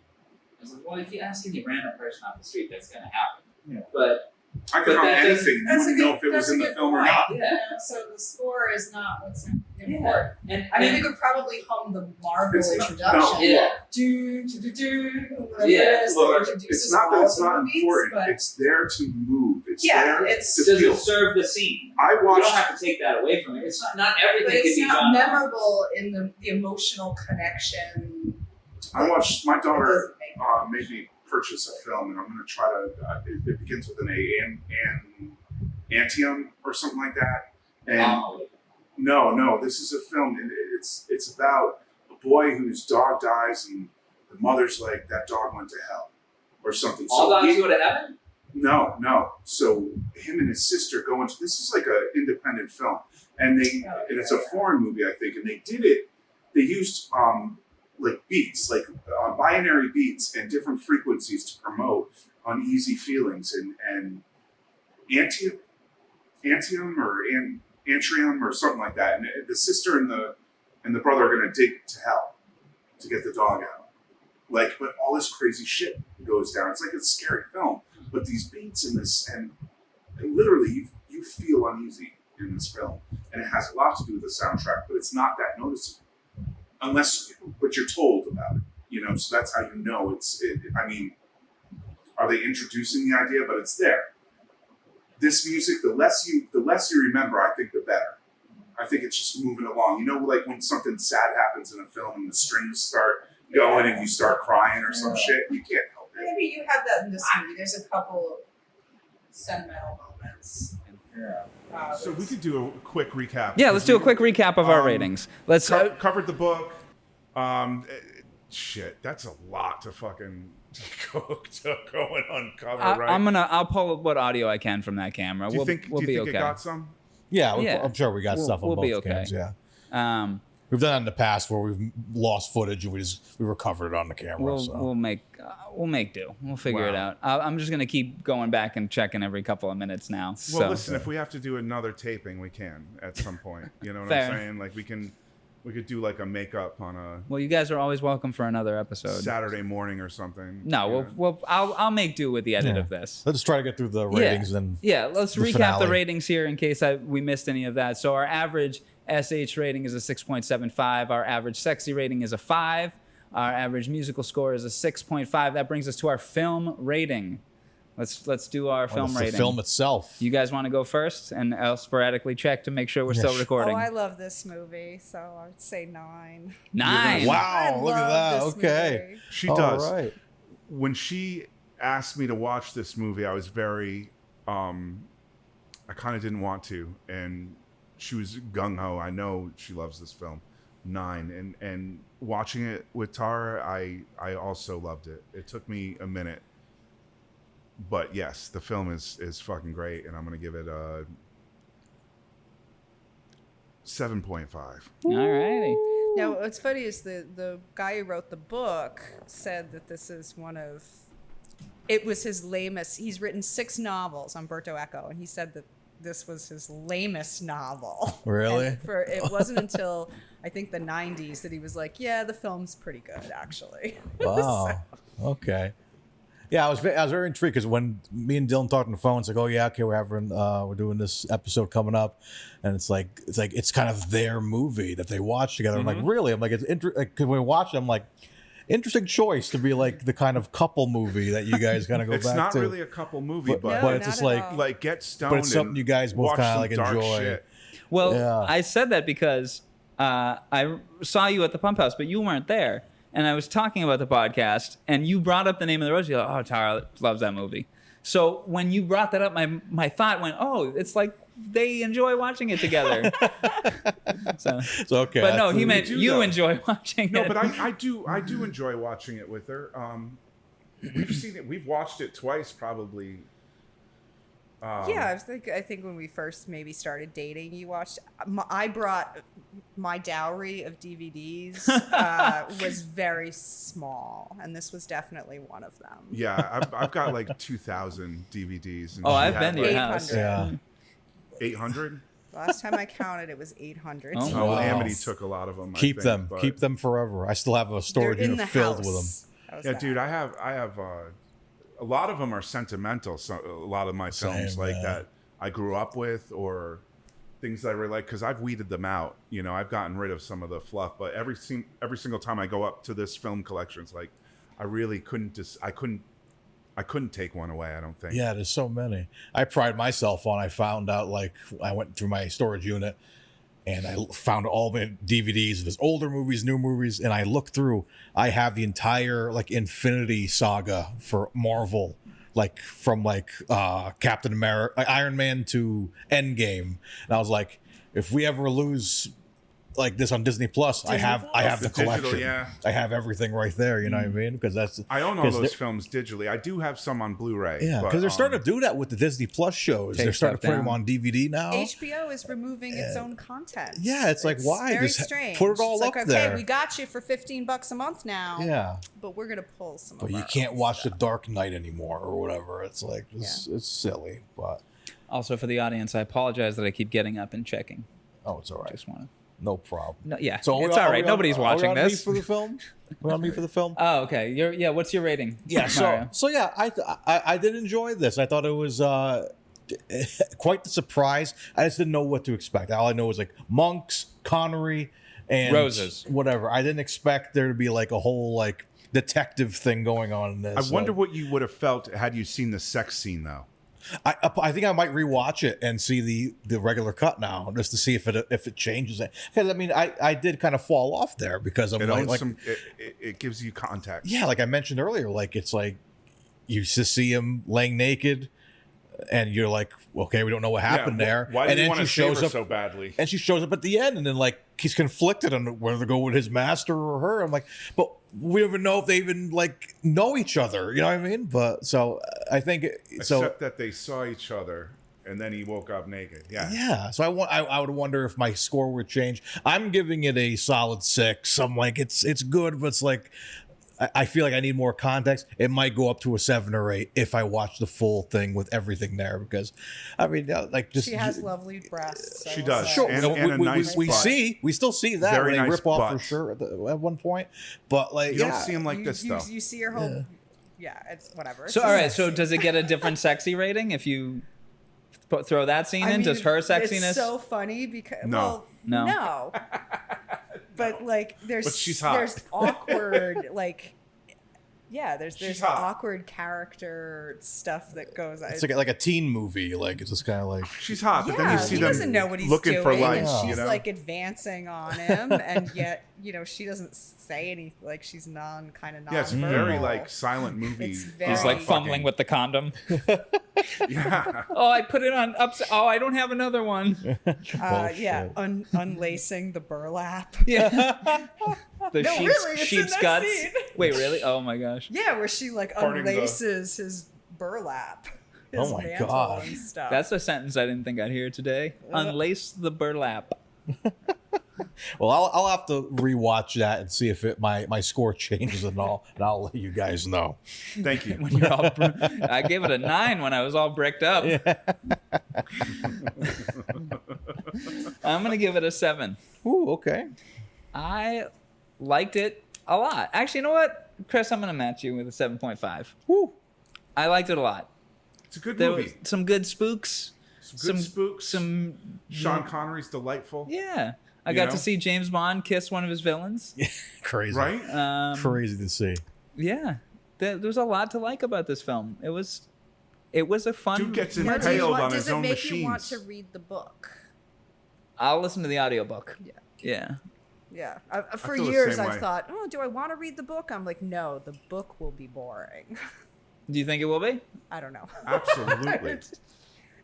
I was like, well, if you ask any random person off the street, that's gonna happen. Yeah. But I could hum anything. You That's a wouldn't good- know if it was that's a in the good film or point. not. Yeah. So the score is not what's important. And I mean, we could probably hum the Marvel It's not- introduction. no. Yeah. Do, whatever Yeah. it is that Look, introduces it's not that all it's the not movies, important. but It's there to move. It's Yeah, there it's- to does feel. it serve the scene? I You watched. don't have to take that away from it. It's not but everything it's can be not done. memorable in the emotional connection. I watched. My It daughter doesn't make made me purchase a film, and I'm going to try to. It begins with an A, Antium or something like that. And no, this is a film, and it's about a boy whose dog dies, and the mother's like, that dog went to hell, or something. All dogs go to heaven? No. So him and his sister go into this is like an independent film, and it's a foreign movie, I think, and they did it. They used like beats, like binary beats and different frequencies to promote uneasy feelings and antium or antrium or something like that. And the sister and the brother are going to dig to hell to get the dog out. Like, but all this crazy shit goes down. It's like a scary film, but these beats in this, and literally you feel uneasy in this film, and it has a lot to do with the soundtrack, but it's not that noticeable unless what you're told about it. You know, so that's how you know I mean, are they introducing the idea? But it's there. This music, the less you remember, I think the better. I think it's just moving along. You know, like when something sad happens in a film and the strings start going and you start crying or some shit, you can't help it. Maybe you have that in this movie. There's a couple sentimental moments. Yeah. So we could do a quick recap. Yeah, let's do a quick recap of our ratings. Let's covered the book. Shit, that's a lot to fucking go and uncover, right? I'll pull what audio I can from that camera. Do you We'll think be okay. it got some? Yeah, I'm sure we got stuff on we'll both be okay. cams. Yeah. We've done that in the past where we've lost footage and we recovered it on the camera. We'll make do. We'll figure it out. I'm just gonna keep going back and checking every couple of minutes now. Well, listen, if we have to do another taping, we can at some point. You know what I'm saying? Like we could do like a makeup on a. Well, you guys are always welcome for another episode. Saturday morning or something. No, I'll make do with the edit of this. Let's try to get through the ratings and let's recap the ratings here in case we missed any of that. So our average SH rating is a 6.75. Our average sexy rating is a 5. Our average musical score is a 6.5. That brings us to our film rating. Let's do our film rating. The film itself. You guys want to go first, and I'll sporadically check to make sure we're still recording. Oh, I love this movie, so I would say 9. 9. Wow, look at that. Okay. Movie. She does. All right. When she asked me to watch this movie, I was very, I kind of didn't want to, and she was gung ho. I know she loves this film. 9, and watching it with Tara, I also loved it. It took me a minute. But yes, the film is fucking great, and I'm gonna give it a 7.5. Alrighty. Now, what's funny is the guy who wrote the book said that this is it was his lamest. He's written 6 novels, Umberto Eco, and he said that this was his lamest novel. Really? And it wasn't until I think the 90s that he was like, yeah, the film's pretty good, actually. Wow. Okay. Yeah, I was very intrigued because when me and Dylan talked on the phone, it's like, oh yeah, okay, we're doing this episode coming up, and it's kind of their movie that they watch together. I'm like, really? I'm like, it's like, when we watch it, I'm like, interesting choice to be like the kind of couple movie that you guys kind of go back to. It's not really a couple movie, but it's just like get stoned. But it's something you guys both kind of like enjoy. Shit. Well, yeah. I said that because I saw you at the Pump House, but you weren't there. And I was talking about the podcast, and you brought up the name of the rose. You're like, oh, Tara loves that movie. So when you brought that up, my thought went, oh, it's like they enjoy watching it together. So it's okay. But no, he meant you enjoy watching it. No, but I do enjoy watching it with her. We've seen it. We've watched it twice, probably. Yeah, I think when we first maybe started dating, you watched. I brought my dowry of DVDs was very small, and this was definitely one of them. Yeah, I've got like 2,000 DVDs. And I've been to your house. Yeah. 800. Last time I counted, it was 800. Oh, wow. Amity took a lot of them. Keep them forever. I still have a storage unit filled with them. Yeah, dude, I have. A lot of them are sentimental. So a lot of my films that I grew up with, or things that I really like, because I've weeded them out. You know, I've gotten rid of some of the fluff. But every single time I go up to this film collection, it's like I really couldn't I couldn't take one away. I don't think. Yeah, there's so many. I pride myself on. I found out, like, I went through my storage unit and I found all the DVDs. There's older movies, new movies, and I looked through. I have the entire like Infinity Saga for Marvel, like from Captain America, Iron Man to Endgame. And I was like, if we ever lose like this on Disney Plus, I have the collection. Digital, yeah. I have everything right there. You know what I mean? Because I own all those films digitally. I do have some on Blu-ray. Yeah, because they're starting to do that with the Disney Plus shows. They're starting to put them on DVD now. HBO is removing its own content. Yeah, it's like, why? Very Just strange. put it all it's up there. Okay, we got you for $15 a month now. Yeah, but we're gonna pull some. But you can't watch The Dark Knight anymore or whatever. It's like it's silly. But also for the audience, I apologize that I keep getting up and checking. Oh, it's all right. Just want to. No problem. No, yeah, so it's all right. Nobody's watching this. Me for the film. We're on me for the film. Oh, okay. What's your rating? Yeah. So yeah, I did enjoy this. I thought it was quite the surprise. I just didn't know what to expect. All I know was like monks, Connery, and roses, whatever. I didn't expect there to be like a whole like detective thing going on in this. I wonder what you would have felt had you seen the sex scene though. I think I might rewatch it and see the regular cut now, just to see if it changes it. Because I mean, I did kind of fall off there because I'm it gives you context. Yeah, like I mentioned earlier, like it's like you just see him laying naked, and you're like, okay, we don't know what happened there. Why do and you then want to she save shows her up so badly? And she shows up at the end, and then like he's conflicted on whether to go with his master or her. I'm like, but we don't even know if they even like know each other. You know what I mean? But so I think except that they saw each other, and then he woke up naked. Yeah. Yeah. So I would wonder if my score would change. I'm giving it a solid 6. I'm like it's good, but it's like I feel like I need more context. It might go up to a 7 or 8 if I watch the full thing with everything there, because I mean, like just she has lovely breasts. She does. Sure, and a nice we butt. still see that Very when they nice rip off butt. her shirt at one point, but like you don't see him like this though. You see her whole. Yeah, it's whatever. So all right, so does it get a different sexy rating if you? throw that scene in? Just her sexiness? It's so funny because No. no. But like But she's hot. there's awkward like there's She's hot. awkward character stuff that goes. It's like a teen movie. Like it's just kind of like she's hot, but then you see he them doesn't know what he's looking doing, for and lights. she's You know, like advancing on him, and yet she doesn't say anything. Like she's kind of yeah, it's very like silent movie. It's very- He's like fumbling with the condom. Yeah. Oh, I put it on upside. Oh, I don't have another one. Unlacing the burlap. Yeah. The No, really, it's in sheep's that guts. scene. Wait, really? Oh my gosh. Yeah, where she like Parting the- unlaces his burlap. His Oh my mantle God. and stuff. That's a sentence I didn't think I'd hear today. Unlace the burlap. Well, I'll have to rewatch that and see if my score changes and all, and I'll let you guys know. Thank you. When you're all I gave it a 9 when I was all bricked up. I'm gonna give it a 7. Ooh, okay. I liked it a lot. Actually, you know what, Chris? I'm gonna match you with a 7.5. Woo. I liked it a lot. It's a good There movie. was some good spooks. Some good spooks. Some Sean Connery's delightful. Yeah. I You got know? to see James Bond kiss one of his villains. Crazy. Right? Crazy to see. Yeah. There's a lot to like about this film. It was a fun. Dude gets Now, impaled on does his it own make you want machines. to read the book? I'll listen to the audiobook. Yeah. Yeah. Yeah. For feel the years, same I've way. thought, oh, do I want to read the book? I'm like, no, the book will be boring. Do you think it will be? I don't know. Absolutely.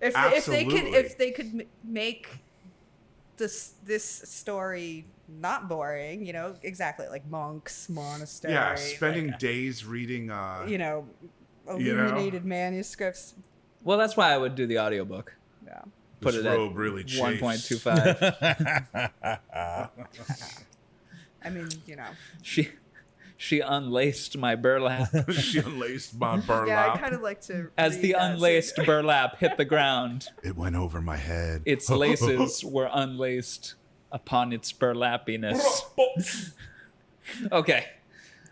If they could make this story not boring, exactly like monks, monastery. Yeah, spending like, days reading. illuminated manuscripts. Well, that's why I would do the audiobook. Yeah. Put This it at robe really chafes. 1.25. I mean, She unlaced my burlap. She unlaced my burlap. Yeah, I kind of like to. As read the that unlaced scene. burlap hit the ground, It went over my head. its laces were unlaced upon its burlappiness. Okay.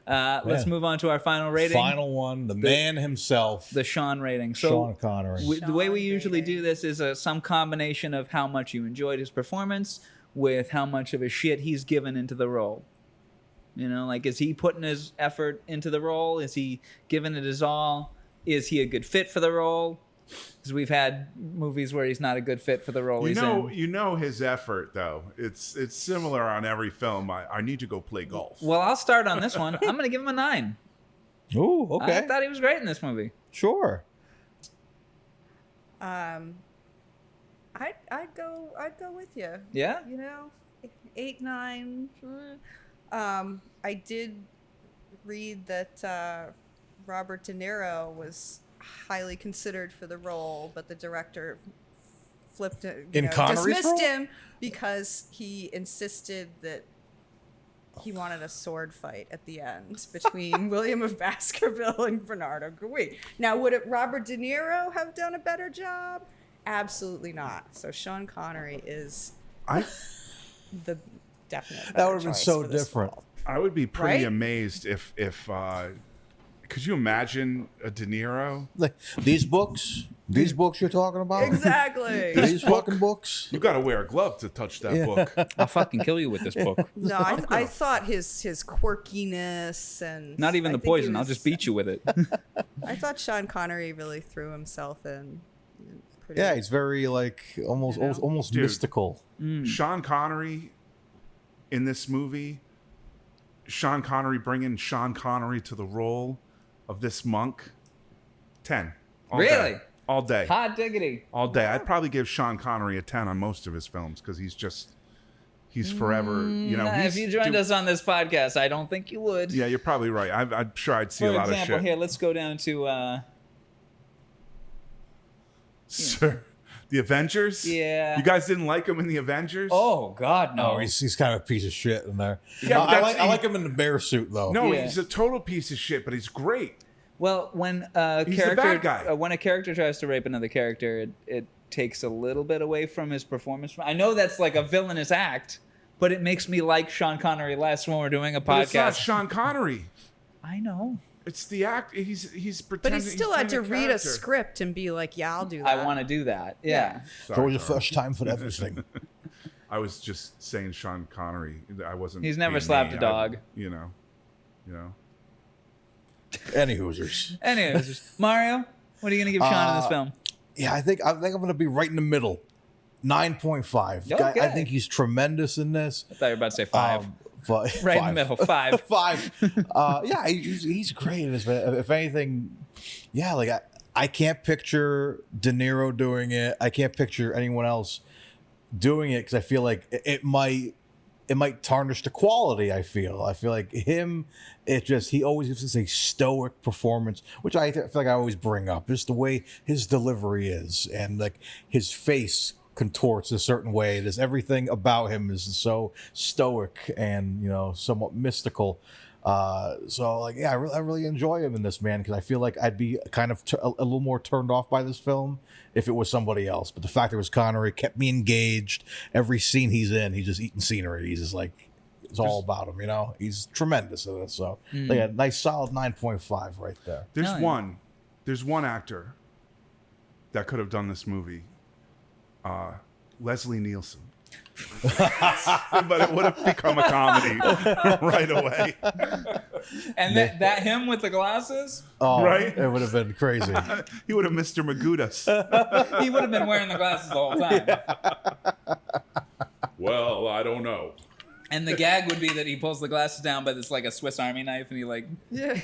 Let's move on to our final rating. Final one, the man himself, The Sean rating. So Sean Connery. the way we usually do this is some combination of how much you enjoyed his performance with how much of a shit he's given into the role. Like, is he putting his effort into the role? Is he giving it his all? Is he a good fit for the role? Because we've had movies where he's not a good fit for the role he's in. You know his effort though. It's similar on every film. I need to go play golf. Well, I'll start on this one. I'm going to give him a 9. Ooh, okay. I thought he was great in this movie. Sure. I'd go with you. Yeah? 8, 9. I did read that Robert De Niro was highly considered for the role, but the director flipped it, dismissed role? him because he insisted that he wanted a sword fight at the end between William of Baskerville and Bernardo Guidi. Now, would Robert De Niro have done a better job? Absolutely not. So Sean Connery is the definite. That would have been so different. Role. I would be pretty Right? amazed if could you imagine a De Niro? Like these books you're talking about? Exactly. These fucking books? You got to wear a glove to touch that book. I'll fucking kill you with this book. No, I thought his quirkiness and Not even I the think he poison. I'll was- just beat you with it. I thought Sean Connery really threw himself in. Pretty, Yeah, he's very like almost Dude. mystical. Sean Connery in this movie, Sean Connery bringing Sean Connery to the role of this monk, 10. All Really? day. All day. Hot diggity. All day. I'd probably give Sean Connery a 10 on most of his films because he's forever, if you joined us on this podcast, I don't think you would. Yeah, you're probably right. I'm sure I'd see For a lot example, of shit. here, let's go down to... Sir, the Avengers? Yeah. You guys didn't like him in the Avengers? Oh, God, no. Oh, he's kind of a piece of shit in there. Yeah, I that's- like him in the bear suit though. No, Yeah. he's a total piece of shit, but he's great. Well, when a He's the bad guy. when a character tries to rape another character, it takes a little bit away from his performance. I know that's like a villainous act, but it makes me like Sean Connery less when we're doing a But it's not podcast. Sean Connery. I know. It's the act. He's But pretending. he still he's had to playing read a character. script and be like, "Yeah, I'll do that." I want to do that. Yeah. It's always a first time for everything. I was just saying Sean Connery. I wasn't. He's never being slapped me. a dog. You know. Any Hoosers. Anyways, Mario, what are you gonna give Sean in this film? Yeah, I think I'm gonna be right in the middle. 9.5. Okay. I think he's tremendous in this. I thought you were about to say 5. But Right in the middle, 5. 5. Yeah, he's great in this. If anything, yeah, like I can't picture De Niro doing it. I can't picture anyone else doing it because I feel like it might tarnish the quality. I feel like him. He always gives us a stoic performance, which I feel like I always bring up. Just the way his delivery is, and like his face contorts a certain way. There's everything about him is so stoic and somewhat mystical. So like, yeah, I really enjoy him in this, man, because I feel like I'd be kind of a little more turned off by this film if it was somebody else. But the fact it was Connery kept me engaged. Every scene he's in, he's just eating scenery. He's just like, it's all about him, He's tremendous in this. So yeah, nice solid 9.5 right there. There's one actor that could have done this movie. Leslie Nielsen. But it would have become a comedy right away. And that him with the glasses? Oh, right? It would have been crazy. He would have Mr. Magudas. He would have been wearing the glasses the whole time. Well, I don't know. And the gag would be that he pulls the glasses down, but it's like a Swiss Army knife, and he like. Yeah.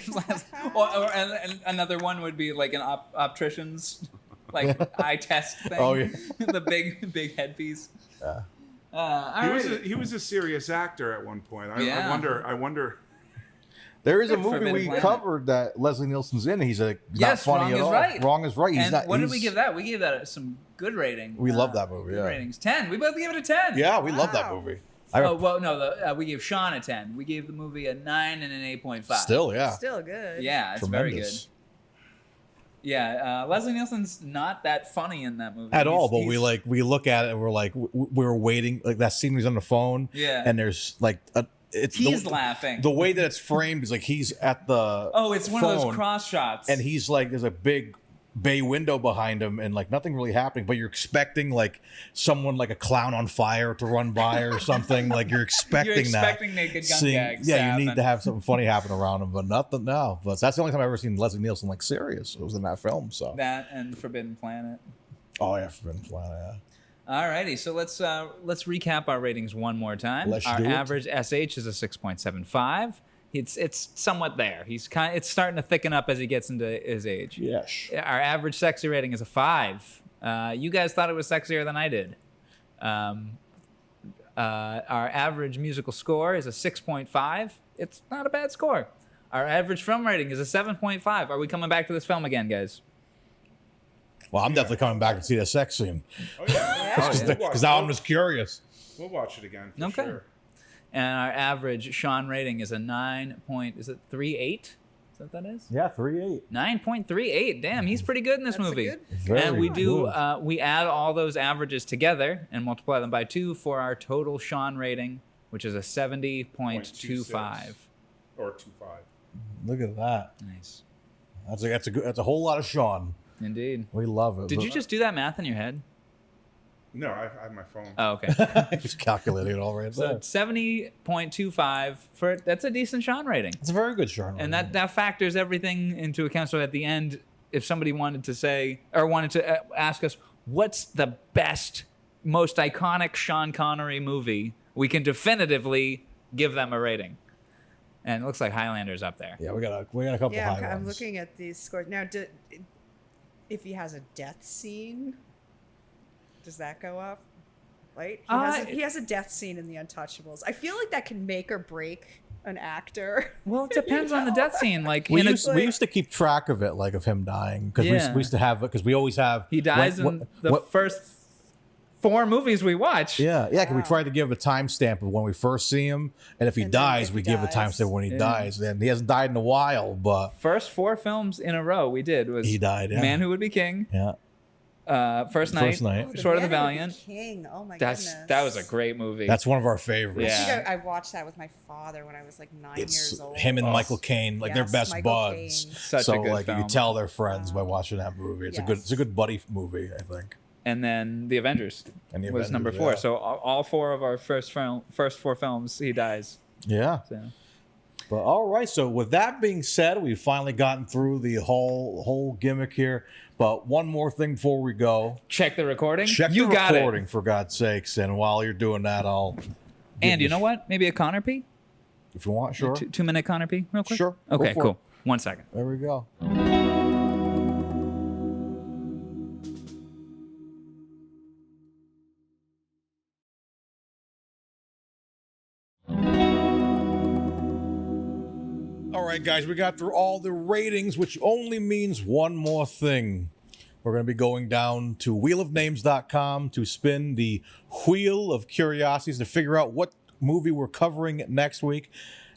and another one would be like an optician's like eye test thing. Oh yeah. The big headpiece. Yeah. He was a serious actor at one point. I wonder. There is a movie Forbidden we Planet. covered that Leslie Nielsen's in. He's not Yes, funny Wrong at is all. Right. Wrong is right. And what did we give that? We gave that some good rating. We love that movie. Good Yeah. ratings. 10. We both gave it a 10. Yeah, we love that movie. We gave Sean a 10. We gave the movie a 9 and an 8.5. Still, yeah. Still good. Yeah, it's very good. Tremendous. Yeah, Leslie Nielsen's not that funny in that movie At all, but we look at it and we're like, we're waiting. Like that scene, he's on the phone. Yeah. And there's like he's laughing. The way that it's framed is like he's at the it's one of those phone, cross shots. and he's like, there's a big bay window behind him, and like nothing really happening, but you're expecting like someone like a clown on fire to run by or something. Like you're expecting that. Naked gun gags. Yeah, you need to have something funny happen around him, but nothing. No, but that's the only time I've ever seen Leslie Nielsen like serious. It was in that film. So That and Forbidden Planet. Oh yeah, Forbidden Planet. Yeah. Alrighty, so let's recap our ratings one more time. Let's Our do it. average SH is a 6.75. It's somewhat there. It's starting to thicken up as he gets into his age. Yes. Our average sexy rating is a 5. You guys thought it was sexier than I did. Our average musical score is a 6.5. It's not a bad score. Our average film rating is a 7.5. Are we coming back to this film again, guys? Well, I'm definitely coming back to see the sex scene. Oh yeah. Because now I'm just curious. We'll watch it again. For Okay. Sure. And our average Sean rating is a 9.38? Is that what that is? Yeah, 3.8. 9.38. Damn, he's pretty good in this movie. Very And we do good. we add all those averages together and multiply them by 2 for our total Sean rating, which is a 70.25. Or 2.5. Look at that. Nice. That's a whole lot of Sean. Indeed. We love it. Did you just do that math in your head? No, I have my phone. Oh, okay. He's calculating it all right So there. 70.25 that's a decent Sean rating. It's a very good Sean rating. And that factors everything into account. So at the end, if somebody wanted to ask us what's the best, most iconic Sean Connery movie, we can definitively give them a rating. And it looks like Highlander's up there. Yeah, we got a couple Yeah, high I'm ones. looking at these scores now. If he has a death scene, does that go up? Right? He has a death scene in The Untouchables. I feel like that can make or break an actor. Well, it depends on the death scene. Like We used to keep track of it, like of him dying, because Yeah. we used to have it, because we always have. He dies in the first 4 movies we watch. Yeah, because we tried to give a timestamp of when we first see him, and if he dies, we give a timestamp when he dies. Then he hasn't died in a while, but First 4 films in a row we did was he died. Yeah. Man Who Would Be King, Yeah. First Night. Sword of the Banner Valiant. King. Oh my That was a great movie. That's one of our favorites. I think I watched that with my father when I was like 9 years old. Him and Michael Caine, like they're best Michael buds. Caine. Such so a good like film. you can tell they're friends by watching that movie. It's a good buddy movie, I think. And then The Avengers And The was Avengers, number 4. yeah. So all 4 of our first 4 films, he dies. Yeah. So. But all right, so with that being said, we've finally gotten through the whole gimmick here. But one more thing before we go. Check the recording. Check You the got recording, it. for God's sakes. And while you're doing that, I'll... And you know what? Maybe a Connor P? If you want, sure. 2-minute Connor P real quick? Sure. Go Okay, for cool. it. 1 second. There we go. All right, guys, we got through all the ratings, which only means one more thing. We're going to be going down to wheelofnames.com to spin the Wheel of Curiosities to figure out what movie we're covering next week.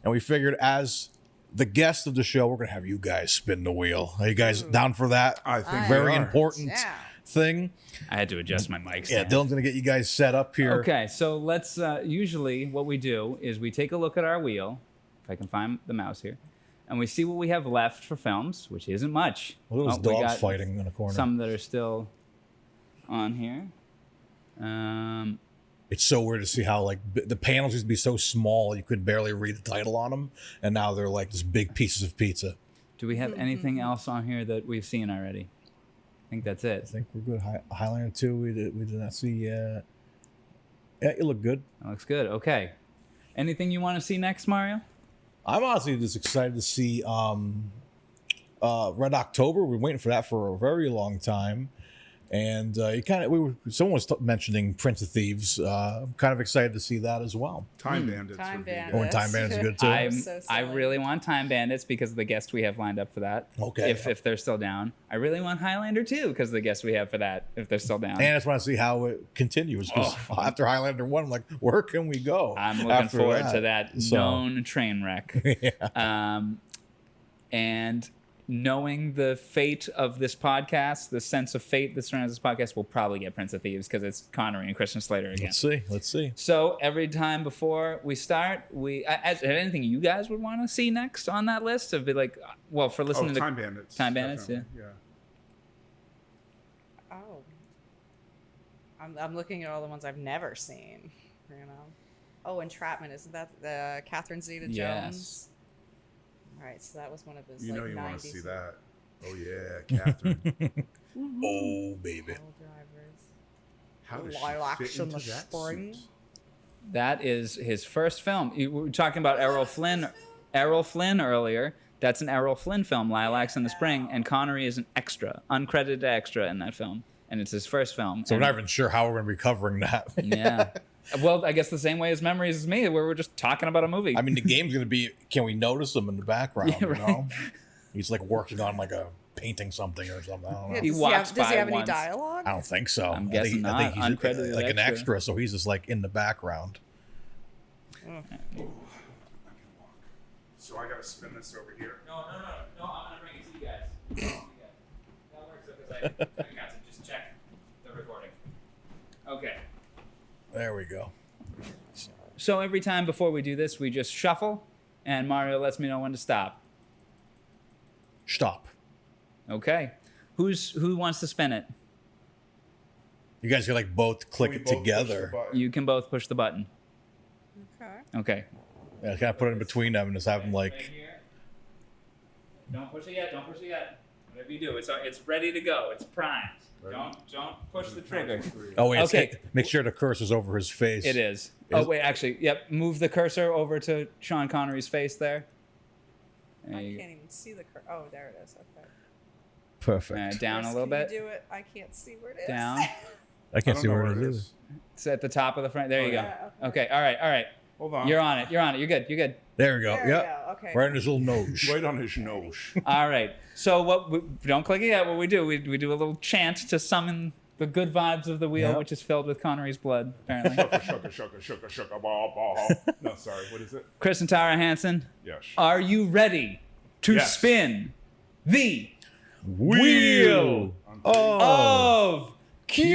And we figured as the guest of the show, we're going to have you guys spin the wheel. Are you guys down for that? I think very we are. important thing. I had to adjust my mic Yeah, stand. Dylan's going to get you guys set up here. Okay, so let's... usually what we do is we take a look at our wheel, if I can find the mouse here, and we see what we have left for films, which isn't much. Look at those we dogs got fighting in the corner. Some that are still on here. It's so weird to see how like the panels used to be so small you could barely read the title on them, and now they're like just big pieces of pizza. Do we have anything else on here that we've seen already? I think that's it. I think we're good. Highlander 2, we did not see yet. Yeah, it looked good. That looks good. Okay. Anything you want to see next, Mario? I'm honestly just excited to see Red October. We're waiting for that for a very long time. And someone was mentioning Prince of Thieves. I'm kind of excited to see that as well. Time Bandits. Time Bandits. Oh, and Time Bandits is good too. I really want Time Bandits because of the guest we have lined up for that. Okay. If they're still down. I really want Highlander too because of the guest we have for that. If they're still down. And I just want to see how it continues. 'Cause after Highlander 1, I'm like, where can we go? I'm looking after forward to that So- known train wreck. Yeah. And knowing the fate of this podcast, the sense of fate that surrounds this podcast, we'll probably get Prince of Thieves because it's Connery and Christian Slater again. Let's see. So every time before we start, is there anything you guys would want to see next on that list? Of be like, well, for listening to Time Bandits. Time Bandits, yeah. Oh. I'm looking at all the ones I've never seen, you know. Oh, Entrapment, isn't that the Catherine Zeta-Jones? Yes. All right, so that was one of his You know like you 90s. want to see that. Oh, yeah, Catherine. Oh, baby. How does Lilacs she fit in the into that spring. suit? That is his first film. We were talking about Errol Flynn earlier. That's an Errol Flynn film, Lilacs in the Spring, and Connery is an extra, uncredited extra in that film, and it's his first film. So we're not even sure how we're going to be covering that. Yeah. Well, I guess the same way as Memories is Me, where we're just talking about a movie. I mean, the game's going to be, can we notice him in the background, Yeah, right. you know? He's like working on like a painting something or something. I don't know. He Does walks does he by have any once. dialogue? I don't think so. I'm I guessing think, not. I think he's Uncredited like an extra. extra, so he's just like in the background. So I got to spin this over here. No, I'm gonna bring it to you guys. That works because I got to just check the recording. Okay. There we go. So every time before we do this, we just shuffle, and Mario lets me know when to stop. Stop. Okay. Who wants to spin it? You guys can like both click We it both push together. the button. You can both push the button. Okay. Okay. Yeah, kind of put it in between them and just have them Right like. here. Don't push it yet. Don't push it yet. Whatever you do, it's ready to go. It's primed. Don't push the trigger. Oh wait, Okay. make sure the cursor's over his face. It is. Oh wait, actually, yep. Move the cursor over to Sean Connery's face there. There I you can't even see the oh, there it is. Okay. Perfect. down Chris, a little can bit. you do it? I can't see where it is. Down. I can't don't see know where where it it is. is. It's at the top of the front. There you go. yeah, Okay. All right. Hold on. You're on it. You're good. There we go. There we Yep. go. Okay. Right in his little nose. Right on his nose. All right. So don't click it yet. What we do, we do a little chant to summon the good vibes of the wheel, Yep. which is filled with Connery's blood, apparently. Shugga, ball, ball. No, sorry. What is it? Kris and Tara Hansen, Yes. are you ready to Yes. spin the Wheel of Just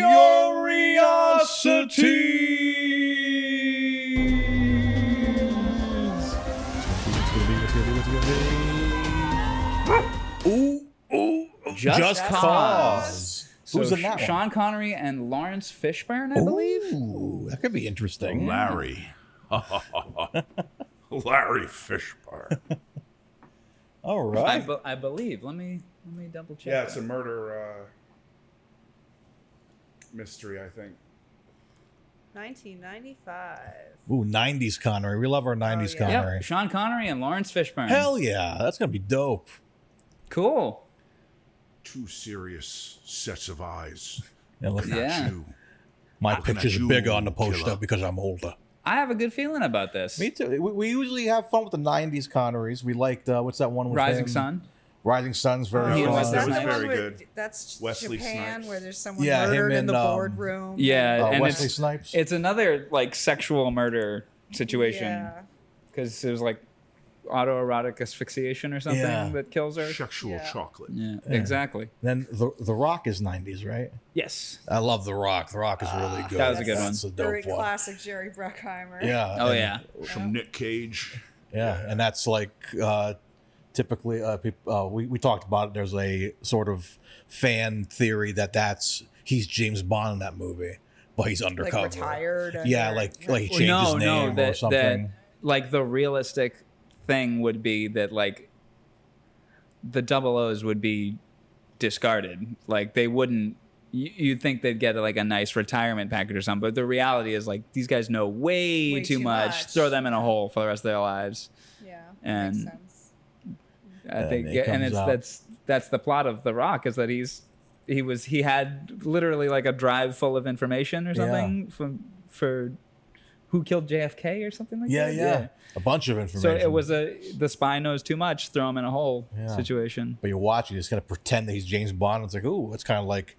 Cause. So Who's in that one? Sean Connery and Lawrence Fishburne, I believe. Ooh, that could be interesting. Larry. Larry Fishburne. All right. I believe. Let me double check. Yeah, it's a murder mystery, I think. 1995. Ooh, 90s Connery. We love our 90s Connery. Yep. Sean Connery and Lawrence Fishburne. Hell yeah. That's going to be dope. Cool. Two serious sets of eyes. Yeah, look at you. My Looking picture's at you, bigger on the poster killer. because I'm older. I have a good feeling about this. Me too. We usually have fun with the 90s Connerys. We liked, what's that one with Rising him? Sun. Rising Sun's very He fun. was That's Wesley the Snipes. one Very with, good. that's Wesley Japan, Snipes. where there's someone Yeah, him murdered in and, the boardroom. Yeah, and Wesley it's Snipes. it's another like sexual murder situation Yeah. because it was like autoerotic asphyxiation or something Yeah. that kills her. Sexual chocolate. Yeah, exactly. Then the Rock is 90s, right? Yes. I love The Rock. The Rock is really good. That was a good That's one. a dope Very one. classic Jerry Bruckheimer. Yeah. Oh and- yeah. Some Nick Cage. Yeah, and that's like typically we talked about it. There's a sort of fan theory that he's James Bond in that movie, but he's undercover. Like retired. Yeah, like he changed his name or something. That like the realistic thing would be that like the double O's would be discarded. Like they wouldn't. You'd think they'd get like a nice retirement package or something, but the reality is like these guys know way too much. Throw them in a hole for the rest of their lives. Yeah, and makes sense. I think, and that's the plot of The Rock is that he had literally like a drive full of information or something for who killed JFK or something like that. Yeah, a bunch of information. So it was the spy knows too much, throw him in a hole situation. But you're watching, you just gotta pretend that he's James Bond. It's like, ooh, it's kind of like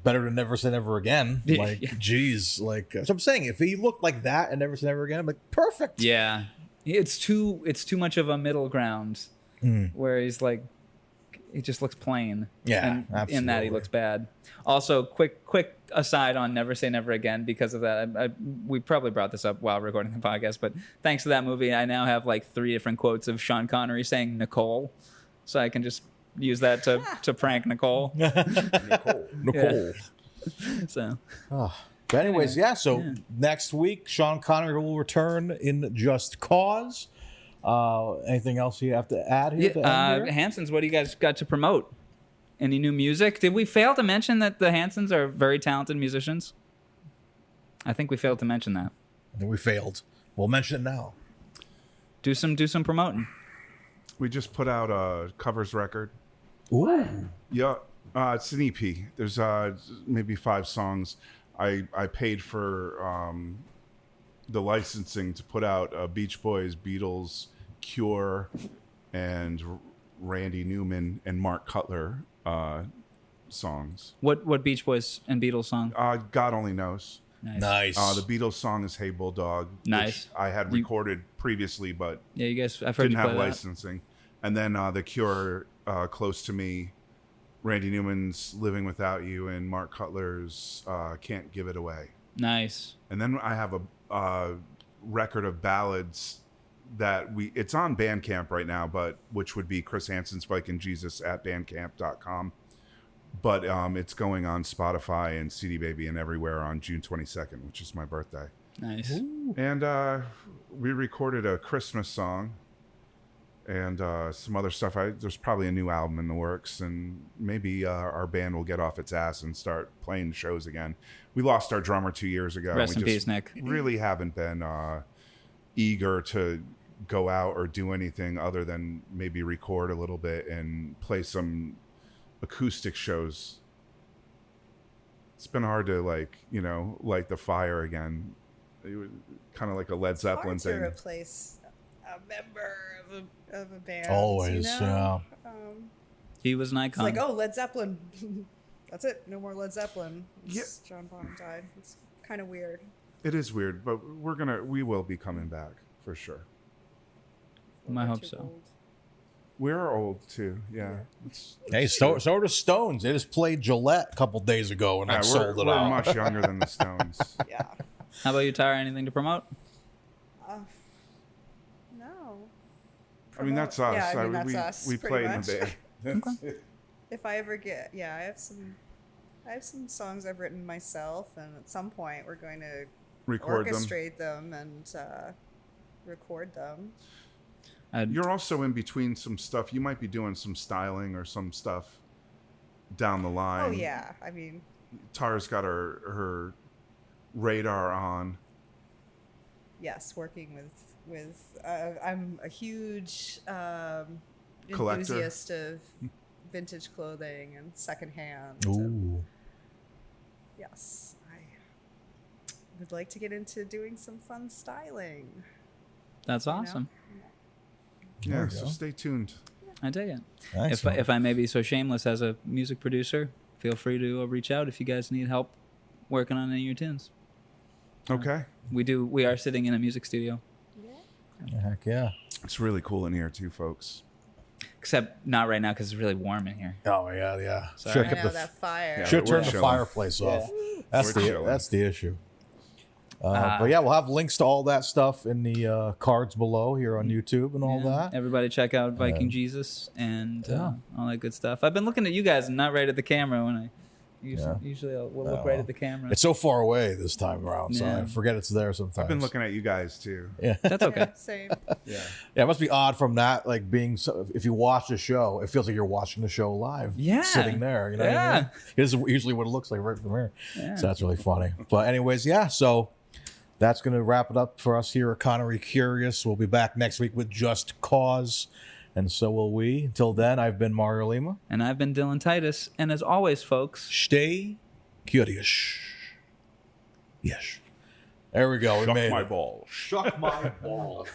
better than Never Say Never Again. Like, geez, like so I'm saying, if he looked like that and Never Say Never Again, I'm like, perfect. Yeah, it's too much of a middle ground where he's like, he just looks plain. Yeah, and in that he absolutely. looks bad. Also, quick aside on Never Say Never Again because of that. We probably brought this up while recording the podcast, but thanks to that movie, I now have like 3 different quotes of Sean Connery saying Nicole, so I can just use that to prank Nicole. Nicole. So. But anyways, so next week, Sean Connery will return in Just Cause. Anything else you have to add here? to end here? Hansons, what do you guys got to promote? Any new music? Did we fail to mention that the Hansons are very talented musicians? I think we failed to mention that. I think we failed. We'll mention it now. Do some promoting. We just put out a covers record. Ooh. Yeah, it's an EP. There's maybe 5 songs. I paid for the licensing to put out Beach Boys, Beatles, Cure, and Randy Newman and Mark Cutler songs. What Beach Boys and Beatles song? God Only Knows. Nice. The Beatles song is Hey Bulldog. Nice. Which I had recorded previously, but Yeah, you guys. I've heard didn't you have play that. licensing. And then the Cure, Close to Me, Randy Newman's Living Without You, and Mark Cutler's Can't Give It Away. Nice. And then I have a record of ballads that it's on Bandcamp right now, but which would be Kris Hansen's Viking Jesus at bandcamp.com. But it's going on Spotify and CD Baby and everywhere on June 22nd, which is my birthday. Nice. Ooh. And we recorded a Christmas song and some other stuff. There's probably a new album in the works, and maybe our band will get off its ass and start playing shows again. We lost our drummer 2 years ago. Rest we in just peace, Nick. Really haven't been eager to go out or do anything other than maybe record a little bit and play some acoustic shows. It's been hard to light the fire again. It was kind of like a Led Zeppelin Hard to thing. replace a member of a band. Always, you know? He was an It's icon. like, oh, Led Zeppelin. That's it. No more Led Zeppelin. John Bonham died. It's kind of weird. It is weird, but we will be coming back for sure. I hope so. We're old too. Yeah. Hey, so do Stones. They just played Gillette a couple days ago and sold it we're out. much younger than the Stones. Yeah. How about you, Tara? Anything to promote? No. I mean, that's us. Yeah, I mean, that's us, we pretty play in much. the band. If I ever get, I have some songs I've written myself, and at some point we're going to orchestrate them and record them. You're also in between some stuff. You might be doing some styling or some stuff down the line. Oh yeah, I mean, Tara's got her radar on. Yes, working with I'm a huge Collector. enthusiast of vintage clothing and secondhand. Ooh. Yes, I would like to get into doing some fun styling. That's awesome. Yeah, so stay tuned. I dig it. Nice If I may be so shameless as a music producer, feel free to reach out if you guys need help working on any of your tunes. Okay. We are sitting in a music studio. Heck yeah. It's really cool in here too, folks. Except not right now because it's really warm in here. Oh yeah. Sorry. I know that fire. Should turn the chilling. fireplace off. That's the issue. But yeah, we'll have links to all that stuff in the cards below here on YouTube and all that. Everybody check out Viking Jesus and all that good stuff. I've been looking at you guys and not right at the camera when I usually we'll look right at the camera. It's so far away this time around, so Yeah. I forget it's there sometimes. I've been looking at you guys too. Yeah, That's okay. Same. Yeah. Yeah, it must be odd from that, like being. If you watch the show, it feels like you're watching the show live. Yeah. Sitting there, you know. What I mean? It is usually what it looks like right from here. Yeah. So that's really funny. But anyways, yeah. So that's going to wrap it up for us here at Connery Curious. We'll be back next week with Just Cause, and so will we. Until then, I've been Mario Lima, and I've been Dylan Titus. And as always, folks, stay curious. Yes. There we go. Shuck we made my it. balls. Shuck my balls.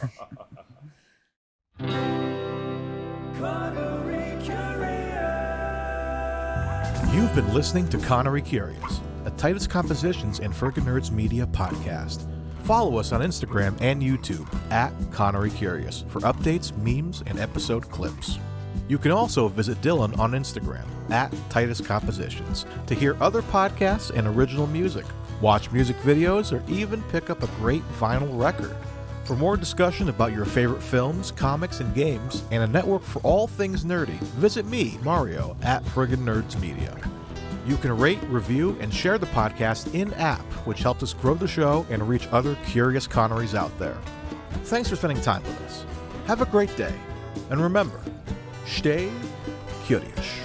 You've been listening to Connery Curious, a Titus Compositions and Friggin' Nerds Media podcast. Follow us on Instagram and YouTube at Connery Curious for updates, memes, and episode clips. You can also visit Dylan on Instagram at Titus Compositions to hear other podcasts and original music, watch music videos, or even pick up a great vinyl record. For more discussion about your favorite films, comics, and games, and a network for all things nerdy, visit me, Mario, at Friggin' Nerds Media. You can rate, review, and share the podcast in-app, which helps us grow the show and reach other curious Connerys out there. Thanks for spending time with us. Have a great day, and remember, stay curious.